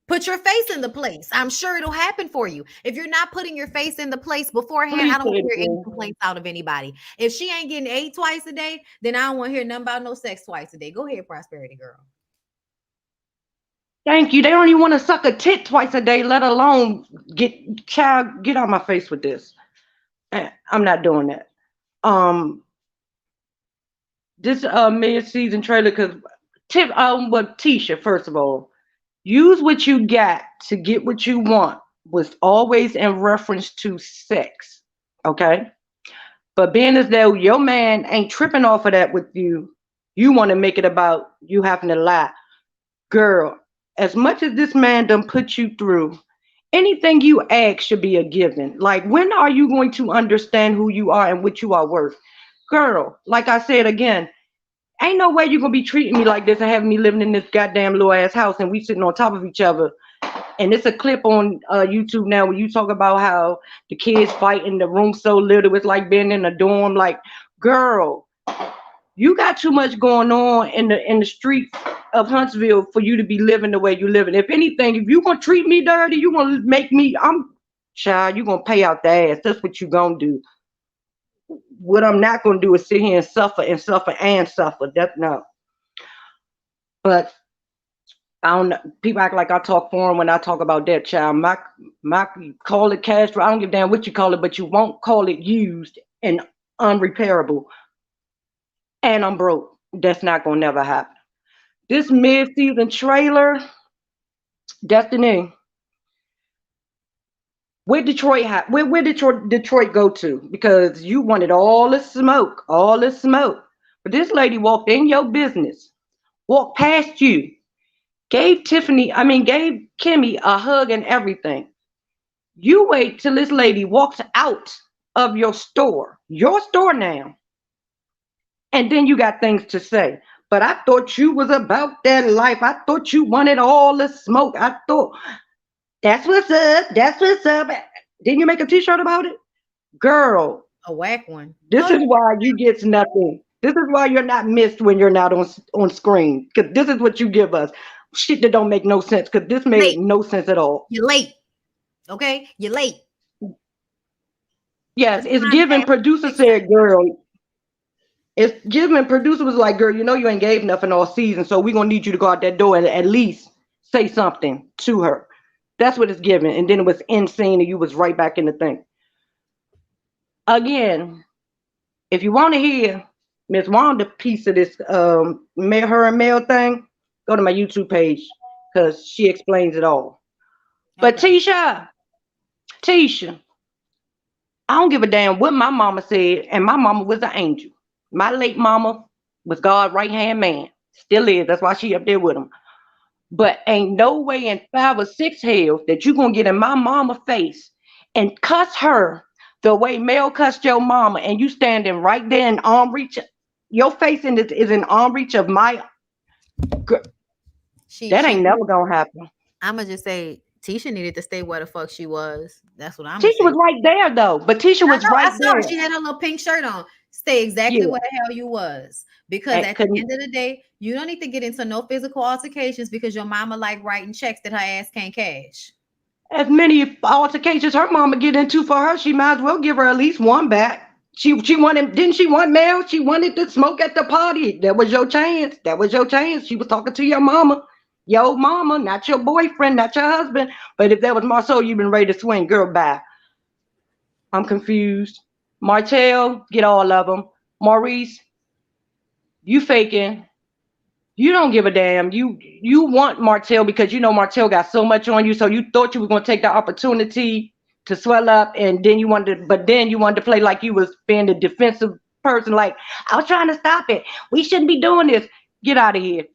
Put your face in the place. I'm sure it'll happen for you. If you're not putting your face in the place beforehand, Please I don't say want it to hear any again. complaints out of anybody. If she ain't getting 8 twice a day, then I don't want to hear nothing about no sex twice a day. Go ahead, prosperity girl. Thank you. They don't even want to suck a tit twice a day, let alone get out my face with this. I'm not doing that. This mid-season trailer, because but Tisha, first of all, use what you got to get what you want was always in reference to sex. Okay? But being as though your man ain't tripping off of that with you, you want to make it about you having to lie. Girl, as much as this man done put you through, anything you ask should be a given. Like, when are you going to understand who you are and what you are worth? Girl, like I said again, ain't no way you're gonna be treating me like this and having me living in this goddamn little ass house and we sitting on top of each other. And it's a clip on YouTube now where you talk about how the kids fight in the room so little, it's like being in a dorm. Like, girl, you got too much going on in the streets of Huntsville for you to be living the way you living. If anything, if you gonna treat me dirty, you gonna make me, child, you gonna pay out the ass. That's what you gonna do. What I'm not gonna do is sit here and suffer and suffer and suffer. That's no. But I don't know. People act like I talk for them when I talk about that, child. My call it cash. I don't give a damn what you call it, but you won't call it used and unrepairable. And I'm broke. That's not gonna never happen. This mid-season trailer, Destiny. Where Detroit go to? Because you wanted all the smoke, all the smoke. But this lady walked in your business, walked past you, gave Kimmy a hug and everything. You wait till this lady walks out of your store now, and then you got things to say. But I thought you was about that life. I thought you wanted all the smoke. I thought that's what's up. That's what's up. Didn't you make a t-shirt about it? Girl, A whack one. this is why you get nothing. This is why you're not missed when you're not on screen. Because this is what you give us. Shit that don't make no sense. Because this made Late. no sense at all. You're late. Okay? You're late. Yes, The it's time given. passed. Producer said, girl. It's given. Producer was like, girl, you know you ain't gave nothing all season. So we're going to need you to go out that door and at least say something to her. That's what it's given. And then it was insane and you was right back in the thing. Again, if you want to hear Miss Wanda piece of this her and Mel thing, go to my YouTube page because she explains it all. But Okay. Tisha, I don't give a damn what my mama said, and my mama was an angel. My late mama was God's right-hand man. Still is. That's why she up there with him. But ain't no way in 5 or 6 hells that you gonna get in my mama face and cuss her the way Mel cussed your mama, and you standing right there in arm reach. Your face is in arm reach of my. That ain't never gonna happen. I'm gonna just say Tisha needed to stay where the fuck she was. That's what I'm gonna Tisha say. was right there though, but Tisha was I right saw her. there. She had her little pink shirt on. Stay exactly Yeah, where the hell you was. Because at the end of the day, you don't need to get into no physical altercations because your mama like writing checks that her ass can't cash. as many altercations her mama get into for her, she might as well give her at least one back. She wanted, didn't she want Mel? She wanted to smoke at the party. That was your chance. That was your chance. She was talking to your mama. Your mama, not your boyfriend, not your husband. But if that was Marceau, you've been ready to swing. Girl, bye. I'm confused. Martell, get all of them. Maurice, You faking. You don't give a damn. You want Martell because you know Martell got so much on you, so you thought you were gonna take the opportunity to swell up, and then you wanted to play like you was being the defensive person, like I was trying to stop it. We shouldn't be doing this. Get out of here.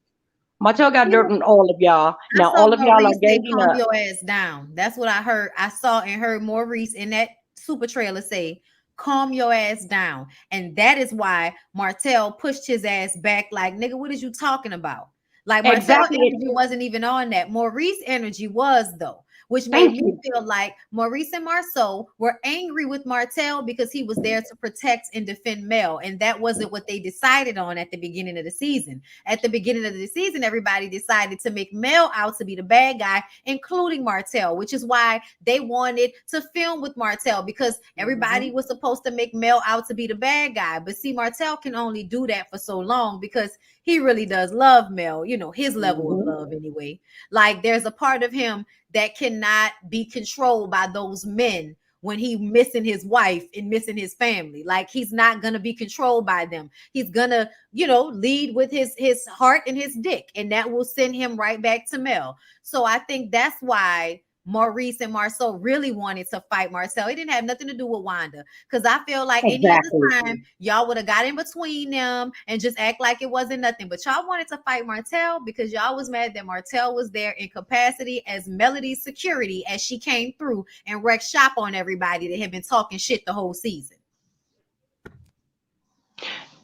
Martell got dirt on all of y'all. I Now saw all of y'all are Maurice say, ganging calm up. your ass down. That's what I heard. I saw and heard Maurice in that super trailer say, calm your ass down. And that is why Martell pushed his ass back like, nigga, what is you talking about? Like Martell Exactly. energy wasn't even on that. Maurice energy was, though, which made Thank me you. feel like Maurice and Marceau were angry with Martell because he was there to protect and defend Mel. And that wasn't what they decided on at the beginning of the season. At the beginning of the season, everybody decided to make Mel out to be the bad guy, including Martell, which is why they wanted to film with Martell, because everybody was supposed to make Mel out to be the bad guy. But see, Martell can only do that for so long because he really does love Mel, you know, his level of love anyway. Like there's a part of him that cannot be controlled by those men when he missing his wife and missing his family. Like he's not gonna be controlled by them. He's gonna, you know, lead with his heart and his dick, and that will send him right back to Mel. So I think that's why Maurice and Marceau really wanted to fight Marcel. It didn't have nothing to do with Wanda, because I feel like any other time y'all would have got in between them and just act like it wasn't nothing. But y'all wanted to fight Martell because y'all was mad that Martell was there in capacity as Melody's security as she came through and wrecked shop on everybody that had been talking shit the whole season.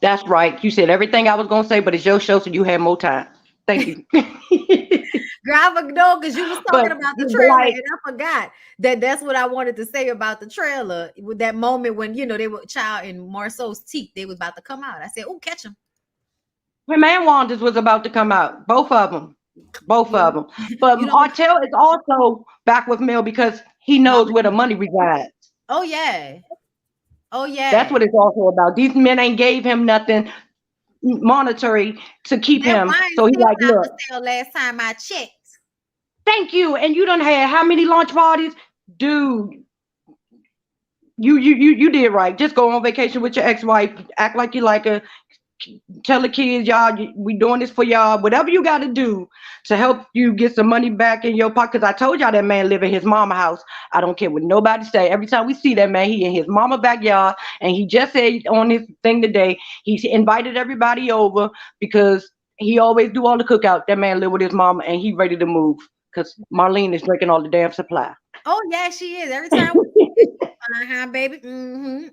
That's right. You said everything I was gonna say, but it's your show, so you had more time. Thank you. Girl, I know because you was talking about the trailer, and I forgot that that's what I wanted to say about the trailer. With that moment when, you know, they were Child and Marceau's teeth, they was about to come out. I said, "Oh, catch them." When Man Wanders was about to come out, both of them. But Martell is also back with Mel because he knows where the money resides. Oh yeah. That's what it's also about. These men ain't gave him nothing monetary to keep him. So he's like, look, last time I checked. Thank you. And you done had how many launch parties? Dude, you did right. Just go on vacation with your ex-wife. Act like you like her. Tell the kids, y'all, we doing this for y'all. Whatever you got to do to help you get some money back in your pocket. Because I told y'all that man live in his mama house. I don't care what nobody say. Every time we see that man, he in his mama backyard. And he just said on his thing today, he invited everybody over because he always do all the cookout. That man live with his mama and he ready to move because Marlene is drinking all the damn supply. Oh, yeah, she is. Every time we baby.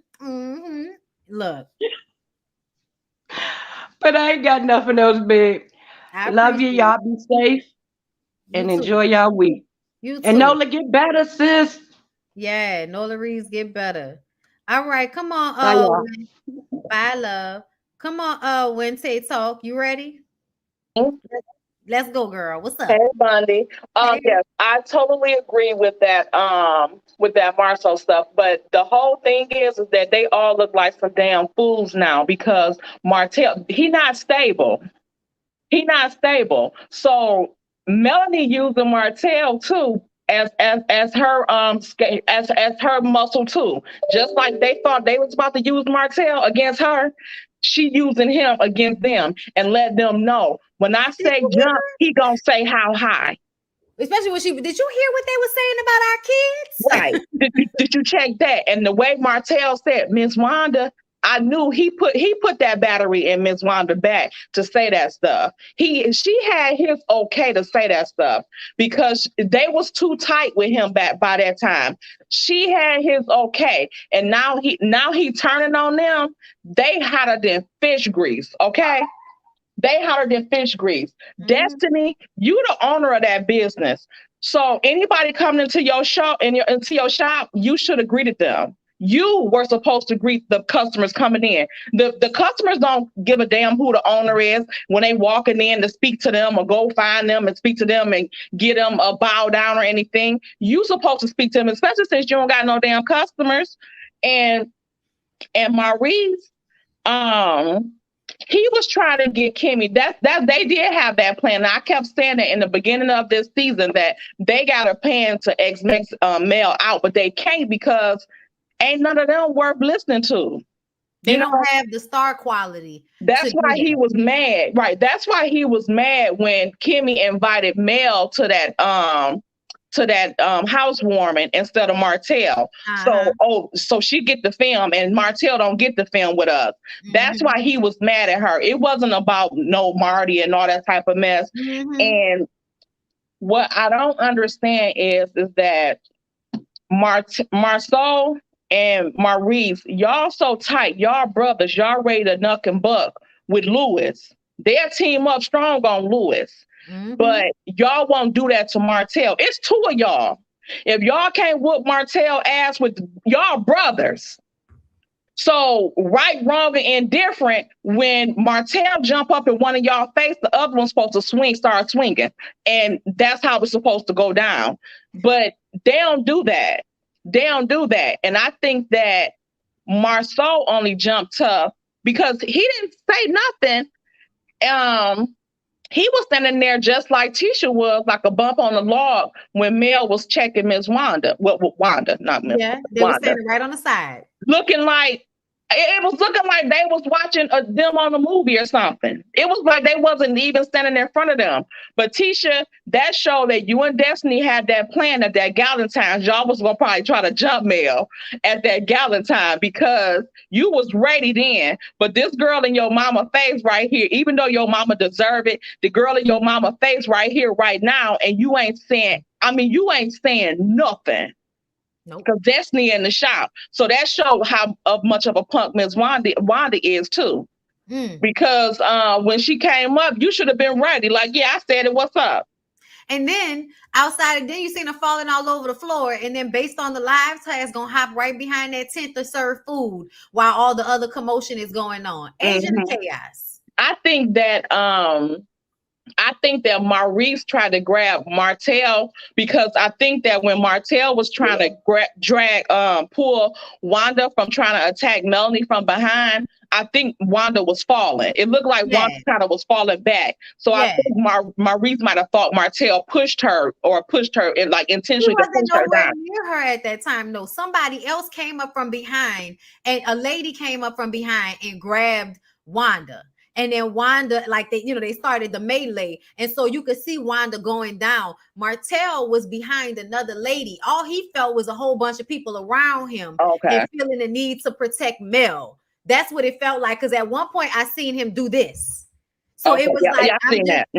Look. But I ain't got nothing else, babe. Love you. Y'all be safe and enjoy y'all week. You too. And Nola, get better, sis. Yeah, Nola Reeves, get better. All right, come on. Bye, love. Come on, Wednesday talk. You ready? Let's go, girl. What's up? Hey, Bondi. Yes, I totally agree with that Marceau stuff. But the whole thing is that they all look like some damn fools now because Martell, he not stable. So Melanie using Martell too as her as her muscle too. Just like they thought they was about to use Martell against her, she using him against them and let them know. When I say jump, he gonna say how high. Especially when did you hear what they were saying about our kids? Right. Did you check that? And the way Martell said, Miss Wanda, I knew he put that battery in Miss Wanda back to say that stuff. She had his okay to say that stuff because they was too tight with him back by that time. She had his okay, and now he turning on them. They hotter than fish grease, okay? They hotter than fish grease. Mm-hmm. Destiny, you the owner of that business. So anybody coming into your shop, into your shop, you should have greeted them. You were supposed to greet the customers coming in. The customers don't give a damn who the owner is when they walking in to speak to them or go find them and speak to them and get them a bow down or anything. You supposed to speak to them, especially since you don't got no damn customers. And Maurice, he was trying to get Kimmy. That they did have that plan. And I kept saying that in the beginning of this season that they got a plan to X Mel out, but they can't because ain't none of them worth listening to. They don't have the star quality. That's why he was mad, right? That's why he was mad when Kimmy invited Mel to that housewarming instead of Martell. So she get the film and Martell don't get the film with us. That's why he was mad at her. It wasn't about no Marty and all that type of mess. And what I don't understand is that Marceau and Maurice, y'all so tight, y'all brothers, y'all ready to knuck and buck with Lewis. They'll team up strong on Lewis. But y'all won't do that to Martell. It's two of y'all. If y'all can't whoop Martell ass with y'all brothers. So right, wrong, and indifferent, when Martell jump up in one of y'all face, the other one's supposed to start swinging. And that's how it's supposed to go down. But they don't do that. They don't do that. And I think that Marceau only jumped tough because he didn't say nothing. He was standing there just like Tisha was, like a bump on the log when Mel was checking Miss Wanda. Well, Wanda, not Miss Wanda. They were standing right on the side. Looking like, it was looking like they was watching them on a movie or something. It was like they wasn't even standing in front of them. But Tisha, that showed that you and Destiny had that plan at that Galentine's. Y'all was going to probably try to jump Mel at that Galentine because you was ready then. But this girl in your mama face right here, even though your mama deserve it, the girl in your mama face right here, right now, and you ain't saying nothing. Because Destiny in the shop. So that showed how much of a punk Miss Wanda is too. Because when she came up, you should have been ready. Like, yeah, I said it, what's up? And then outside, then you seen her falling all over the floor. And then based on the live task, gonna hop right behind that tent to serve food while all the other commotion is going on. Agent of chaos. I think that Maurice tried to grab Martell because I think that when Martell was trying to pull Wanda from trying to attack Melanie from behind, I think Wanda was falling. It looked like Wanda kind of was falling back. So I think Maurice might have thought Martell pushed her and like intentionally to push her down. Near her at that time. No, somebody else came up from behind, and a lady came up from behind and grabbed Wanda. And then Wanda, like they started the melee. And so you could see Wanda going down. Martell was behind another lady. All he felt was a whole bunch of people around him and feeling the need to protect Mel. That's what it felt like. Because at one point I seen him do this. So it was I've seen that.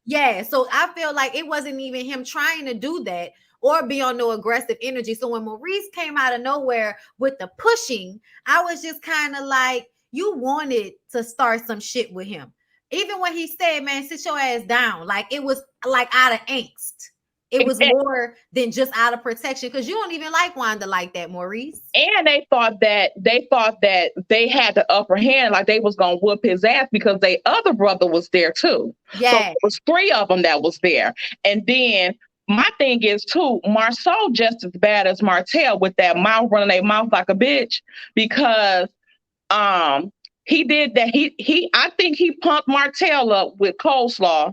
Yeah. So I feel like it wasn't even him trying to do that or be on no aggressive energy. So when Maurice came out of nowhere with the pushing, I was just kind of like, you wanted to start some shit with him. Even when he said, man, sit your ass down. Like, it was like out of angst. It was more than just out of protection because you don't even like Wanda like that, Maurice. And they thought that they had the upper hand, like they was going to whoop his ass because their other brother was there too. Yeah. So it was three of them that was there. And then my thing is too, Marceau just as bad as Martell with that mouth running their mouth like a bitch because he did that. I think he pumped Martell up with coleslaw,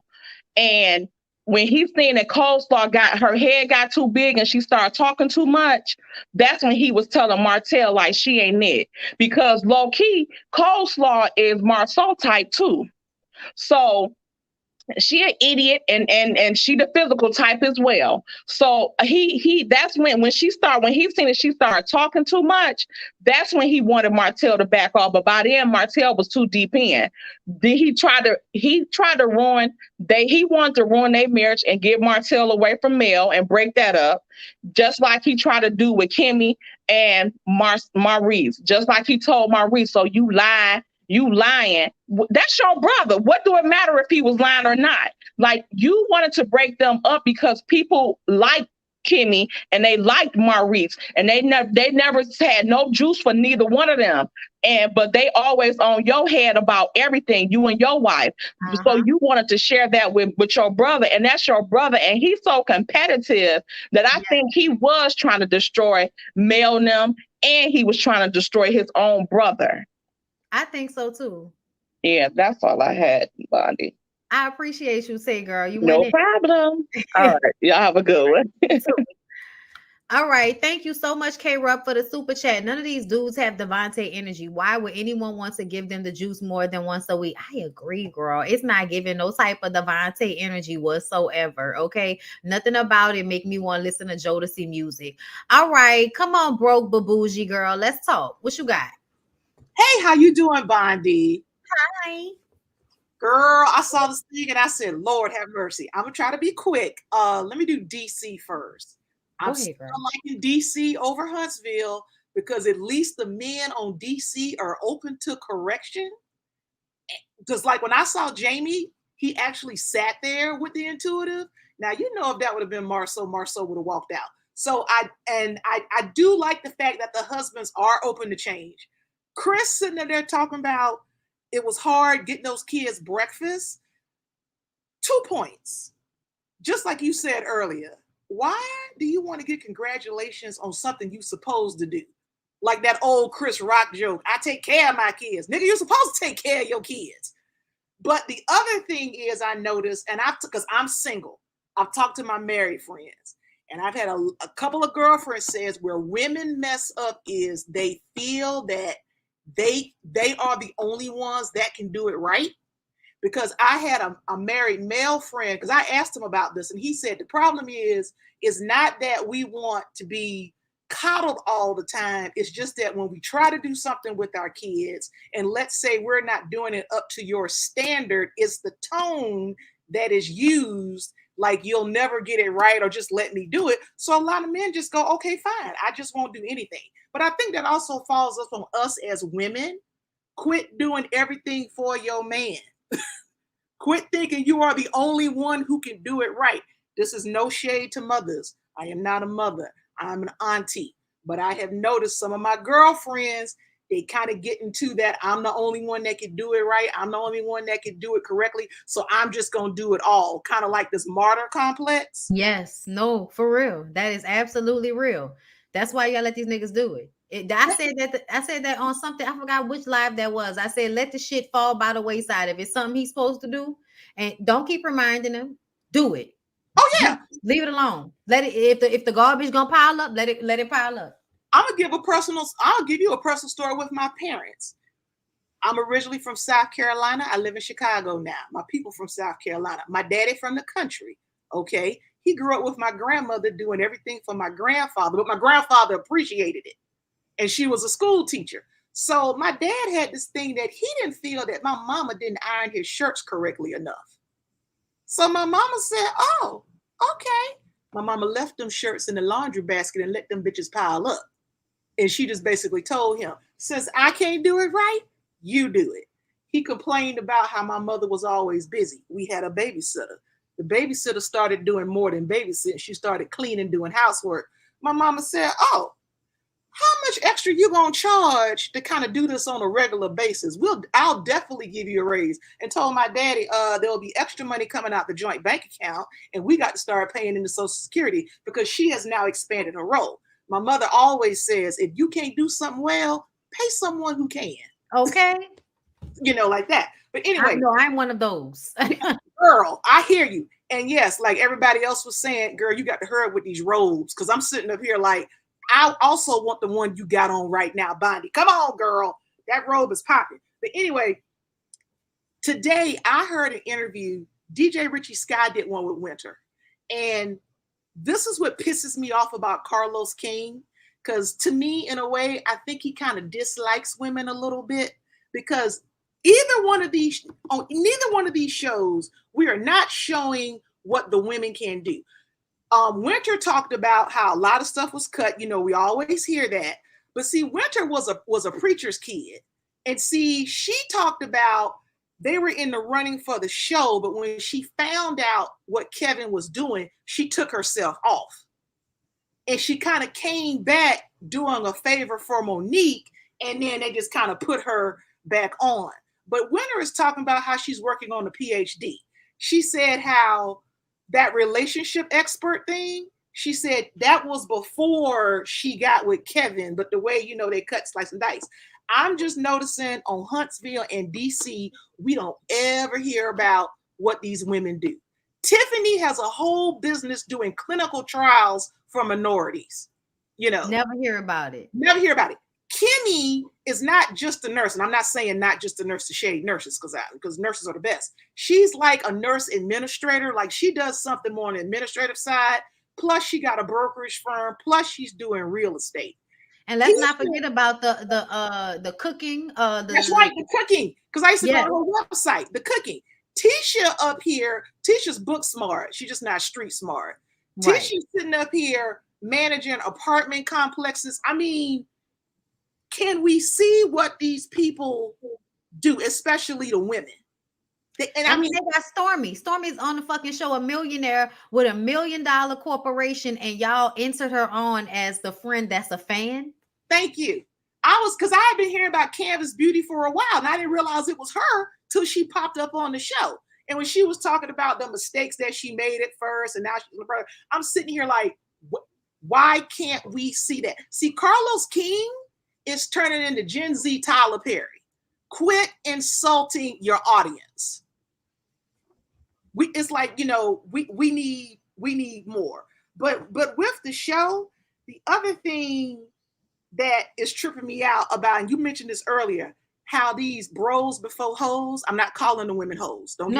and when he seen that coleslaw her head got too big and she started talking too much, that's when he was telling Martell like she ain't it. Because low key, coleslaw is Marceau type too. So she an idiot and she the physical type as well. So that's when he seen that she started talking too much, that's when he wanted Martell to back off. But by then Martell was too deep in. Then he wanted to ruin their marriage and get Martell away from Mel and break that up, just like he tried to do with Kimmy and Maurice. Just like he told Maurice, so you lying. That's your brother. What do it matter if he was lying or not? Like, you wanted to break them up because people like Kimmy and they liked Maurice and they never had no juice for neither one of them. But they always on your head about everything, you and your wife. So you wanted to share that with your brother, and that's your brother. And he's so competitive that I think he was trying to destroy Mel and them, and he was trying to destroy his own brother. I think so too. Yeah, that's all I had, Bondi. I appreciate you, say girl. You no problem. All right, y'all have a good one. All right. Thank you so much, K Rup, for the super chat. None of these dudes have Devontae energy. Why would anyone want to give them the juice more than once a week? I agree, girl. It's not giving no type of Devontae energy whatsoever. Okay. Nothing about it make me want to listen to Jodeci music. All right. Come on, broke babougie girl. Let's talk. What you got? Hey, how you doing, Bondi? Hi. Girl, I saw this thing and I said, Lord have mercy. I'm gonna try to be quick. Let me do DC first. I'm still liking DC over Huntsville because at least the men on DC are open to correction. Because like when I saw Jamie, he actually sat there with the intuitive. Now, you know, if that would have been Marceau would have walked out. So I do like the fact that the husbands are open to change. Chris sitting there talking about it was hard getting those kids breakfast. 2 points. Just like you said earlier, why do you want to get congratulations on something you're supposed to do? Like that old Chris Rock joke, I take care of my kids. Nigga, you're supposed to take care of your kids. But the other thing is I noticed, and because I'm single, I've talked to my married friends, and I've had a couple of girlfriends says where women mess up is they feel that they are the only ones that can do it right. Because I had a married male friend, because I asked him about this, and he said the problem is not that we want to be coddled all the time. It's just that when we try to do something with our kids, and let's say we're not doing it up to your standard, it's the tone that is used, like you'll never get it right or just let me do it. So a lot of men just go, okay, fine, I just won't do anything. But I think that also falls up on us as women. Quit doing everything for your man. Quit thinking you are the only one who can do it right. This is no shade to mothers. I am not a mother. I'm an auntie. But I have noticed some of my girlfriends, they kind of get into that I'm the only one that can do it right. I'm the only one that can do it correctly. So I'm just going to do it all. Kind of like this martyr complex. Yes. No, for real. That is absolutely real. That's why y'all let these niggas do it. I said that on something. I forgot which live that was. I said, let the shit fall by the wayside. If it's something he's supposed to do, and don't keep reminding him, do it. Oh yeah. Leave it alone. Let it, if the garbage gonna pile up, let it pile up. I'll give you a personal story with my parents. I'm originally from South Carolina. I live in Chicago now. My people from South Carolina. My daddy from the country. Okay. He grew up with my grandmother doing everything for my grandfather, but my grandfather appreciated it. And she was a school teacher. So my dad had this thing that he didn't feel that my mama didn't iron his shirts correctly enough. So my mama said, oh, okay. My mama left them shirts in the laundry basket and let them bitches pile up. And she just basically told him, since I can't do it right, you do it. He complained about how my mother was always busy. We had a babysitter. The babysitter started doing more than babysitting. She started cleaning, doing housework. My mama said, oh, how much extra you gonna charge to kind of do this on a regular basis? I'll definitely give you a raise. And told my daddy there'll be extra money coming out the joint bank account, and we got to start paying into Social Security because she has now expanded her role. My mother always says, if you can't do something well, pay someone who can. Okay. You know, like that. But anyway. No, I'm one of those. Girl, I hear you. And yes, like everybody else was saying, girl, you got to hurry with these robes, because I'm sitting up here like, I also want the one you got on right now, Bondi. Come on, girl. That robe is popping. But anyway, today I heard an interview. DJ Richie Sky did one with Winter. And this is what pisses me off about Carlos King. Because to me, in a way, I think he kind of dislikes women a little bit. Because neither one of these shows, we are not showing what the women can do. Winter talked about how a lot of stuff was cut. You know, we always hear that. But see, Winter was a preacher's kid. And see, she talked about they were in the running for the show, but when she found out what Kevin was doing, she took herself off. And she kind of came back doing a favor for Monique, and then they just kind of put her back on. But Winter is talking about how she's working on a PhD. She said how that relationship expert thing, she said that was before she got with Kevin, but the way, you know, they cut, slice, and dice. I'm just noticing on Huntsville and DC, we don't ever hear about what these women do. Tiffany has a whole business doing clinical trials for minorities. You know, never hear about it. Never hear about it. Kimmy is not just a nurse, and I'm not saying not just a nurse to shade nurses because nurses are the best. She's like a nurse administrator. Like she does something more on the administrative side. Plus, she got a brokerage firm. Plus, she's doing real estate. And let's not forget about the cooking. That's right, the cooking. Because I used to go to her website. The cooking. Tisha up here. Tisha's book smart. She's just not street smart. Right. Tisha's sitting up here managing apartment complexes. I mean, can we see what these people do, especially the women? I mean, they got Stormy. Stormy's on the fucking show, a millionaire with $1 million corporation, and y'all entered her on as the friend that's a fan. Thank you. Because I had been hearing about Canvas Beauty for a while, and I didn't realize it was her till she popped up on the show. And when she was talking about the mistakes that she made at first, and now she's I'm sitting here like, why can't we see that? See, Carlos King is turning into Gen Z Tyler Perry. Quit insulting your audience. It's like, we need more. But with the show, the other thing that is tripping me out about, and you mentioned this earlier, how these bros before hoes, I'm not calling the women hoes. But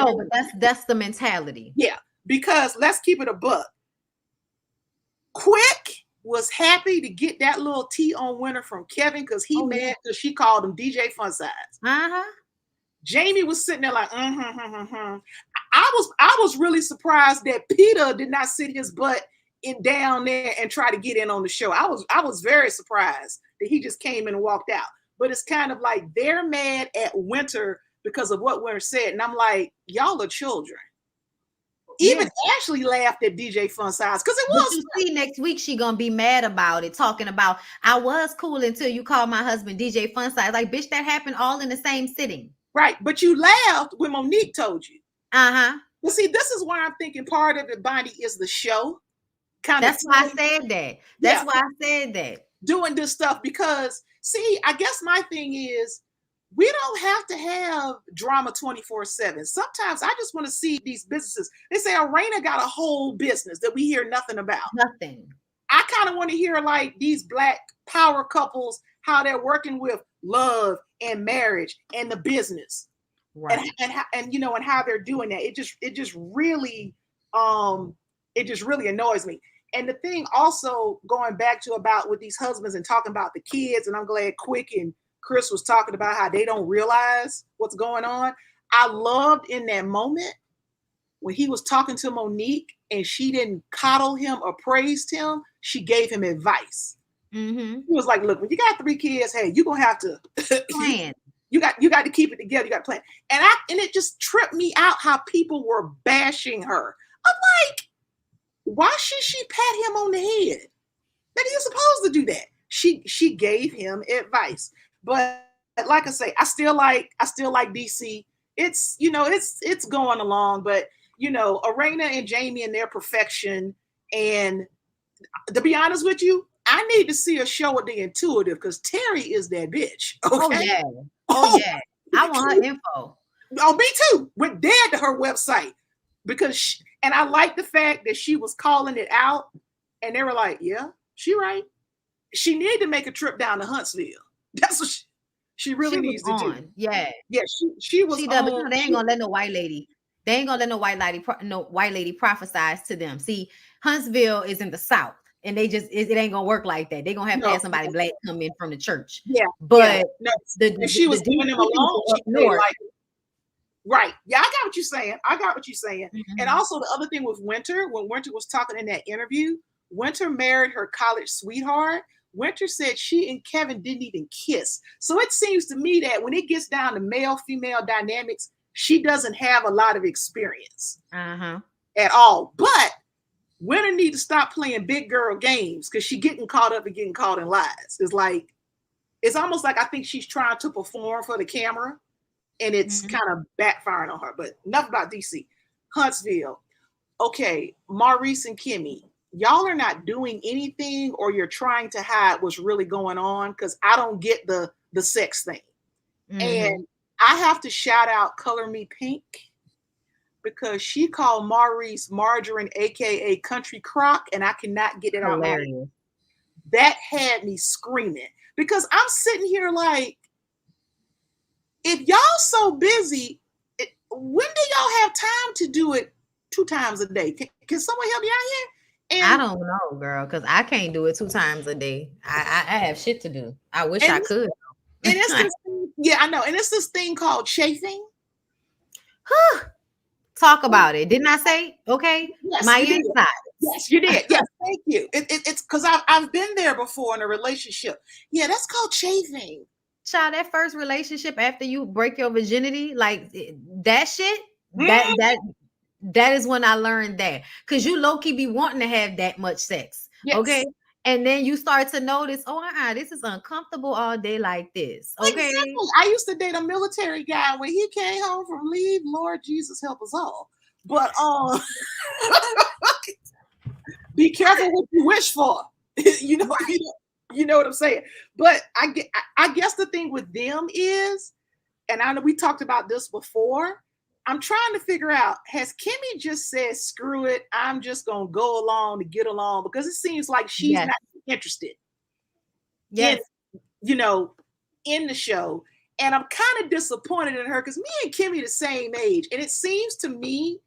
that's the mentality. Yeah, because let's keep it a buck. Quick was happy to get that little tea on Winter from Kevin because he mad because she called him DJ Fun Size. Jamie was sitting there like, I was really surprised that Peter did not sit his butt down there and try to get in on the show. I was very surprised that he just came in and walked out. But it's kind of like they're mad at Winter because of what Winter said. And I'm like, y'all are children. Even Ashley laughed at DJ Fun Size because it was. But you see, next week she gonna be mad about it, talking about I was cool until you called my husband DJ Fun Size. Like, bitch, that happened all in the same sitting. Right, but you laughed when Monique told you. Well, see, this is why I'm thinking part of it, Bonnie, is the show. That's why I said that. That's why I said that. Doing this stuff because, see, I guess my thing is, we don't have to have drama 24/7. Sometimes I just want to see these businesses. They say Arena got a whole business that we hear nothing about. Nothing. I kind of want to hear like these Black power couples, how they're working with love and marriage and the business, right? And how they're doing that. It just really annoys me. And the thing also going back to about with these husbands and talking about the kids, and I'm glad Quick and Chris was talking about how they don't realize what's going on. I loved in that moment when he was talking to Monique and she didn't coddle him or praised him. She gave him advice. He was like, look, when you got 3 kids, hey, you're going to have to plan. You got to keep it together. You got to plan. And it just tripped me out how people were bashing her. I'm like, why should she pat him on the head? That he's supposed to do that. She gave him advice. But like I say, I still like DC. It's it's going along, but Arena and Jamie and their perfection. And to be honest with you, I need to see a show with the Intuitive because Terry is that bitch. Okay? Oh yeah. I want her info. Oh, me too. Went dead to her website because and I like the fact that she was calling it out, and they were like, "Yeah, she right. She needed to make a trip down to Huntsville." That's what she really needs to do. Yeah. She was. But they ain't gonna let no white lady. They ain't gonna let no white lady prophesize to them. See, Huntsville is in the South, and it ain't gonna work like that. They gonna have to have somebody Black come in from the church. Yeah, but she was doing them alone. Right. Yeah, I got what you're saying. And also the other thing with Winter, when Winter was talking in that interview, Winter married her college sweetheart. Winter said she and Kevin didn't even kiss. So it seems to me that when it gets down to male-female dynamics, she doesn't have a lot of experience at all. But Winter need to stop playing big girl games because she getting caught up and getting caught in lies. It's almost like I think she's trying to perform for the camera, and it's kind of backfiring on her. But enough about DC. Huntsville. Okay, Maurice and Kimmy. Y'all are not doing anything, or you're trying to hide what's really going on, because I don't get the sex thing. And I have to shout out Color Me Pink, because she called Maurice Margarine, aka Country Crock, and I cannot get it out. that had me screaming, because I'm sitting here like, if y'all so busy, when do y'all have time to do it 2 times a day? Can someone help me out here? And I don't know, girl, because I can't do it 2 times a day. I have shit to do. I wish I could. And it's this thing, yeah, I know. And it's this thing called chafing. Talk about it. Didn't I say? Okay. Yes, my inside. Yes, you did. Yes, thank you. It's because I've been there before in a relationship. Yeah, that's called chafing. Child, that first relationship after you break your virginity, like that shit, that is when I learned that. Because you low-key be wanting to have that much sex. Yes. Okay. And then you start to notice, this is uncomfortable all day like this. Okay. Exactly. I used to date a military guy when he came home from leave. Lord Jesus help us all. But be careful what you wish for. you know what I'm saying. But I guess the thing with them is, and I know we talked about this before, I'm trying to figure out, has Kimmy just said, screw it, I'm just going to go along to get along? Because it seems like she's not interested in the show. And I'm kind of disappointed in her, because me and Kimmy the same age. And it seems to me,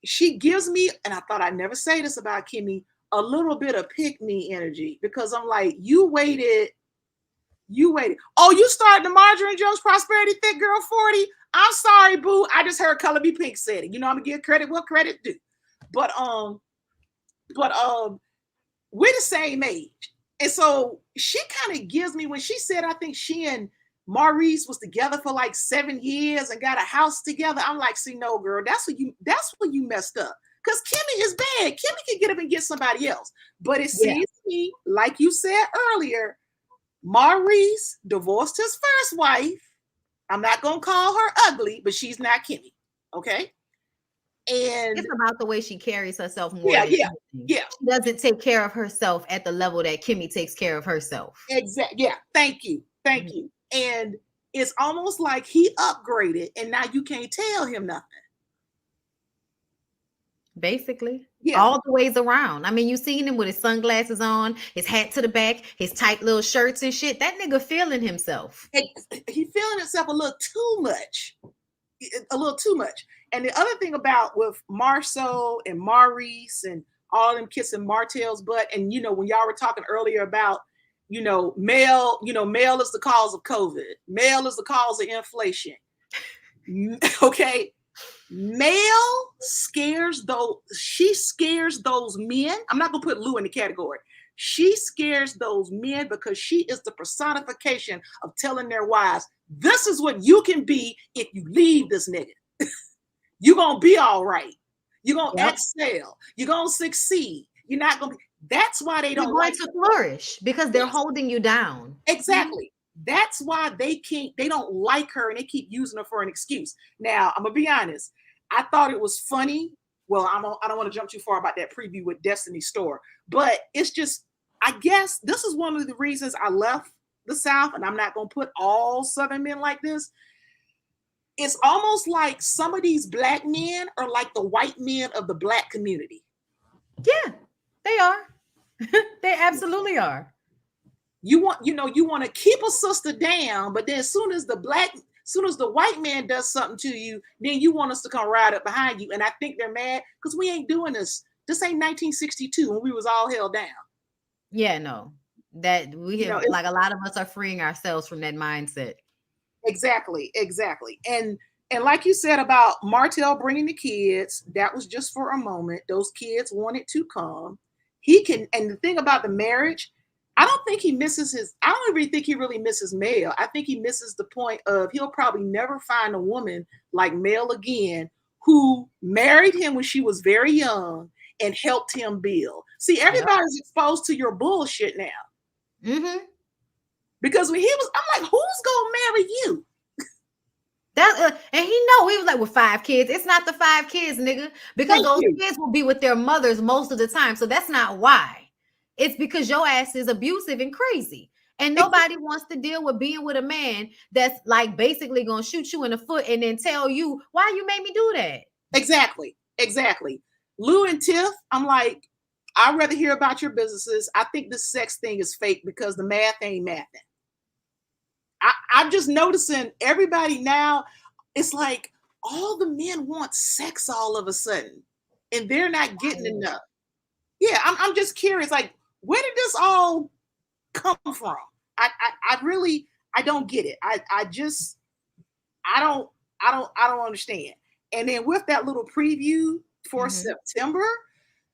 she gives me, and I thought I'd never say this about Kimmy, a little bit of pick-me energy. Because I'm like, you waited. Oh, you started the Marjorie Jones Prosperity Thick Girl 40? I'm sorry, boo. I just heard Color Be Pink said it. I'm gonna give credit what credit due. But we're the same age. And so she kind of gives me, when she said, I think she and Maurice was together for like 7 years and got a house together. I'm like, see, no, girl, that's when you messed up. Because Kimmy is bad. Kimmy can get up and get somebody else. But it seems to me, like you said earlier, Maurice divorced his first wife. I'm not going to call her ugly, but she's not Kimmy. Okay. And it's about the way she carries herself more. She doesn't take care of herself at the level that Kimmy takes care of herself. Exactly. Yeah. Thank you. And it's almost like he upgraded and now you can't tell him nothing. Basically, all the ways around. I mean, you seen him with his sunglasses on, his hat to the back, his tight little shirts and shit. That nigga feeling himself. He feeling himself a little too much. And the other thing about with Marceau and Maurice and all of them kissing Martel's butt, and when y'all were talking earlier about male is the cause of COVID, male is the cause of inflation. Okay. Male scares she scares those men. I'm not gonna put Lou in the category. She scares those men because she is the personification of telling their wives, this is what you can be if you leave this nigga. You're gonna be all right. You're gonna excel. You're gonna succeed. You're not gonna be. That's why they don't want to flourish, because they're holding you down. Exactly. That's why they don't like her, and they keep using her for an excuse. Now, I'm gonna be honest. I thought it was funny. Well, I don't want to jump too far about that preview with Destiny's Store, but it's just, I guess this is one of the reasons I left the South, and I'm not gonna put all Southern men like this. It's almost like some of these Black men are like the white men of the Black community. Yeah, they are. They absolutely are. You want to keep a sister down, but then as soon as the white man does something to you, then you want us to come right up behind you. And I think they're mad because we ain't doing this. This ain't 1962 when we was all held down. Yeah, no. That we have, like, a lot of us are freeing ourselves from that mindset. Exactly. And like you said about Martel bringing the kids, that was just for a moment. Those kids wanted to come. And the thing about the marriage, I don't even think he really misses Mel. I think he misses the point of he'll probably never find a woman like Mel again who married him when she was very young and helped him build. See, everybody's exposed to your bullshit now. Mm-hmm. Because when I'm like, who's gonna marry you? And he was like, with 5 kids. It's not the 5 kids, nigga, because those kids will be with their mothers most of the time. So that's not why. It's because your ass is abusive and crazy. And nobody wants to deal with being with a man that's like basically going to shoot you in the foot and then tell you, why you made me do that? Exactly. Lou and Tiff, I'm like, I'd rather hear about your businesses. I think the sex thing is fake because the math ain't mathing. I'm just noticing everybody now, it's like all the men want sex all of a sudden and they're not getting enough. Yeah, I'm just curious, like, where did this all come from? I really don't get it. I don't understand. And then with that little preview for September,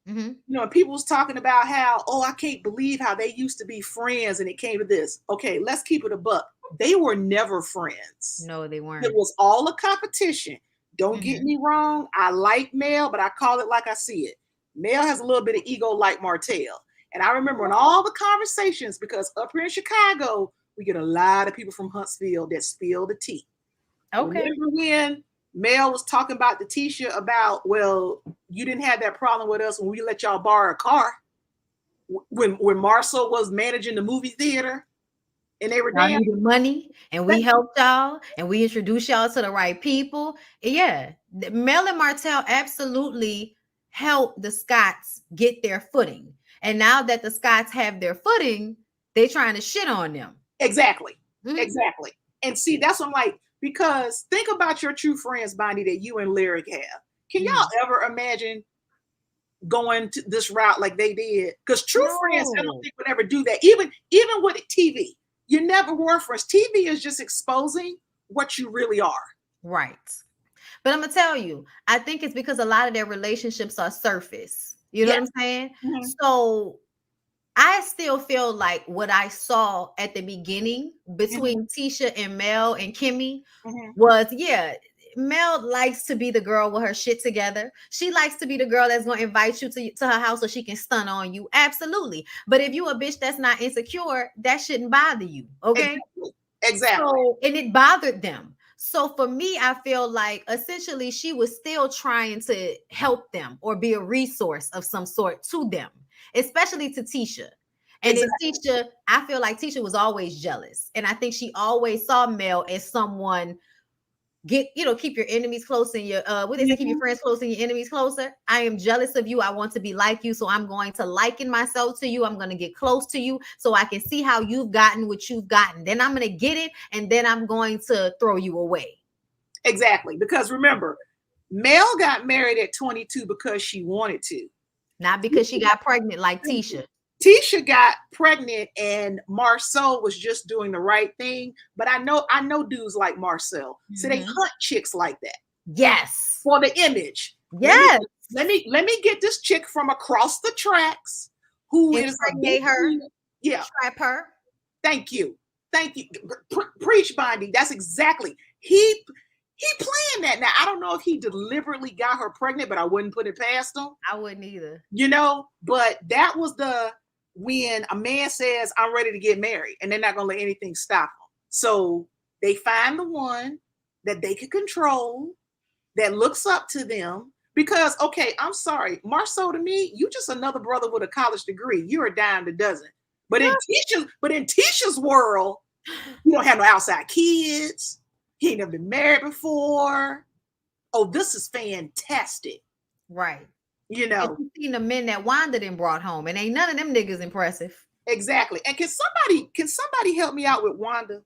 you know, people was talking about how, oh, I can't believe how they used to be friends and it came to this. Okay, let's keep it a buck. They were never friends. No, they weren't. It was all a competition. Don't get me wrong. I like Mel, but I call it like I see it. Mel has a little bit of ego like Martell. And I remember in all the conversations, because up here in Chicago, we get a lot of people from Huntsville that spill the tea. Okay. Remember when Mel was talking about the Tisha about, well, you didn't have that problem with us when we let y'all borrow a car. When Marcel was managing the movie theater. And they were needed money, and we helped y'all, and we introduced y'all to the right people. Yeah, Mel and Martell absolutely helped the Scots get their footing. And now that the Scots have their footing, they trying to shit on them. Exactly. Exactly. And see, that's what I'm like, because think about your true friends, Bonnie, that you and Lyric have. Can y'all ever imagine going to this route like they did? Because true friends, I don't think would ever do that. Even with TV. You never were friends. TV is just exposing what you really are. Right. But I'm going to tell you, I think it's because a lot of their relationships are surface. You know what I'm saying? So I still feel like what I saw at the beginning between Tisha and Mel and Kimmy was, Mel likes to be the girl with her shit together. She likes to be the girl that's going to invite you to her house so she can stun on you. Absolutely. But if you a bitch that's not insecure, that shouldn't bother you. Okay. Exactly. So, and it bothered them. So for me, I feel like essentially she was still trying to help them or be a resource of some sort to them, especially to Tisha. And then Tisha, I feel like Tisha was always jealous. And I think she always saw Mel as someone keep your enemies close and your keep your friends close and your enemies closer. I am jealous of you. I want to be like you. So I'm going to liken myself to you. I'm going to get close to you so I can see how you've gotten what you've gotten. Then I'm going to get it. And then I'm going to throw you away. Exactly. Because remember, Mel got married at 22 because she wanted to. Not because she got pregnant like Tisha. Tisha got pregnant and Marcel was just doing the right thing. But I know dudes like Marcel. So they hunt chicks like that. Yes. For the image. Yes. Let me get this chick from across the tracks who is her. Yeah. Trap her. Thank you. Preach, Bondi. That's exactly. He planned that. Now, I don't know if he deliberately got her pregnant, but I wouldn't put it past him. I wouldn't either. You know, but that was when a man says, I'm ready to get married, and they're not going to let anything stop them. So they find the one that they can control, that looks up to them. Because, okay, I'm sorry, Marceau, to me, you just another brother with a college degree. You're a dime a dozen. But in Tisha's world, you don't have no outside kids. He ain't never been married before. Oh, this is fantastic. Right. You know. And you've seen the men that Wanda done brought home, and ain't none of them niggas impressive. Exactly. And can somebody help me out with Wanda?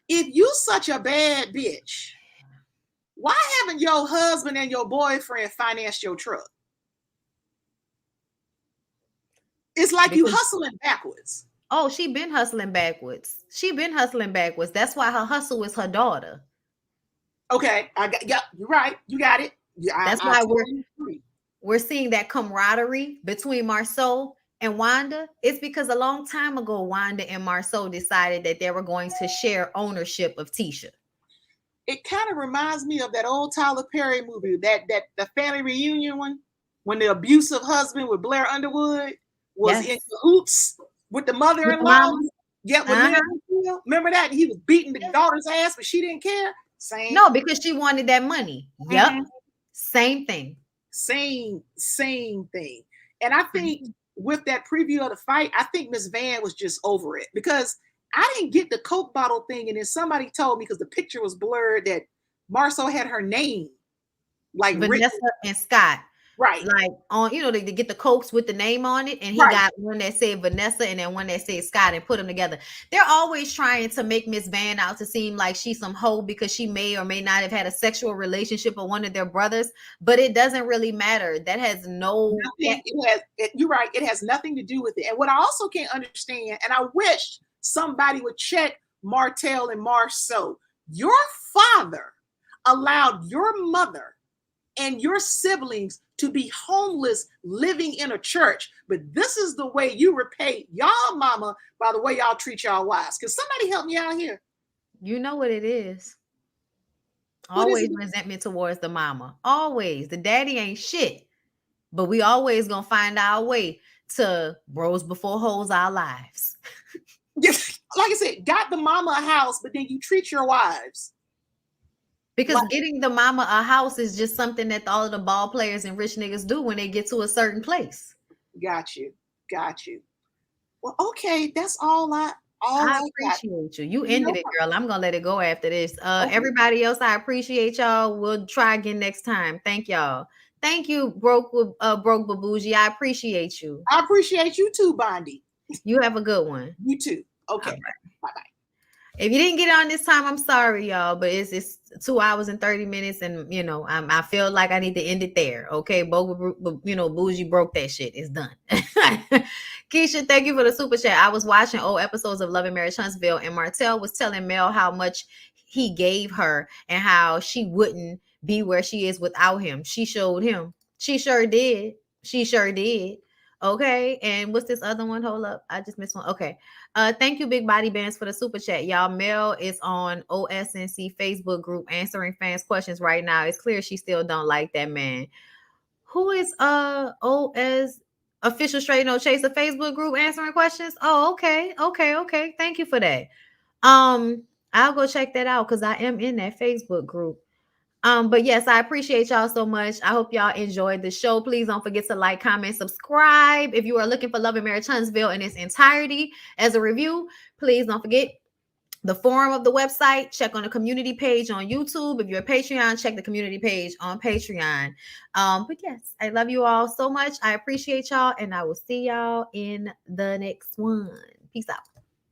If you such a bad bitch, why haven't your husband and your boyfriend financed your truck? It's like you hustling backwards. Oh, she been hustling backwards. That's why her hustle is her daughter. Okay, you're right. You got it. That's why we're seeing that camaraderie between Marceau and Wanda. It's because a long time ago, Wanda and Marceau decided that they were going to share ownership of Tisha. It kind of reminds me of that old Tyler Perry movie, that the family reunion one, when the abusive husband with Blair Underwood was in cahoots with the mother-in-law. Yeah, remember that? He was beating the daughter's ass, but she didn't care. No, because she wanted that money. Yep. Same thing. Same thing. And I think with that preview of the fight, I think Miss Van was just over it, because I didn't get the Coke bottle thing. And then somebody told me, because the picture was blurred, that Marceau had her name. Like Vanessa and Scott. Right. Like on, you know, they get the Cokes with the name on it, and he Right. got one that said Vanessa and then one that said Scott, and put them together. They're always trying to make Miss Van out to seem like she's some hoe because she may or may not have had a sexual relationship with one of their brothers, but it doesn't really matter. That has no. Nothing, you're right. It has nothing to do with it. And what I also can't understand, and I wish somebody would check Martel and Marceau. Your father allowed your mother and your siblings to be homeless living in a church, but this is the way you repay y'all mama by the way y'all treat y'all wives. Can somebody help me out here? You know what it is. What is Always it? resentment towards the mama. Always. The daddy ain't shit, but we always gonna find our way to bros before hoes our lives. Like I said, got the mama a house, but then you treat your wives. Because getting the mama a house is just something that all of the ball players and rich niggas do when they get to a certain place. Got you. Well, okay, that's all I appreciate you. You ended it, girl. I'm gonna let it go after this. Okay. Everybody else, I appreciate y'all. We'll try again next time. Thank y'all. Thank you, Broke Babuji. I appreciate you. I appreciate you too, Bondy. You have a good one. You too. Okay. Right. Bye-bye. If you didn't get on this time, I'm sorry, y'all, but it's 2 hours and 30 minutes, and you know, I feel like I need to end it there. Okay, Bougie broke that shit. It's done. Keisha, thank you for the super chat. I was watching old episodes of Love and Marriage Huntsville, and Martel was telling Mel how much he gave her and how she wouldn't be where she is without him. She showed him. She sure did. Okay, and what's this other one? Hold up, I just missed one. Okay, thank you, Big Body Bands, for the super chat. Y'all, Mel is on OSNC Facebook group answering fans' questions right now. It's clear she still don't like that man. Who is OS official Straight No Chaser Facebook group answering questions? Oh, okay. Thank you for that. I'll go check that out because I am in that Facebook group. But yes, I appreciate y'all so much. I hope y'all enjoyed the show. Please don't forget to like, comment, subscribe. If you are looking for Love and Marriage Huntsville in its entirety as a review, please don't forget the forum of the website. Check on the community page on YouTube. If you're a Patreon, check the community page on Patreon. But yes, I love you all so much. I appreciate y'all, and I will see y'all in the next one. Peace out.